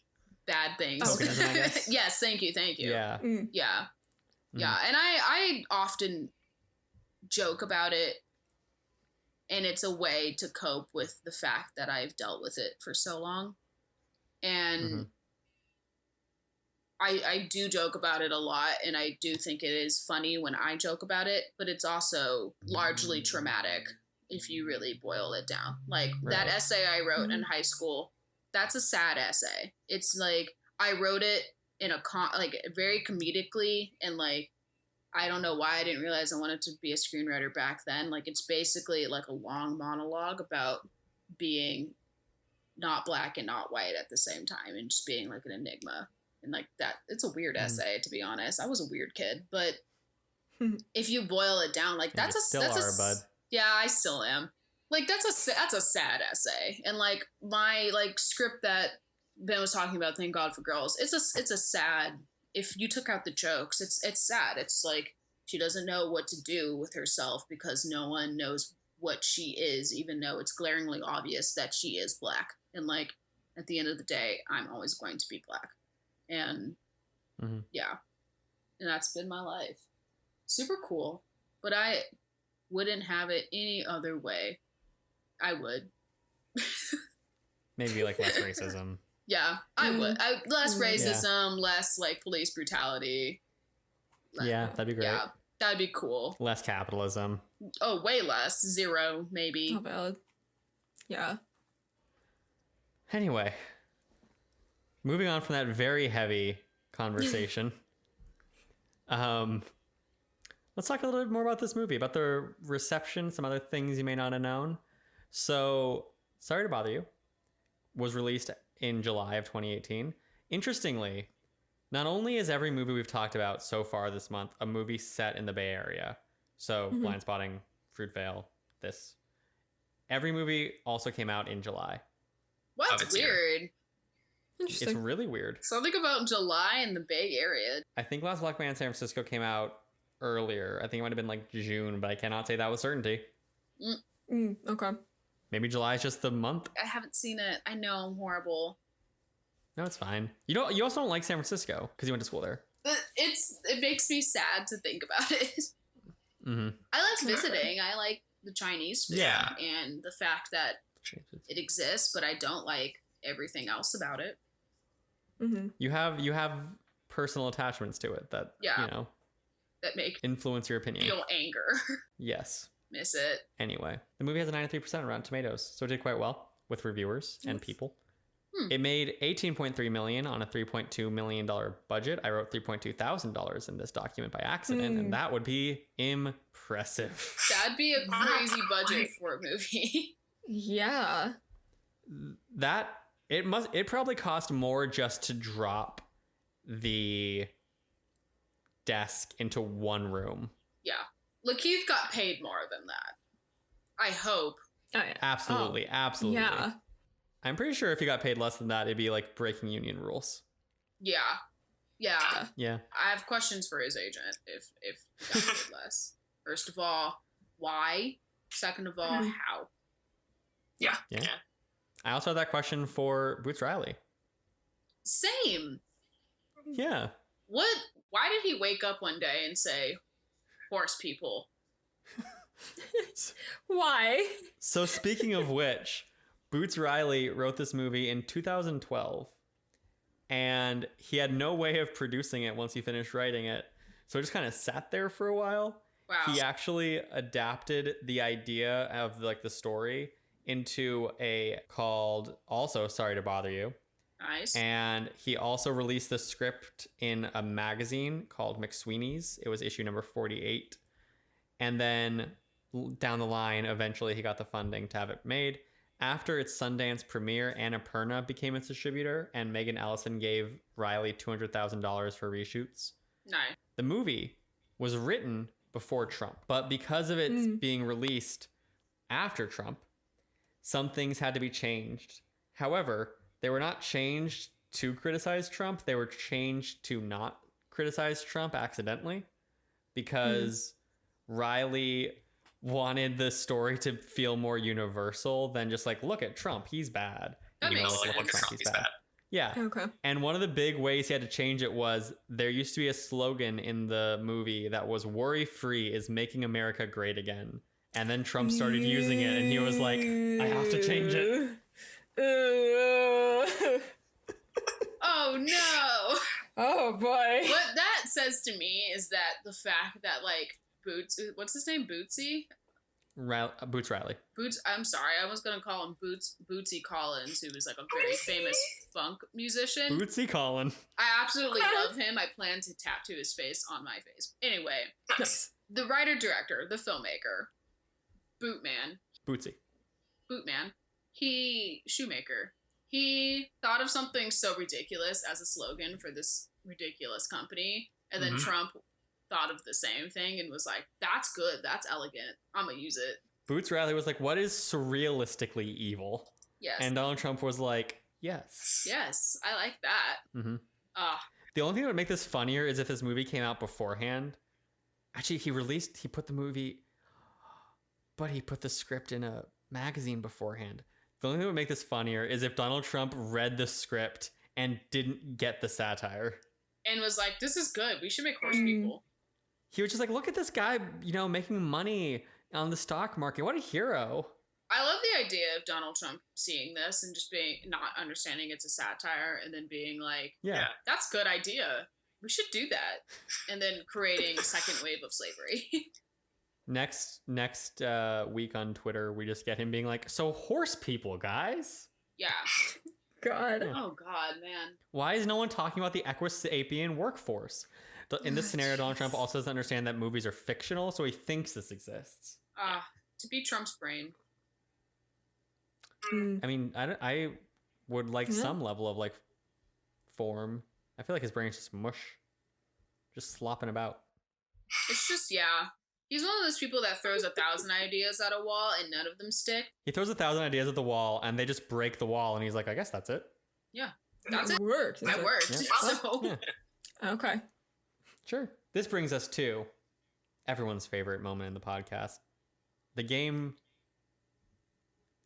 Bad things. Tokenism, I guess. Yes, thank you. Yeah. Yeah. Yeah, and I often joke about it, And it's a way to cope with the fact that I've dealt with it for so long. And I do joke about it a lot, and I do think it is funny when I joke about it, but it's also largely traumatic if you really boil it down. Like that essay I wrote in high school, that's a sad essay. It's like I wrote it in like very comedically, and like I don't know why I didn't realize I wanted to be a screenwriter back then. Like it's basically like a long monologue about being not black and not white at the same time, and just being like an enigma. And like that, it's a weird essay, to be honest. I was a weird kid, but if you boil it down, like that's bud. Yeah, I still am. Like that's a sad essay. And like my like script that Ben was talking about, Thank God for Girls, it's a sad. If you took out the jokes, it's sad. It's like she doesn't know what to do with herself because no one knows what she is, even though it's glaringly obvious that she is black. And like at the end of the day, I'm always going to be black. And yeah, and that's been my life. Super cool, but I wouldn't have it any other way. I would. Maybe like less racism. Yeah, I would. Less racism, less like police brutality. Yeah, that'd be great. Yeah, that'd be cool. Less capitalism. Oh, way less. 0, maybe. Not valid. Yeah. Anyway, moving on from that very heavy conversation, let's talk a little bit more about this movie, about the reception, some other things you may not have known. So, Sorry to Bother You was released in July of 2018. Interestingly, not only is every movie we've talked about so far this month a movie set in the Bay Area, so Blind Spotting, Fruitvale, this, every movie also came out in July. What? That's weird. It's really weird. Something about July in the Bay Area. I think Last Black Man in San Francisco came out earlier. I think it might have been like June, but I cannot say that with certainty. Okay. Maybe July is just the month. I haven't seen it. I know I'm horrible. No, it's fine. You also don't like San Francisco because you went to school there. It makes me sad to think about it. I like visiting. I like the Chinese food and the fact that it exists, but I don't like everything else about it. You have personal attachments to it that that make influence your opinion. Feel anger. Yes. Miss it. Anyway, the movie has a 93% on Rotten Tomatoes, so it did quite well with reviewers and people. It made $18.3 million on a $3.2 million budget. I wrote $3,200 in this document by accident, and that would be impressive. That'd be a crazy budget for a movie. Yeah. It probably cost more just to drop the desk into one room. Yeah. Lakeith got paid more than that. I hope. Oh, yeah. Absolutely. Yeah. I'm pretty sure if he got paid less than that, it'd be like breaking union rules. Yeah. Yeah. I have questions for his agent if he got paid less. First of all, why? Second of all, how? Yeah. I also have that question for Boots Riley. Same. Yeah. Why did he wake up one day and say, horse people? Why? So speaking of which, Boots Riley wrote this movie in 2012, and he had no way of producing it once he finished writing it. So it just kind of sat there for a while. Wow. He actually adapted the idea of like the story into a called also Sorry to Bother You. Nice. And he also released the script in a magazine called McSweeney's. It was issue number 48. And then down the line, eventually he got the funding to have it made. After its Sundance premiere, Annapurna became its distributor, and Megan Ellison gave Riley $200,000 for reshoots. Nice. The movie was written before Trump, but because of it being released after Trump, some things had to be changed. However, they were not changed to criticize Trump. They were changed to not criticize Trump accidentally because Riley wanted the story to feel more universal than just like, look at Trump, he's bad. That makes sense. Look at Trump, he's bad. Yeah. Okay. And one of the big ways he had to change it was there used to be a slogan in the movie that was "Worry free is making America great again." And then Trump started using it, and he was like, I have to change it. Oh no! Oh boy. What that says to me is that the fact that like what's his name, Bootsy? Boots Riley. I'm sorry, I was gonna call him Bootsy Collins, who was like a very famous funk musician. Bootsy Collin. I absolutely love him. I plan to tattoo his face on my face. Anyway, the writer, director, the filmmaker, Bootsy. Bootman, shoemaker. He thought of something so ridiculous as a slogan for this ridiculous company, and then Trump thought of the same thing and was like, that's good, that's elegant, I'm gonna use it. Boots Riley was like, what is surrealistically evil? Yes. And Donald Trump was like, yes. Yes, I like that. Mm-hmm. The only thing that would make this funnier is if this movie came out beforehand. Actually, he put the movie, but he put the script in a magazine beforehand. The only thing that would make this funnier is if Donald Trump read the script and didn't get the satire. And was like, this is good, we should make horse people. He was just like, look at this guy, making money on the stock market. What a hero. I love the idea of Donald Trump seeing this and just being not understanding it's a satire and then being like, yeah, that's a good idea. We should do that. And then creating a second wave of slavery. Next week on Twitter, we just get him being like, so horse people, guys. Yeah. God. Oh, God, man. Why is no one talking about the equisapien workforce? In this scenario, Donald Trump also doesn't understand that movies are fictional, so he thinks this exists. To be Trump's brain. I mean, I would like some level of like form. I feel like his brain's just mush, just slopping about. It's just, he's one of those people that throws 1,000 ideas at a wall and none of them stick. He throws 1,000 ideas at the wall and they just break the wall, and he's like, I guess that's it. Yeah, that's it. Worked. I worked. Yeah. So. Yeah. Okay. Sure. This brings us to everyone's favorite moment in the podcast. The game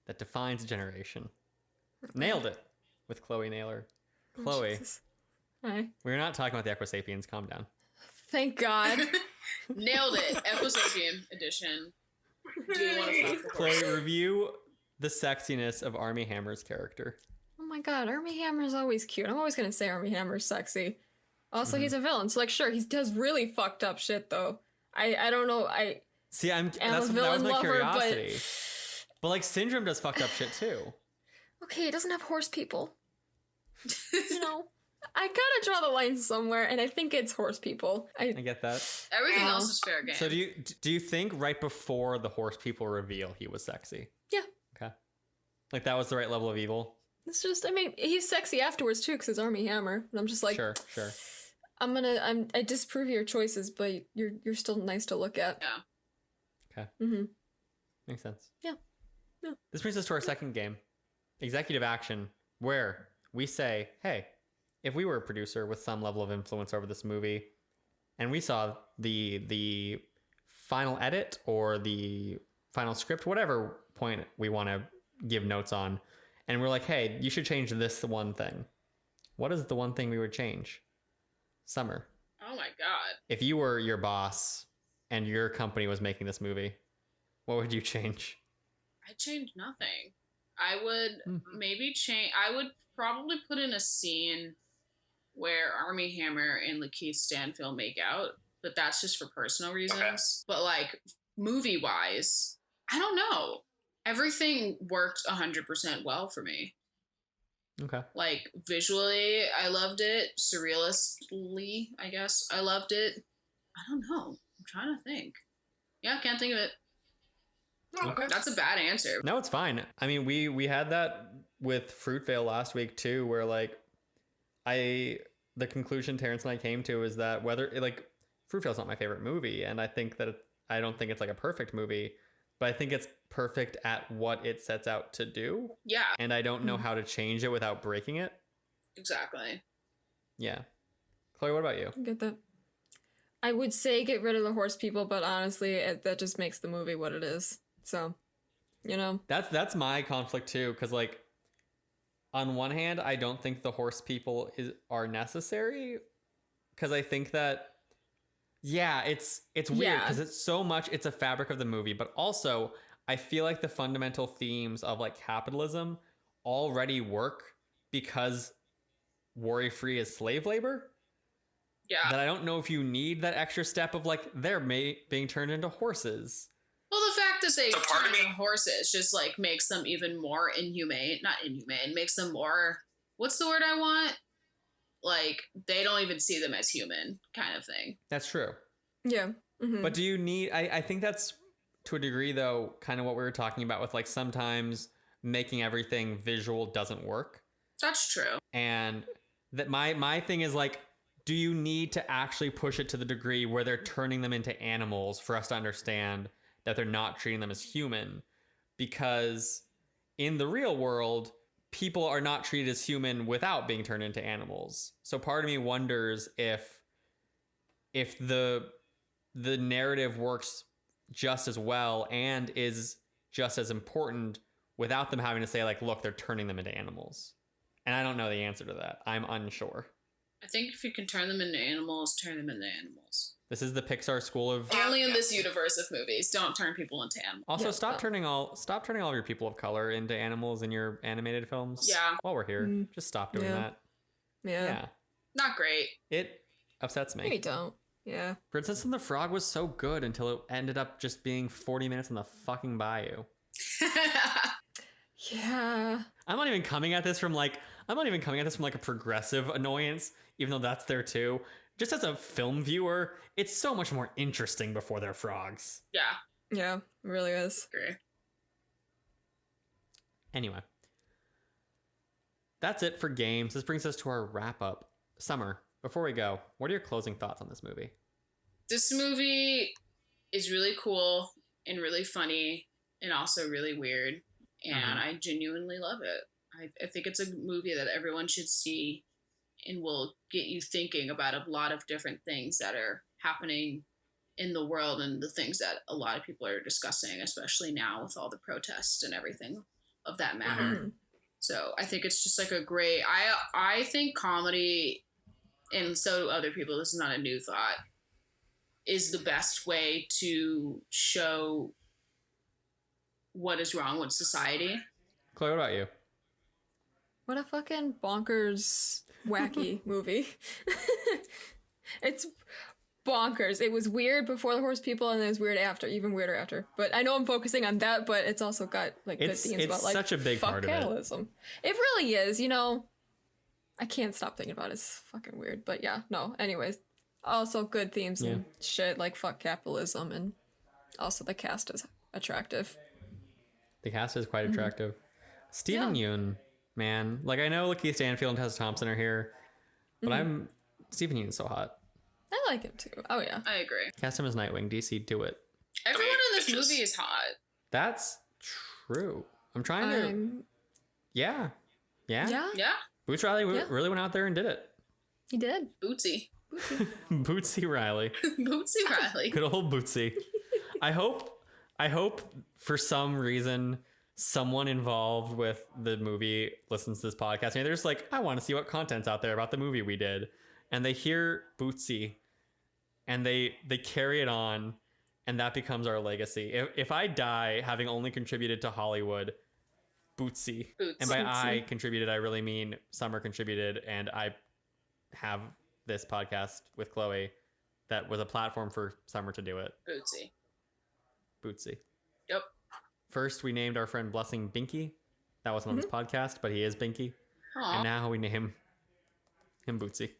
that defines a generation. Nailed it with Chloe Naylor. Chloe, Hi. we're not talking about the Equisapiens. Calm down. Thank God. Nailed it. Equisapien edition. Do you want to fuck the horse? Chloe, review the sexiness of Armie Hammer's character. Oh my God, Armie Hammer's always cute. I'm always gonna say Armie Hammer's sexy. Also, he's a villain, so like, sure, he does really fucked up shit though. I don't know. See, I'm that was villain my lover, curiosity. But like, Syndrome does fucked up shit too. Okay, he doesn't have horse people. I gotta draw the line somewhere, and I think it's horse people. I get that. Everything else is fair game. So do you think right before the horse people reveal he was sexy? Yeah. Okay. Like that was the right level of evil? It's just, I mean, he's sexy afterwards too, because it's Armie Hammer. And I'm just like, Sure. I disapprove your choices, but you're still nice to look at. Yeah. Okay. Mm-hmm. Makes sense. Yeah. This brings us to our second game, executive action, where we say, hey, if we were a producer with some level of influence over this movie, and we saw the final edit or the final script, whatever point we want to give notes on, and we're like, hey, you should change this one thing. What is the one thing we would change? Summer. Oh my God. If you were your boss and your company was making this movie, what would you change? I'd change nothing. I would maybe change. I would probably put in a scene where Armie Hammer and Lakeith Stanfield make out, but that's just for personal reasons. Okay. But like movie wise, I don't know. Everything worked 100% well for me. Okay. Like visually, I loved it. Surrealistly, I guess I loved it. I don't know. I'm trying to think. Yeah, can't think of it. Okay. That's a bad answer. No, it's fine. I mean, we had that with Fruitvale last week too, where like the conclusion Terrence and I came to is that whether like Fruitvale's not my favorite movie, and I think that I don't think it's like a perfect movie, but I think it's perfect at what it sets out to do. Yeah. And I don't know how to change it without breaking it. Exactly. Yeah. Chloe, what about you? I get that. I would say get rid of the horse people, but honestly, that just makes the movie what it is. So, That's my conflict too, because like, on one hand, I don't think the horse people are necessary, because I think that Yeah, it's weird Yeah. because it's so much. It's a fabric of the movie, but also I feel like the fundamental themes of like capitalism already work because worry-free is slave labor. Yeah. That I don't know if you need that extra step of like they're being turned into horses. Well, the fact that they So part turn of me- into horses just like makes them even more inhumane. Not inhumane. Makes them more. What's the word I want? Like they don't even see them as human, kind of thing. That's true. Yeah. Mhm. But do you need I think that's to a degree though kind of what we were talking about with like sometimes making everything visual doesn't work. That's true. And that my thing is like, do you need to actually push it to the degree where they're turning them into animals for us to understand that they're not treating them as human? Because in the real world, people are not treated as human without being turned into animals. So part of me wonders if the narrative works just as well and is just as important without them having to say like, look, they're turning them into animals. And I don't know the answer to that. I'm unsure. I think if you can turn them into animals, turn them into animals. This is the Pixar school of. Only in this universe of movies, don't turn people into animals. Also, Yeah, stop well. turning all of your people of color into animals in your animated films. Yeah. While we're here, Mm. just stop doing Yeah. that. Yeah. Yeah, Not great. it upsets me. Maybe don't. Yeah. Princess and the Frog was so good until it ended up just being 40 minutes in the fucking bayou. Yeah. I'm not even coming at this from like a progressive annoyance, even though that's there too. Just as a film viewer, it's so much more interesting before they're frogs. Yeah, Yeah. It really is. agree. Anyway, that's it for games. This brings us to our wrap up. Summer, before we go, what are your closing thoughts on this movie? This movie is really cool and really funny and also really weird. And I genuinely love it. I think it's a movie that everyone should see and will get you thinking about a lot of different things that are happening in the world and the things that a lot of people are discussing, especially now with all the protests and everything of that matter. Mhm. So I think it's just like a great. I think comedy, and so do other people. This is not a new thought. Is the best way to show what is wrong with society. Chloe, what about you? What a fucking bonkers, wacky movie. It's bonkers. It was weird before the horse people, and it was weird after, even weirder after. But I know I'm focusing on that, but it's also got like good themes about like such a big fuck part of it. capitalism. It really is. You know, I can't stop thinking about it. It's fucking weird. But yeah, no. Anyways, also good themes and shit like fuck capitalism, and also the cast is attractive. The cast is quite attractive. Stephen Yeun, man. Like, I know Lakeith Stanfield and Tessa Thompson are here, but Stephen Yeun's so hot. I like him too. Oh yeah. I agree. Cast him as Nightwing. DC, do it. Everyone in this bitches. movie is hot. That's true. I'm trying to. Yeah. Yeah. Yeah, Boots Riley really went out there and did it. He did. Bootsy. Bootsy Riley. Bootsy Riley. Good old Bootsy. I hope for some reason someone involved with the movie listens to this podcast and they're just like, I want to see what content's out there about the movie we did. And they hear Bootsy and they carry it on, and that becomes our legacy. If I die having only contributed to Hollywood, Bootsy. And by I contributed, I really mean Summer contributed, and I have this podcast with Chloe that was a platform for Summer to do it. Bootsy. Bootsy. Yep. First, we named our friend Blessing Binky. That wasn't on this podcast, but he is Binky. Aw. And now we name him Bootsy.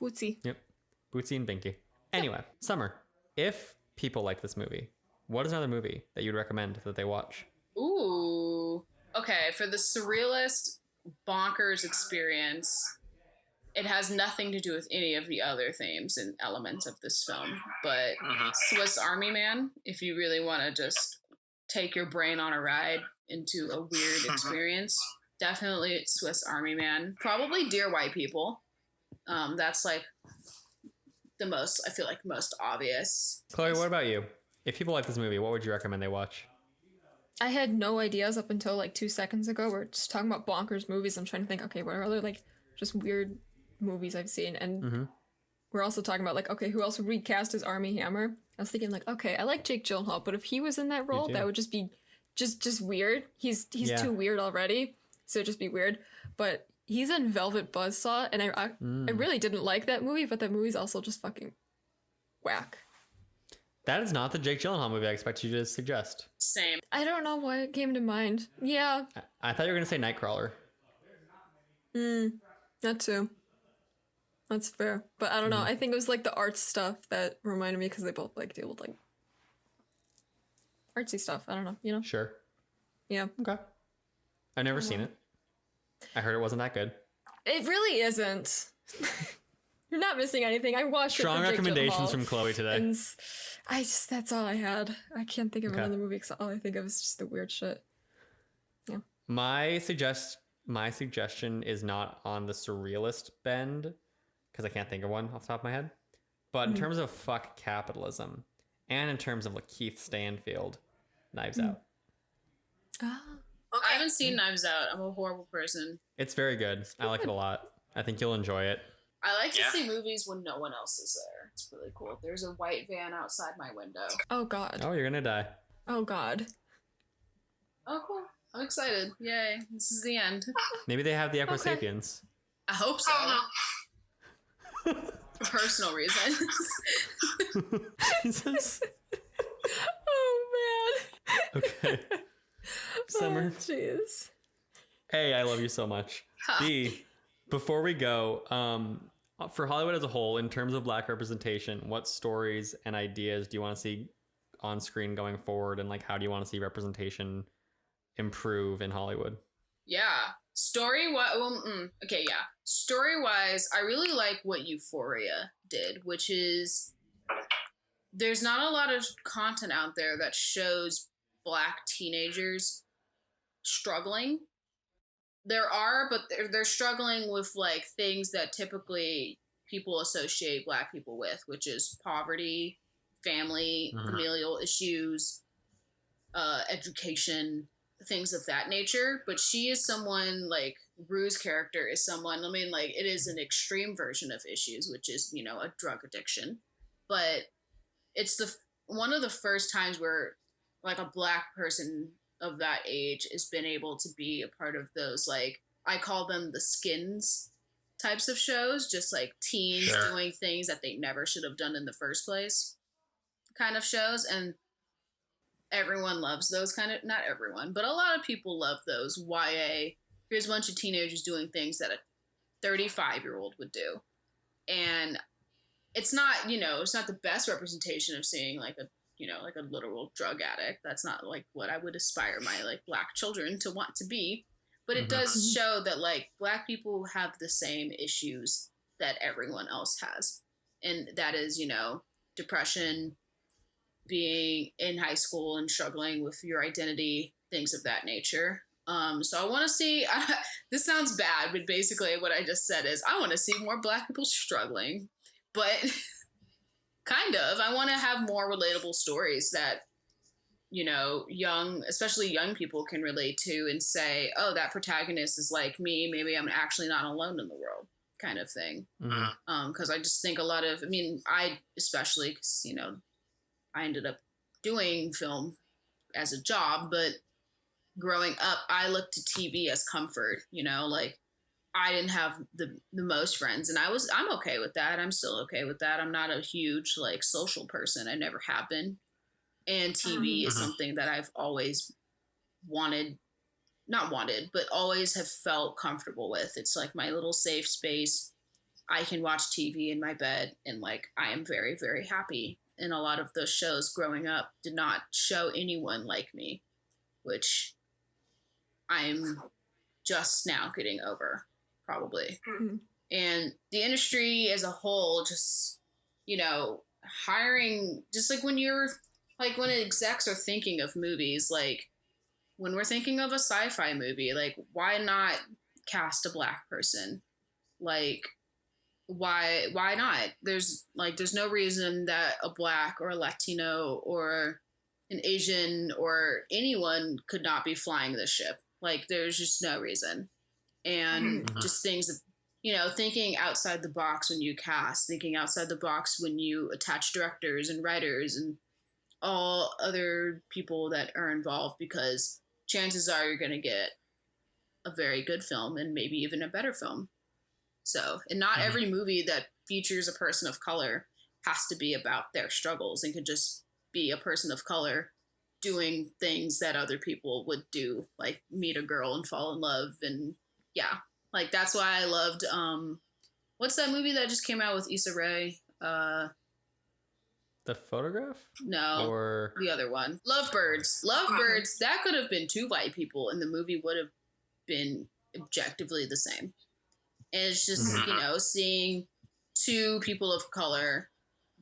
Bootsy. Yep. Bootsy and Binky. Anyway, Summer, if people like this movie, what is another movie that you'd recommend that they watch? Ooh. Okay, for the surrealist, bonkers experience, it has nothing to do with any of the other themes and elements of this film. But Swiss Army Man, if you really want to just take your brain on a ride into a weird experience, definitely Swiss Army Man. Probably Dear White People. That's like the most, I feel like, most obvious. Chloe, what about you? If people like this movie, what would you recommend they watch? I had no ideas up until like 2 seconds ago. We're just talking about bonkers movies. I'm trying to think, okay, what are other like just weird movies I've seen? And we're also talking about like, okay, who else would recast as Army Hammer? I was thinking like, okay, I like Jake Gyllenhaal, but if he was in that role, that would just be just weird. He's too weird already, so it'd just be weird. But he's in Velvet Buzzsaw, and I really didn't like that movie, but that movie's also just fucking whack. That is not the Jake Gyllenhaal movie I expect you to suggest. Same. I don't know why it came to mind. Yeah. I thought you were going to say Nightcrawler. That too. That's fair. But I don't know. I think it was like the art stuff that reminded me, because they both like deal with like artsy stuff. I don't know, you know? Sure. Yeah. Okay. I've never seen it. I heard it wasn't that good. It really isn't. You're not missing anything. I watched Strong it for Jake recommendations Gyllenhaal, from Chloe today. and that's all I had. I can't think of Okay. another movie because all I think of is just the weird shit. Yeah. My suggestion is not on the surrealist bend, because I can't think of one off the top of my head. But in terms of fuck capitalism, and in terms of like Keith Stanfield, Knives Out. Ah. Okay. I haven't seen Knives Out. I'm a horrible person. It's very good. I like it a lot. I think you'll enjoy it. I like to see movies when no one else is there. It's really cool. There's a white van outside my window. Oh God. Oh, you're gonna die. Oh God. Oh, cool. I'm excited. Yay. This is the end. Maybe they have the Okay. Equisapiens. I hope so. For personal reasons. Jesus. Oh man. Okay. Summer. Oh, jeez. A, I love you so much. B, before we go, for Hollywood as a whole, in terms of Black representation, what stories and ideas do you want to see on screen going forward, and like how do you want to see representation improve in Hollywood? Yeah. Story-wise, I really like what Euphoria did, which is there's not a lot of content out there that shows Black teenagers struggling. There are, but they're struggling with like things that typically people associate Black people with, which is poverty, family, familial issues, education, things of that nature. But she is someone, like Rue's character is someone, I mean, like it is an extreme version of issues, which is, you know, a drug addiction. But it's one of the first times where like a Black person of that age has been able to be a part of those, like I call them the skins types of shows, just like teens doing things that they never should have done in the first place kind of shows. And everyone loves those kind of, not everyone, but a lot of people love those YA, here's a bunch of teenagers doing things that a 35-year-old would do. And it's not, you know, it's not the best representation of seeing like a, you know, like a literal drug addict. That's not like what I would aspire my like Black children to want to be. But it does show that like Black people have the same issues that everyone else has. And that is, you know, depression, being in high school and struggling with your identity, things of that nature. So I want to see, this sounds bad, but basically what I just said is I want to see more Black people struggling, but kind of, I want to have more relatable stories that, you know, especially young people can relate to and say, oh, that protagonist is like me. Maybe I'm actually not alone in the world kind of thing. Cause I just think a lot of, I mean, I, especially cause, you know, I ended up doing film as a job, but growing up, I looked to TV as comfort, you know, like I didn't have the most friends, and I'm okay with that. I'm still okay with that. I'm not a huge like social person. I never have been. And TV is something that I've always not wanted, but always have felt comfortable with. It's like my little safe space. I can watch TV in my bed and like I am very, very happy. And a lot of those shows growing up did not show anyone like me, which I'm just now getting over, probably. And the industry as a whole, just, you know, hiring, just like when execs are thinking of movies, like when we're thinking of a sci-fi movie, like why not cast a Black person? Like, why not? There's no reason that a Black or a Latino or an Asian or anyone could not be flying this ship. Like, there's just no reason. And just things thinking outside the box when you cast, thinking outside the box when you attach directors and writers and all other people that are involved, because chances are you're going to get a very good film and maybe even a better film. So, and not every movie that features a person of color has to be about their struggles, and could just be a person of color doing things that other people would do, like meet a girl and fall in love. And yeah, like that's why I loved, what's that movie that just came out with Issa Rae? The Photograph? No, or the other one. Lovebirds. Lovebirds, that could have been two white people and the movie would have been objectively the same. And it's just, seeing two people of color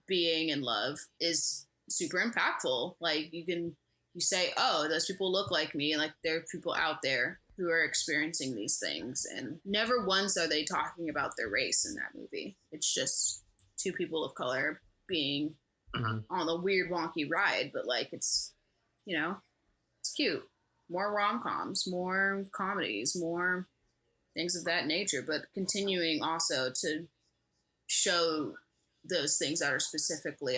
being in love is super impactful. Like you say, oh, those people look like me, and like there are people out there who are experiencing these things, and never once are they talking about their race in that movie. It's just two people of color being on a weird wonky ride, but like it's cute. More rom-coms, more comedies, more things of that nature, but continuing also to show those things that are specifically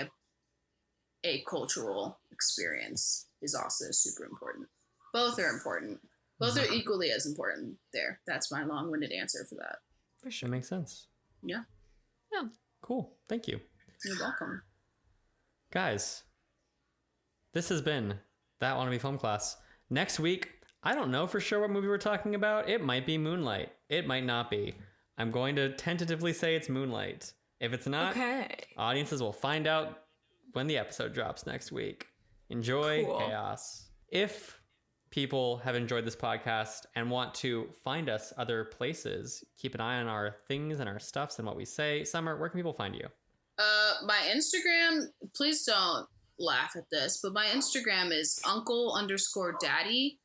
a cultural experience is also super important. Both are important. Both are equally as important there. That's my long-winded answer for that. For sure. That makes sense. Yeah. Yeah. Cool. Thank you. You're welcome. Guys, this has been That Wannabe Film Class. Next week, I don't know for sure what movie we're talking about. It might be Moonlight. It might not be. I'm going to tentatively say it's Moonlight. If it's not, audiences will find out when the episode drops next week. Enjoy chaos. If people have enjoyed this podcast and want to find us other places, keep an eye on our things and our stuffs and what we say. Summer, where can people find you? My Instagram, please don't laugh at this, but my Instagram is uncle_daddy.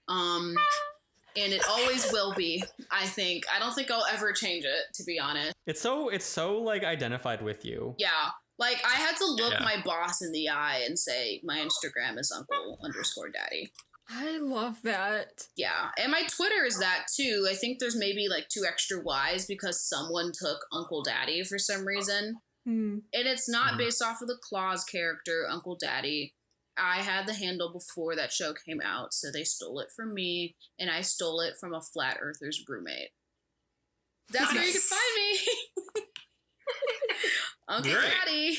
And it always will be, I think. I don't think I'll ever change it, to be honest. It's so like identified with you. Yeah. Like I had to look my boss in the eye and say my Instagram is uncle_daddy. I love that. Yeah. And my Twitter is that too. I think there's maybe like 2 extra Y's because someone took Uncle Daddy for some reason. And it's not based off of the Claus character, Uncle Daddy. I had the handle before that show came out, so they stole it from me, and I stole it from a flat earther's roommate. That's where you can find me. Uncle Daddy.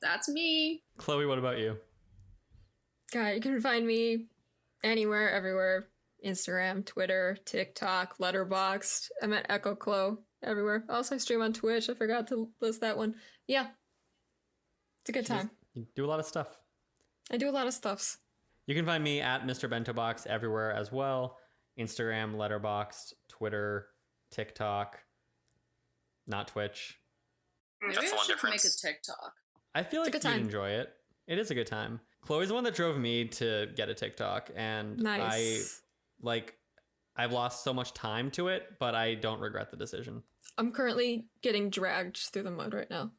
That's me. Chloe, what about you? God, you can find me anywhere, everywhere. Instagram, Twitter, TikTok, Letterboxd. I'm at Echo Chloe everywhere. Also, I stream on Twitch. I forgot to list that one. Yeah. It's a good time. You do a lot of stuff. I do a lot of stuffs. You can find me at Mr. Bento Box everywhere as well. Instagram, Letterboxd, Twitter, TikTok, not Twitch. Maybe I should make a TikTok. I feel like you'd enjoy it. It is a good time. Chloe's the one that drove me to get a TikTok, and I've lost so much time to it, but I don't regret the decision. I'm currently getting dragged through the mud right now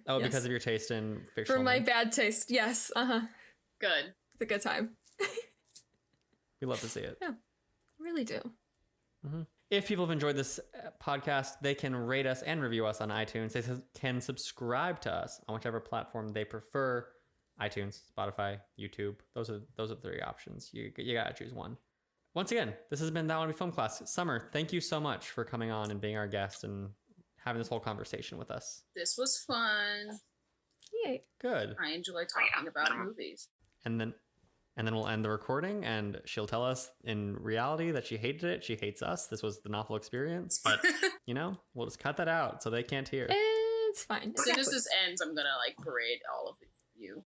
because of your taste in fictional. For my bad taste, yes. Good. It's a good time. We love to see it. Yeah, really do. If people have enjoyed this podcast, they can rate us and review us on iTunes. They can subscribe to us on whichever platform they prefer. iTunes, Spotify, YouTube. Those are the 3 options. You gotta choose one. Once again, this has been That Wannabe Film Class. Summer, thank you so much for coming on and being our guest and having this whole conversation with us. This was fun. Yay. Good. I enjoy talking about movies. And then we'll end the recording, and she'll tell us in reality that she hated it. She hates us. This was the awful experience. But, we'll just cut that out so they can't hear. It's fine. As soon as this ends, I'm going to, parade all of you.